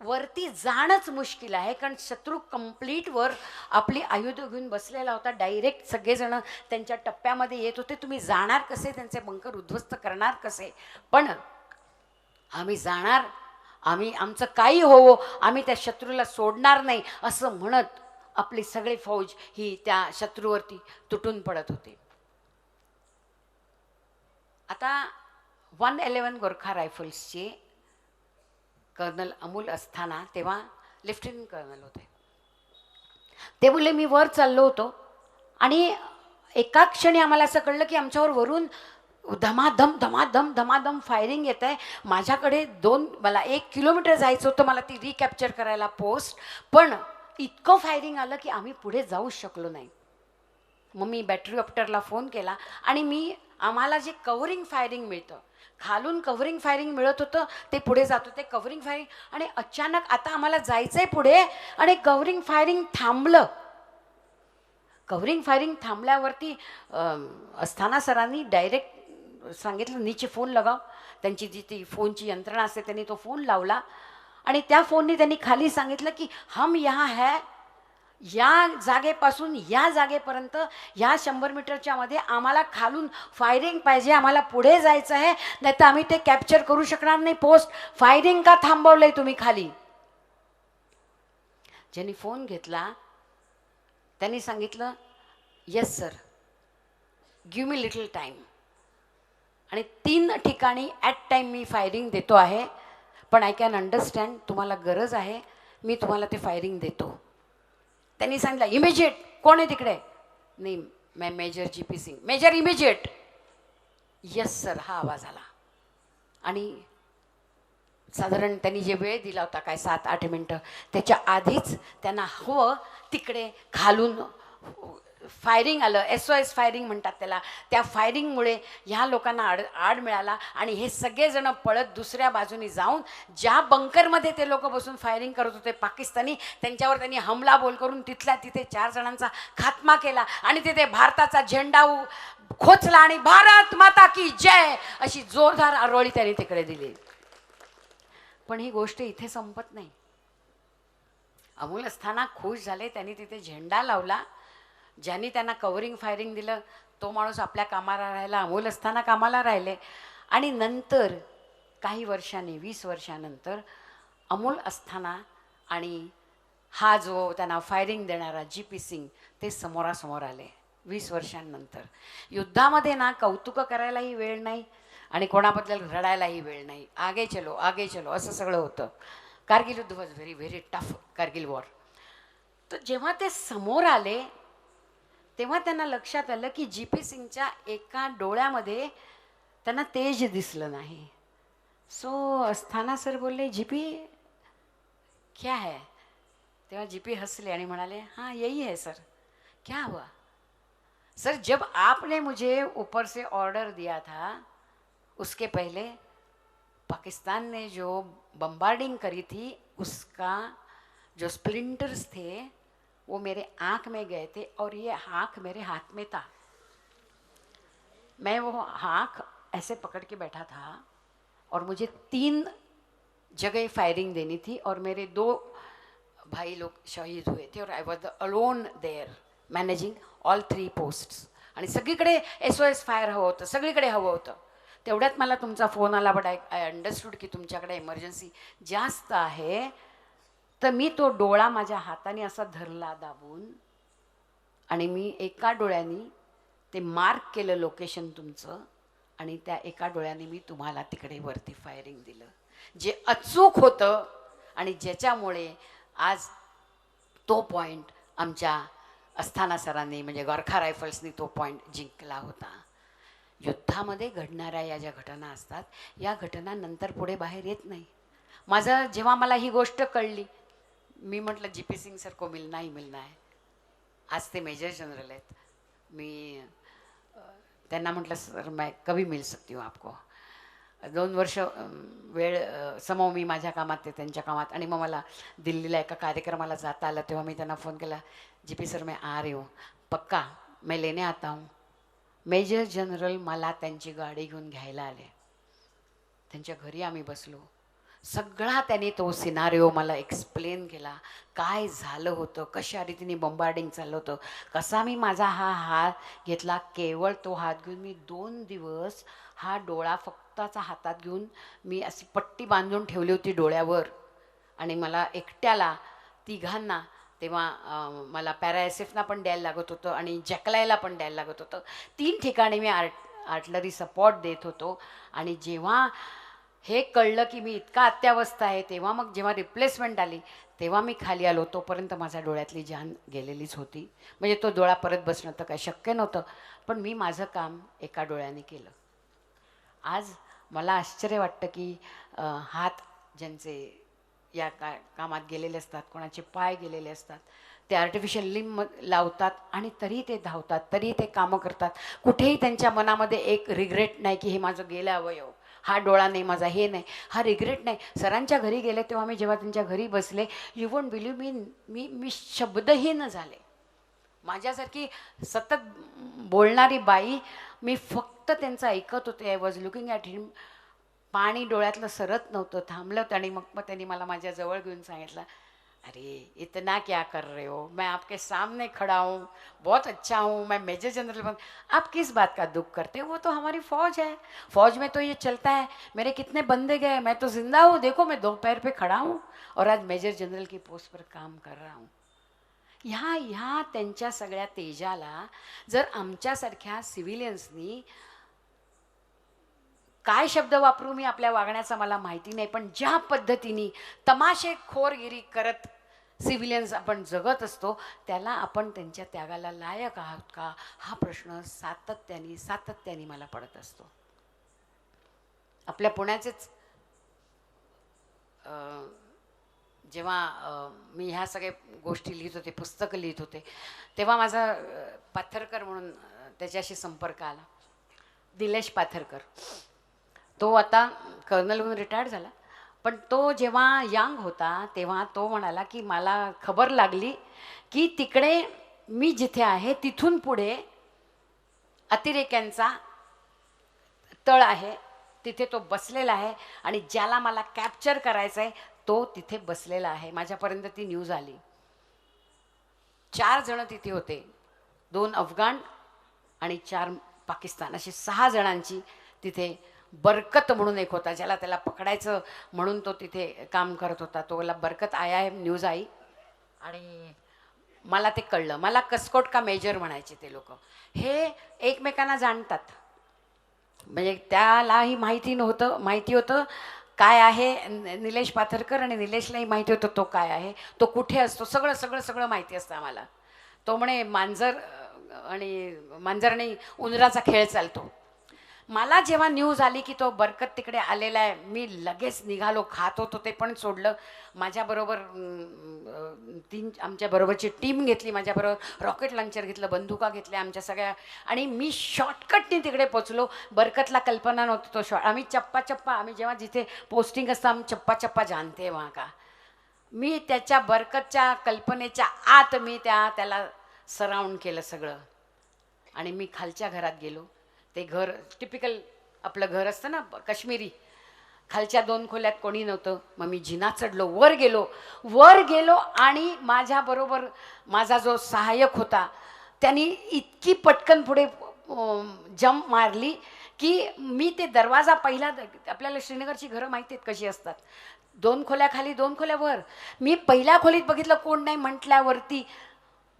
वरती जाणंच मुश्किल आहे, कारण शत्रू कंप्लीट वर आपली आयुध घेऊन बसलेला होता. डायरेक्ट सगळेजण त्यांच्या टप्प्यामध्ये येत होते. तुम्ही जाणार कसे, त्यांचे बंकर उद्ध्वस्त करणार कसे? पण आम्ही जाणार, आमचं काही होवो, आम्ही त्या शत्रूला सोडणार नाही असं म्हणत आपली सगळी फौज ही त्या शत्रूवरती तुटून पडत होती. आता 111 गोरखा रायफल्सचे कर्नल अमोल अस्थाना तेव्हा लेफ्टनंट कर्नल होते. ते बोलले मी वर चाललो होतो आणि एका क्षणी आम्हाला असं कळलं की आमच्यावर वरून धमाधम धमाधम धमाधम फायरिंग येत आहे. माझ्याकडे मला 1 किलोमीटर जायचं होतं मला ती रिकॅप्चर करायला पोस्ट, पण इतकं फायरिंग आलं की आम्ही पुढे जाऊ शकलो नाही. मग मी बॅटरी ऑप्टरला फोन केला आणि आम्हाला जे कव्हरिंग फायरिंग मिळतं, खालून कव्हरिंग फायरिंग मिळत होतं, ते पुढे जात होते कव्हरिंग फायरिंग. आणि अचानक आता आम्हाला जायचंय पुढे आणि कव्हरिंग फायरिंग थांबलं. कव्हरिंग फायरिंग थांबल्यावरती अस्थाना सरांनी डायरेक्ट सांगितलं नीचे फोन लगाव. त्यांची जी ती फोनची यंत्रणा असते त्यांनी तो फोन लावला आणि त्या फोननी त्यांनी खाली सांगितलं की हम यहाँ है, या जागेपासून या जागेपर्यंत या 100 मीटरच्या मध्ये आम्हाला खालून फायरिंग पाहिजे, आम्हाला पुढे जायचं आहे, नाही तर आम्ही ते कॅप्चर करू शकणार नाही. पोस्ट फायरिंग का थांबवलंय तुम्ही खाली? ज्यांनी फोन घेतला त्यांनी सांगितलं yes sir, give me little time. आणि 3 ठिकाणी ॲट टाईम मी फायरिंग देतो आहे, पण आय कॅन अंडरस्टँड तुम्हाला गरज आहे, मी तुम्हाला ते फायरिंग देतो. त्यांनी सांगितलं इमिजिएट. कोण आहे तिकडे? नाही मैं major GP Singh. Major immediate. Yes sir हा आवाज आला. आणि साधारण त्यांनी जे वेळ दिला होता काय 7-8 मिनटं, त्याच्या आधीच त्यांना हवं तिकडे खालून फायरिंग आलं. SOS फायरिंग म्हणतात त्याला. त्या फायरिंगमुळे ह्या लोकांना आड मिळाला आणि हे सगळेजण पळत दुसऱ्या बाजूने जाऊन ज्या बंकरमध्ये ते लोक बसून फायरिंग करत होते पाकिस्तानी, त्यांच्यावर त्यांनी हमला बोल करून तिथल्या तिथे 4 जणांचा खात्मा केला आणि तिथे भारताचा झेंडा खोचला आणि भारत माता की जय अशी जोरदार आरोळी त्यांनी तिकडे दिली. पण ही गोष्ट इथे संपत नाही. अमोल अस्थाना खुश झाले, त्यांनी तिथे झेंडा लावला. ज्यांनी त्यांना कव्हरिंग फायरिंग दिलं तो माणूस आपल्या कामाला राहिला, अमोल अस्थाना कामाला राहिले. आणि नंतर काही वर्षांनी 20 वर्षानंतर अमोल अस्थाना आणि हा जो त्यांना फायरिंग देणारा GP सिंग ते समोरासमोर आले 20 वर्षांनंतर. युद्धामध्ये ना कौतुक करायलाही वेळ नाही आणि कोणाबद्दल रडायलाही वेळ नाही. आगे चलो असं सगळं होतं. कारगिल युद्ध was very very tough. Kargil war. तर जेव्हा ते समोर आले तेव्हा त्यांना लक्षात आलं की GP सिंगच्या एका डोळ्यामध्ये त्यांना तेज दिसलं नाही. सो अस्थाना सर बोलले GP क्या है? तेव्हा GP हंसले आणि म्हणाले हाँ यही है सर. क्या हुआ? सर जब आपने मुझे ऊपर से ऑर्डर दिया था उसके पहले पाकिस्तान ने जो बम्बार्डिंग करी थी उसका जो स्प्लिंटर्स थे वो मेरे आँख में गए थे और ये आँख मेरे हाथ में था. मैं वो आँख ऐसे पकड़ के बैठा था और मुझे 3 जगह फायरिंग देनी थी और मेरे 2 भाई लोग शहीद हुए थे और I was the alone there managing all 3 posts. आणि सगळीकडे SOS फायर हवं होतं, सगळीकडे हवं होतं. तेवढ्यात मला तुमचा फोन आला. बट आय अंडरस्टूड की तुमच्याकडे इमर्जन्सी जास्त आहे. तर मी तो डोळा माझ्या हाताने असा धरला दाबून आणि मी एका डोळ्याने ते मार्क केलं लोकेशन तुमचं आणि त्या एका डोळ्याने मी तुम्हाला तिकडे वरती फायरिंग दिलं, जे अचूक होतं आणि ज्याच्यामुळे आज तो पॉईंट आमच्या अस्थाना सरांनी म्हणजे गोरखा रायफल्सनी तो पॉईंट जिंकला होता. युद्धामध्ये घडणाऱ्या या ज्या घटना असतात या घटना नंतर पुढे बाहेर येत नाही. माझं जेव्हा मला ही गोष्ट कळली मी म्हटलं GP सिंग सर को मिलना ही मिलना है. आज ते मेजर जनरल आहेत. मी त्यांना म्हटलं सर मैं कभी मिल सकती हूँ आपको. 2 वर्ष वेळ समव मी माझ्या कामात ते त्यांच्या कामात. आणि मग मला दिल्लीला एका कार्यक्रमाला जाता आलं तेव्हा मी त्यांना फोन केला GP सर मैं आ रही हूँ पक्का मैं लेने आता हूँ. मेजर जनरल मला त्यांची गाडी घेऊन घ्यायला आले. त्यांच्या घरी आम्ही बसलो. सगळा त्यांनी तो सिनारिओ मला एक्सप्लेन केला. काय झालं होतं, कशा रीतीने बॉम्बार्डिंग चाललं होतं, कसा मी माझा हा हात घेतला. केवळ तो हात घेऊन मी 2 दिवस हा डोळा फक्ताचा हातात घेऊन मी अशी पट्टी बांधून ठेवली होती डोळ्यावर. आणि मला एकट्याला 3घांना तेव्हा मला पॅराएसिफना पण द्यायला लागत होतं आणि जॅकलायला पण द्यायला लागत होतं. 3 ठिकाणी मी आर्टलरी सपोर्ट देत होतो. आणि जेव्हा हे कळलं की मी इतका अत्यावस्था आहे तेव्हा मग जेव्हा रिप्लेसमेंट आली तेव्हा मी खाली आलो. तोपर्यंत माझ्या डोळ्यातली जान गेलेलीच होती. म्हणजे तो डोळा परत बसणं तर काही शक्य नव्हतं. पण मी माझं काम एका डोळ्याने केलं. आज मला आश्चर्य वाटतं की हात ज्यांचे या कामात गेलेले असतात, कोणाचे पाय गेलेले असतात, ते आर्टिफिशियल लिंब लावतात आणि तरी ते धावतात, तरी ते कामं करतात. कुठेही त्यांच्या मनामध्ये एक रिग्रेट नाही की हे माझं गेलं अवयव. हा डोळा नाही माझा, हे नाही, हा रिग्रेट नाही. सरांच्या घरी गेले तेव्हा मी जेव्हा त्यांच्या घरी बसले, यू वोंट बिलीव्ह मी मी मी शब्दहीन झाले. माझ्यासारखी सतत बोलणारी बाई, मी फक्त त्यांचं ऐकत होते. आय वॉज लुकिंग ॲट हिम. पाणी डोळ्यातलं सरत नव्हतं, थांबलं. आणि मग त्यांनी मला माझ्या जवळ घेऊन सांगितलं, अरे इतना क्या कर रहे हो, मैं आपके सामने खड़ा हूँ, बहुत अच्छा हूँ, मैं मेजर जनरल बन, आप किस बात का दुख करते हो, वो तो हमारी फौज है, फौज में तो ये चलता है, मेरे कितने बंदे गए, मैं तो जिंदा हूँ, देखो मैं 2 पैर पे खड़ा हूँ और आज मेजर जनरल की पोस्ट पर काम कर रहा हूँ. ह्या त्यांच्या सगळ्या तेजाला जर आमच्यासारख्या सिव्हिलियन्सनी, काय शब्द वापरू मी आपल्या वागण्याचा मला माहिती नाही, पण ज्या पद्धतीने तमाशेखोरगिरी करत सिव्हिलियन्स आपण जगत असतो, त्याला आपण त्यांच्या त्यागाला लायक आहोत का, हा प्रश्न सातत्याने मला पडत असतो. आपल्या पुण्याचेच जेव्हा मी ह्या सगळ्या गोष्टी लिहित होते, पुस्तकं लिहित होते, तेव्हा माझा पाथरकर म्हणून त्याच्याशी संपर्क आला. निलेश पाथरकर, तो आता कर्नल म्हणून रिटायर्ड झाला, पण तो जेव्हा यंग होता तेव्हा तो म्हणाला की मला खबर लागली की तिकडे मी जिथे आहे तिथून पुढे अतिरेक्यांचा तळ आहे, तिथे तो बसलेला आहे आणि ज्याला मला कॅप्चर करायचं आहे तो तिथे बसलेला आहे. माझ्यापर्यंत ती न्यूज आली. 4 जण तिथे होते, 2 अफगाण आणि 4 पाकिस्तान, अशी 6 जणांची तिथे. बरकत म्हणून एक होता, ज्याला त्याला पकडायचं म्हणून तो तिथे काम करत होता, तोला बरकत आया है न्यूज आई. आणि मला ते कळलं. मला कस्कोट का मेजर म्हणायचे ते लोक. हे एकमेकांना जाणतात, म्हणजे त्यालाही माहिती होतं काय आहे निलेश पाथरकर, आणि निलेशलाही माहिती होतं तो काय आहे, तो कुठे असतो, सगळं माहिती असतं आम्हाला. तो म्हणे मांजर आणि उंदराचा खेळ चालतो. मला जेव्हा न्यूज आली की तो बरकत तिकडे आलेला आहे, मी लगेच निघालो. खात होतो ते पण सोडलं. माझ्याबरोबर 3 आमच्याबरोबरची टीम घेतली, माझ्याबरोबर रॉकेट लॉन्चर घेतलं, बंदुका घेतल्या आमच्या सगळ्या, आणि मी शॉर्टकटने तिकडे पोचलो. बरकतला कल्पना नव्हती तो आम्ही चप्पा आम्ही जेव्हा जिथे पोस्टिंग असतं आम्ही चप्पा जानते वहाँ का. मी त्याच्या बरकतच्या कल्पनेच्या आत मी त्याला सराउंड केलं सगळं, आणि मी खालच्या घरात गेलो. ते घर टिपिकल आपलं घर असतं ना काश्मीरी, खालच्या 2 खोल्यात कोणी नव्हतं. मग मी जिना चढलो, वर गेलो आणि माझ्याबरोबर माझा जो सहाय्यक होता त्यांनी इतकी पटकन पुढे जंप मारली की मी ते दरवाजा पहिला, आपल्याला श्रीनगरची घरं माहिती आहेत कशी असतात, 2 खोल्या खाली 2 खोल्या वर. मी पहिल्या खोलीत बघितलं कोण नाही म्हटल्यावरती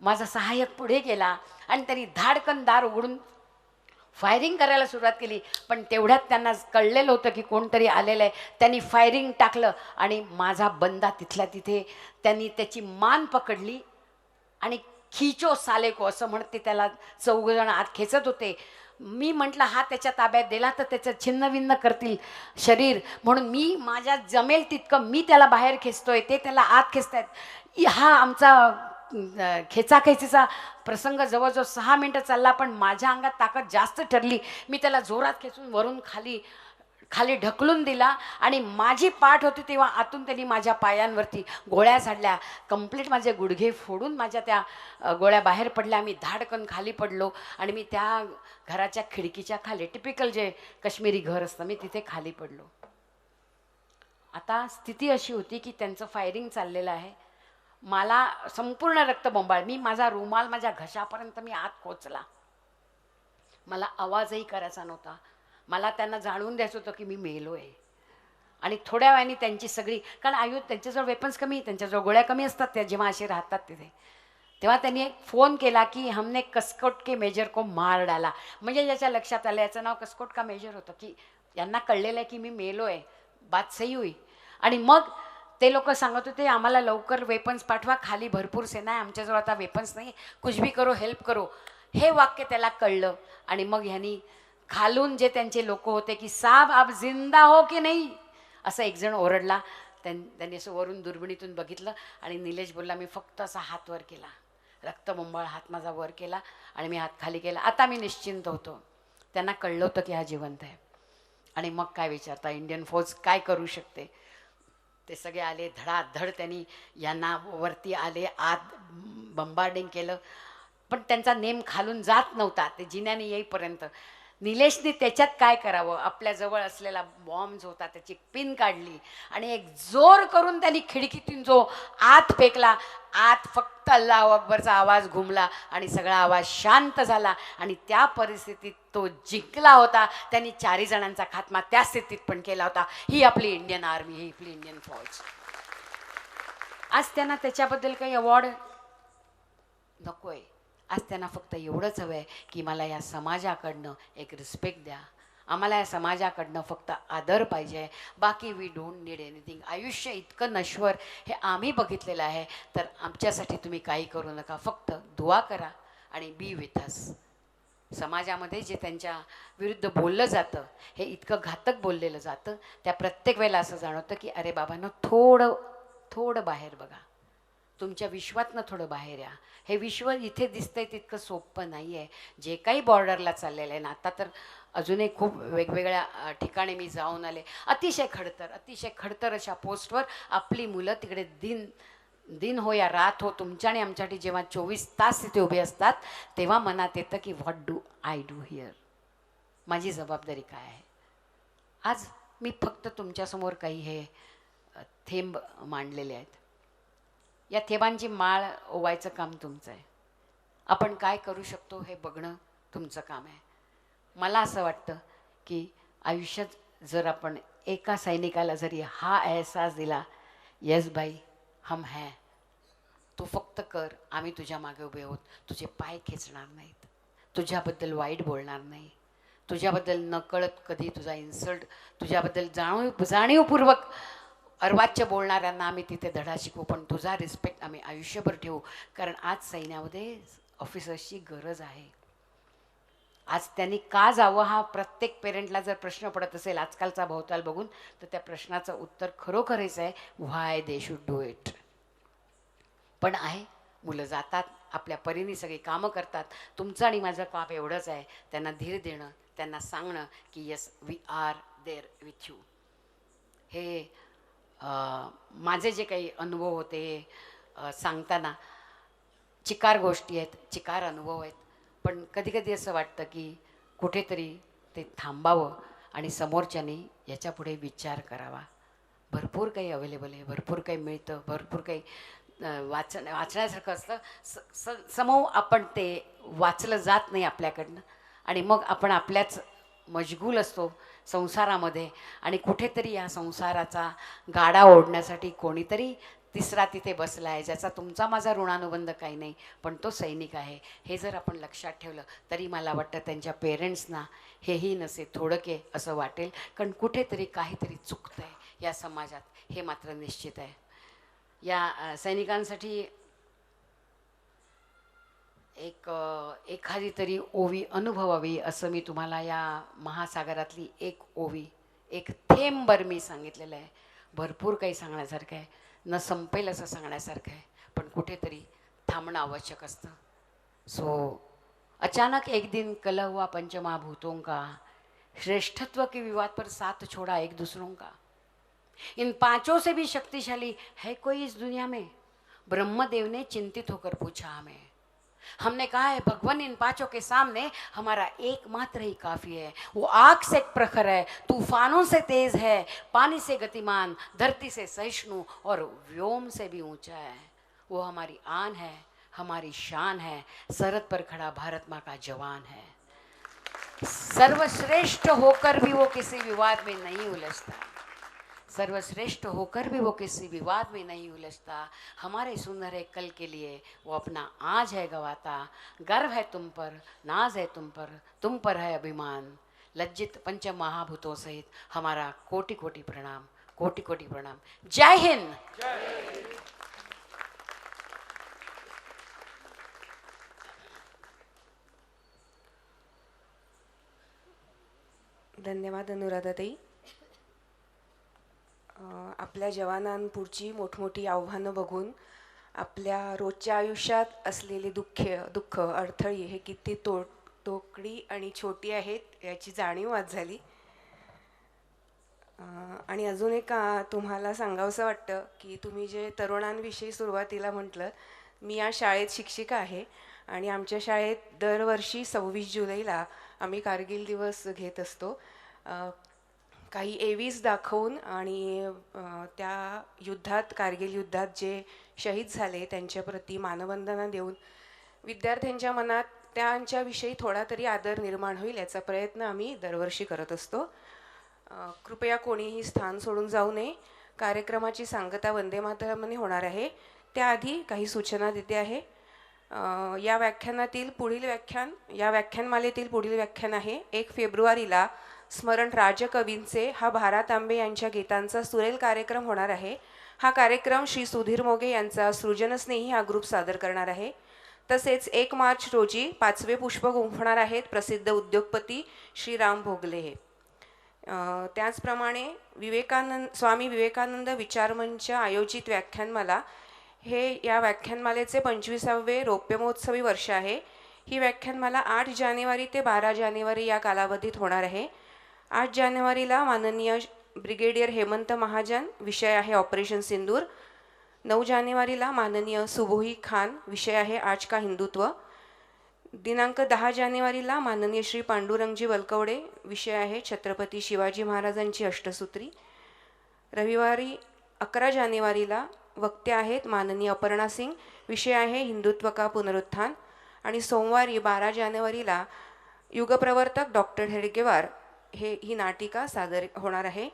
माझा सहाय्यक पुढे गेला आणि त्यांनी धाडकन दार उघडून फायरिंग करायला सुरुवात केली. पण तेवढ्यात त्यांना कळलेलं होतं की कोणतरी आलेलं आहे. त्यांनी फायरिंग टाकलं आणि माझा बंदा तिथल्या तिथे, त्यांनी त्याची मान पकडली आणि खिचो साले को असं म्हणते त्याला 4 जण आत खेचत होते. मी म्हटलं हा त्याच्या ताब्यात दिला तर त्याचं छिन्नभिन्न करतील शरीर, म्हणून मी माझ्या जमेल तितकं मी त्याला बाहेर खेचतोय, ते त्याला आत खेचतायत. हा आमचा खेचाखेचीचा प्रसंग जवळजवळ 6 मिनटं चालला, पण माझ्या अंगात ताकद जास्त ठरली. मी त्याला जोरात खेचून वरून खाली ढकलून दिला आणि माझी पाठ होती तेव्हा आतून त्यांनी माझ्या पायांवरती गोळ्या झाडल्या. कंप्लीट माझे गुडघे फोडून माझ्या त्या गोळ्या बाहेर पडल्या. मी धाडकन खाली पडलो आणि मी त्या घराच्या खिडकीच्या खाली, टिपिकल जे काश्मीरी घर असतं, मी तिथे खाली पडलो. आता स्थिती अशी होती की त्यांचं फायरिंग चाललेलं आहे. मला संपूर्ण रक्तबंबाळ, मी माझा रुमाल माझ्या घशापर्यंत मी आत खोचला. मला आवाजही करायचा नव्हता. मला त्यांना जाणवून द्यायचं होतं की मी मेलोय. आणि थोड्या वेळाने त्यांची सगळी, कारण त्यांच्याजवळ वेपन्स कमी, त्यांच्याजवळ गोळ्या कमी असतात त्या जेव्हा असे राहतात तिथे, तेव्हा त्यांनी एक फोन केला की हमने कस्कोट के मेजर को मार डाला. म्हणजे याच्या लक्षात आलं याचं नाव कस्कोट का मेजर होतं, की यांना कळलेलं आहे की मी मेलोय, बात सही हुई. आणि मग ते लोक सांगत होते आम्हाला लवकर वेपन्स पाठवा, खाली भरपूर सेना आहे, आमच्याजवळ आता वेपन्स नाही, कुछ भी करो हेल्प करो. हे वाक्य त्याला कळलं. आणि मग ह्यांनी खालून जे त्यांचे लोक होते की साहब आप जिंदा हो की नाही, असं एक जण ओरडला. त्यांनी असं वरून दुर्बिणीतून बघितलं आणि निलेश बोलला, मी फक्त असा हात वर केला, रक्तबंबाळ हात माझा वर केला आणि मी हात खाली केला. आता मी निश्चिंत होतो. त्यांना कळलं होतं की हा जिवंत आहे. आणि मग काय विचारता, इंडियन फौज काय करू शकते. ते सगळे आले, धडाधड त्यांनी यांना वरती आले, आत बंबार्डिंग केलं, पण त्यांचा नेम खालून जात नव्हता ते जिन्याने येईपर्यंत. निलेशने त्याच्यात काय करावं, आपल्याजवळ असलेला बॉम्ब होता त्याची पिन काढली आणि एक जोर करून त्यांनी खिडकीतून जो आत फेकला. आत फक्त अल्लाहू अकबरचा आवाज घुमला आणि सगळा आवाज शांत झाला आणि त्या परिस्थितीत तो जिंकला होता. त्यांनी 4 जणांचा खात्मा त्या स्थितीत पण केला होता. ही आपली इंडियन आर्मी, ही आपली इंडियन फौज. आज त्यांना त्याच्याबद्दल काही अवॉर्ड नकोय. आज त्यांना फक्त एवढंच हवं आहे की मला या समाजाकडनं एक रिस्पेक्ट द्या, आम्हाला या समाजाकडनं फक्त आदर पाहिजे. बाकी वी डोंट नीड एनिथिंग. आयुष्य इतकं नश्वर हे आम्ही बघितलेलं आहे, तर आमच्यासाठी तुम्ही काही करू नका, फक्त दुआ करा आणि बी विथ अस. समाजामध्ये जे त्यांच्या विरुद्ध बोललं जातं हे इतकं घातक बोललेलं जातं, त्या प्रत्येक वेळेला असं जाणवतं की अरे बाबांनो, थोडं बाहेर बघा, तुमच्या विश्वातनं थोडं बाहेर या. हे विश्व इथे दिसतंय तितकं सोपं नाही आहे. जे काही बॉर्डरला चाललेलं आहे ना, आता तर अजूनही खूप वेगवेगळ्या ठिकाणी मी जाऊन आले. अतिशय खडतर अशा पोस्टवर आपली मुलं तिकडे दिन हो या रात हो, तुमच्या आणि आमच्यासाठी जेव्हा 24 तास तिथे उभे असतात, तेव्हा मनात येतं की what do I do here, माझी जबाबदारी काय आहे. आज मी फक्त तुमच्यासमोर काही हे थेंब मांडलेले आहेत. या थेंबांची माळ ओवायचं काम तुमचं आहे. आपण काय करू शकतो हे बघणं तुमचं काम आहे. मला असं वाटतं की आयुष्यात जर आपण एका सैनिकाला जरी हा एहसास दिला, यस बाई हम है, तू फक्त कर, आम्ही तुझ्या मागे उभे आहोत, तुझे पाय खेचणार नाहीत, तुझ्याबद्दल वाईट बोलणार नाही, तुझ्याबद्दल नकळत कधी तुझा इन्सल्ट, तुझ्याबद्दल जाणीवपूर्वक अर्वाच्य बोलणाऱ्यांना आम्ही तिथे धडा शिकवू, पण तुझा रिस्पेक्ट आम्ही आयुष्यभर ठेवू. कारण आज सैन्यामध्ये ऑफिसर्सची गरज आहे. आज त्यांनी का जावं हा प्रत्येक पेरेंटला जर प्रश्न पडत असेल आजकालचा भोवताल बघून, तर त्या प्रश्नाचं उत्तर खरोखरच आहे, व्हाय दे शुड डू इट. पण आहे, मुलं जातात, आपल्या परीने सगळी कामं करतात. तुमचं आणि माझं काम एवढंच आहे, त्यांना धीर देणं, त्यांना सांगणं की yes we are there with you. हे माझे जे काही अनुभव होते सांगताना चिकार गोष्टी आहेत, चिकार अनुभव आहेत, पण कधीकधी असं वाटतं की कुठेतरी ते थांबावं आणि समोरच्याने याच्यापुढे विचार करावा. भरपूर काही अवेलेबल आहे, भरपूर काही मिळतं, भरपूर काही वाचण्यासारखं असतं. समोर आपण ते वाचलं जात नाही आपल्याकडनं आणि मग आपण आपल्याच मशगूल असतो संसारामध्ये आणि कुठेतरी या संसाराचा गाडा ओढण्यासाठी कोणीतरी तिसरा तिथे बसला आहे, ज्याचा तुमचा माझा ऋणानुबंध काही नाही, पण तो सैनिक आहे. हे जर आपण लक्षात ठेवलं तरी मला वाटतं त्यांच्या पेरेंट्सना हेही नसे थोडके असं वाटेल, कारण कुठेतरी काहीतरी चुकतं आहे या समाजात, हे मात्र निश्चित आहे. या सैनिकांसाठी एखादी तरी ओवी अनुभवावी असं मी तुम्हाला या महासागरातली एक ओवी, एक थेंबर मी सांगितलेलं आहे. भरपूर काही सांगण्यासारखं आहे, न संपेल असं सांगण्यासारखं आहे, पण कुठेतरी थांबणं आवश्यक असतं. सो अचानक एक दिन कल हुआ पंचमहाभूतों का, श्रेष्ठत्व के विवाद पर साथ छोड़ा एक दूसरों का. इन 5 से भी शक्तिशाली है कोई इस दुनिया में? ब्रह्मदेव ने चिंतित होकर पूछा हमें. हमने कहा है भगवान, इन 5 के सामने हमारा एकमात्र ही काफ़ी है. वो आग से प्रखर है, तूफानों से तेज है, पानी से गतिमान, धरती से सहिष्णु और व्योम से भी ऊंचा है. वो हमारी आन है, हमारी शान है, सरहद पर खड़ा भारत माँ का जवान है. सर्वश्रेष्ठ होकर भी वो किसी विवाद में नहीं उलझता, सर्वश्रेष्ठ होकर भी वो किसी विवाद में नहीं उलझता. हमारे सुंदर है कल के लिए वो अपना आज है गवाता. गर्व है तुम पर, नाज है तुम पर है अभिमान. लज्जित पंच महाभूतों सहित हमारा कोटि कोटि प्रणाम, कोटि कोटि प्रणाम. जय हिंद. धन्यवाद अनुराधाताई. आपल्या जवानांपुढची मोठमोठी आव्हानं बघून आपल्या रोजच्या आयुष्यात असलेली दुःख अडथळी हे किती तोकडी आणि छोटी आहेत याची जाणीव आज झाली. आणि अजून एक तुम्हाला सांगावंसं वाटतं की तुम्ही जे तरुणांविषयी सुरुवातीला म्हटलं, मी या शाळेत शिक्षिका आहे आणि आमच्या शाळेत दरवर्षी 26 जुलैला आम्ही कारगिल दिवस घेत असतो. काही एवीज दाखवून आणि त्या युद्धात, कारगिल युद्धात जे शहीद झाले त्यांच्याप्रती मानवंदना देऊन विद्यार्थ्यांच्या मनात त्यांच्याविषयी थोडा तरी आदर निर्माण होईल याचा प्रयत्न आम्ही दरवर्षी करत असतो. कृपया कोणीही स्थान सोडून जाऊ नये. कार्यक्रमाची सांगता वंदे मातरमने होणार आहे. त्याआधी काही सूचना देते आहे. या व्याख्यानमालेतील पुढील व्याख्यान आहे 1 फेब्रुवारीला स्मरण राजकवींचे हा भा. तांबे यांच्या गीतांचा सुरेल कार्यक्रम होणार आहे. हा कार्यक्रम श्री सुधीर मोघे यांचा सृजनस्नेही हा ग्रुप सादर करणार आहे. तसेच 1 मार्च रोजी 5वे पुष्प गुंफणार आहेत प्रसिद्ध उद्योगपती श्री राम भोगले हे. त्याचप्रमाणे स्वामी विवेकानंद विचारमंच आयोजित व्याख्यानमाला हे या व्याख्यानमालेचे 25वे रौप्यमहोत्सवी वर्ष आहे. ही व्याख्यानमाला 8 जानेवारी ते 12 जानेवारी या कालावधीत होणार आहे. 8 जानेवारीला माननीय ब्रिगेडियर हेमंत महाजन, विषय आहे ऑपरेशन सिंदूर. 9 जानेवारीला माननीय सुबोही खान, विषय आहे आज का हिंदुत्व. दिनांक 10 जानेवारीला माननीय श्री पांडुरंगजी वलकवडे, विषय आहे छत्रपती शिवाजी महाराजांची अष्टसूत्री. रविवारी 11 जानेवारीला वक्ते आहेत माननीय अपर्णा सिंग, विषय आहे हिंदुत्व का पुनरुत्थान. आणि सोमवारी 12 जानेवारीला युगप्रवर्तक डॉक्टर हेडगेवार ही नाटिका सादर होणार आहे.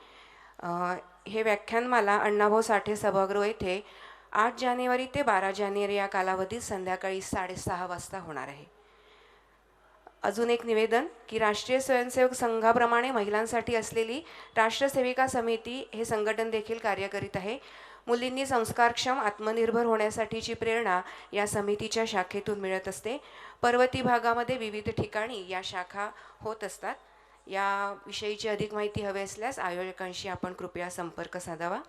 हे व्याख्यानमाला अण्णाभाऊ साठे सभागृह येथे 8 जानेवारी ते 12 जानेवारी या कालावधीत संध्याकाळी 6:30 वाजता होणार आहे. अजून एक निवेदन की राष्ट्रीय स्वयंसेवक संघाप्रमाणे महिलांसाठी असलेली राष्ट्रसेविका समिती हे संघटन देखील कार्य करीत आहे. मुलींनी संस्कारक्षम आत्मनिर्भर होण्यासाठीची प्रेरणा या समितीच्या शाखेतून मिळत असते. पर्वती भागामध्ये विविध ठिकाणी या शाखा होत असतात. याविषयीची अधिक माहिती हवी असल्यास आयोजकांशी आपण कृपया संपर्क साधावा.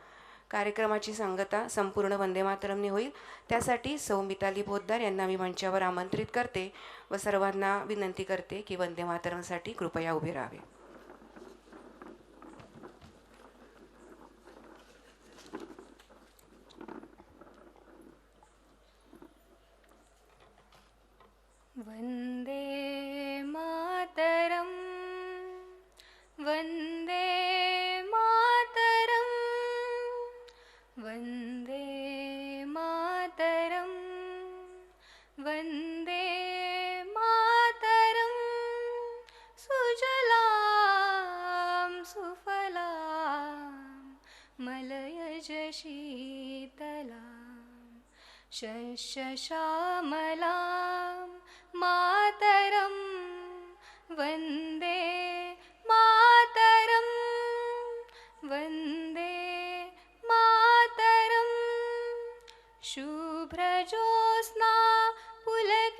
कार्यक्रमाची सांगता संपूर्ण वंदे मातरमने होईल. त्यासाठी सौ मिताली पोद्दार यांना मी मंचावर आमंत्रित करते व सर्वांना विनंती करते की वंदे मातरमसाठी कृपया उभे राहावे. वंदे मातरम वंदे मातरम वंदे मातरम वंदे मातरम सुजलाम सुफलाम मलयज शीतलाम शस्यश्यामलां मातरं वन्दे मातरं वन्दे मातरं शुभ्रजोत्स्ना पुलकितयामिनी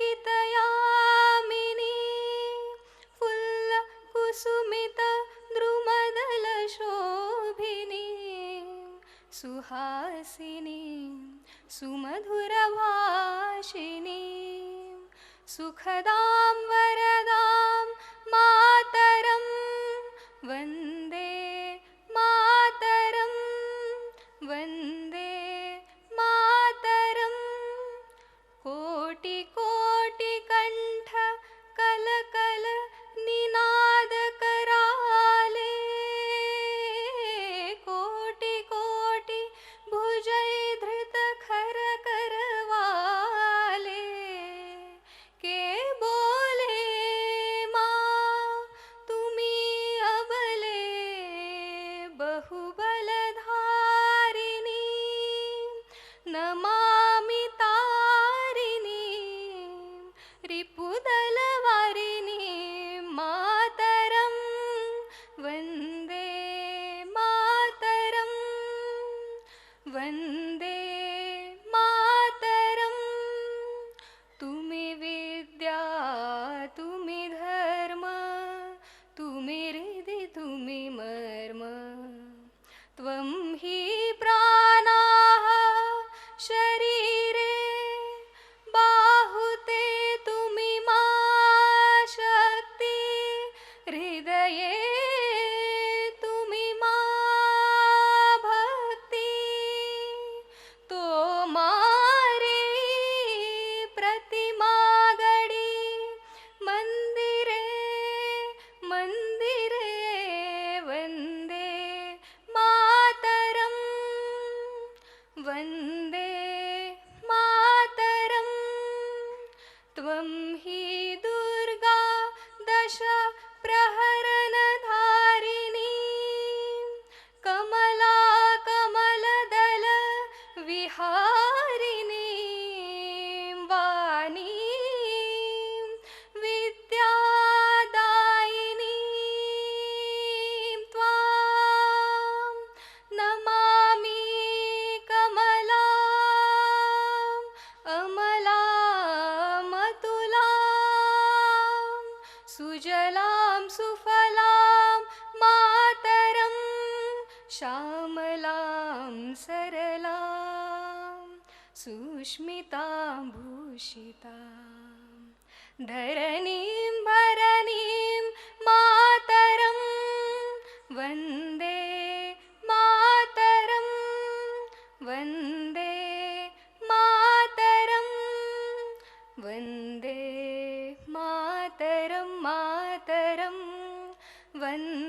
फुल्लकुसुमितद्रुमदलशोभिनी सुहासिनी सुमधुरभाषिणी सुखदां वरदां मातरं वन्दे मातरं वन्दे मातरं कोटि कोटि कंठ कलकल निनाद कराले कोटि कोटि भुजै धृत खर करवाले के बोले माँ तुम्ही अबले सुष्मिताभूषितां धरणीं भरणीं मातरं वन्दे मातरं वन्दे मातरं वन्दे मातरं मातरं वन्दे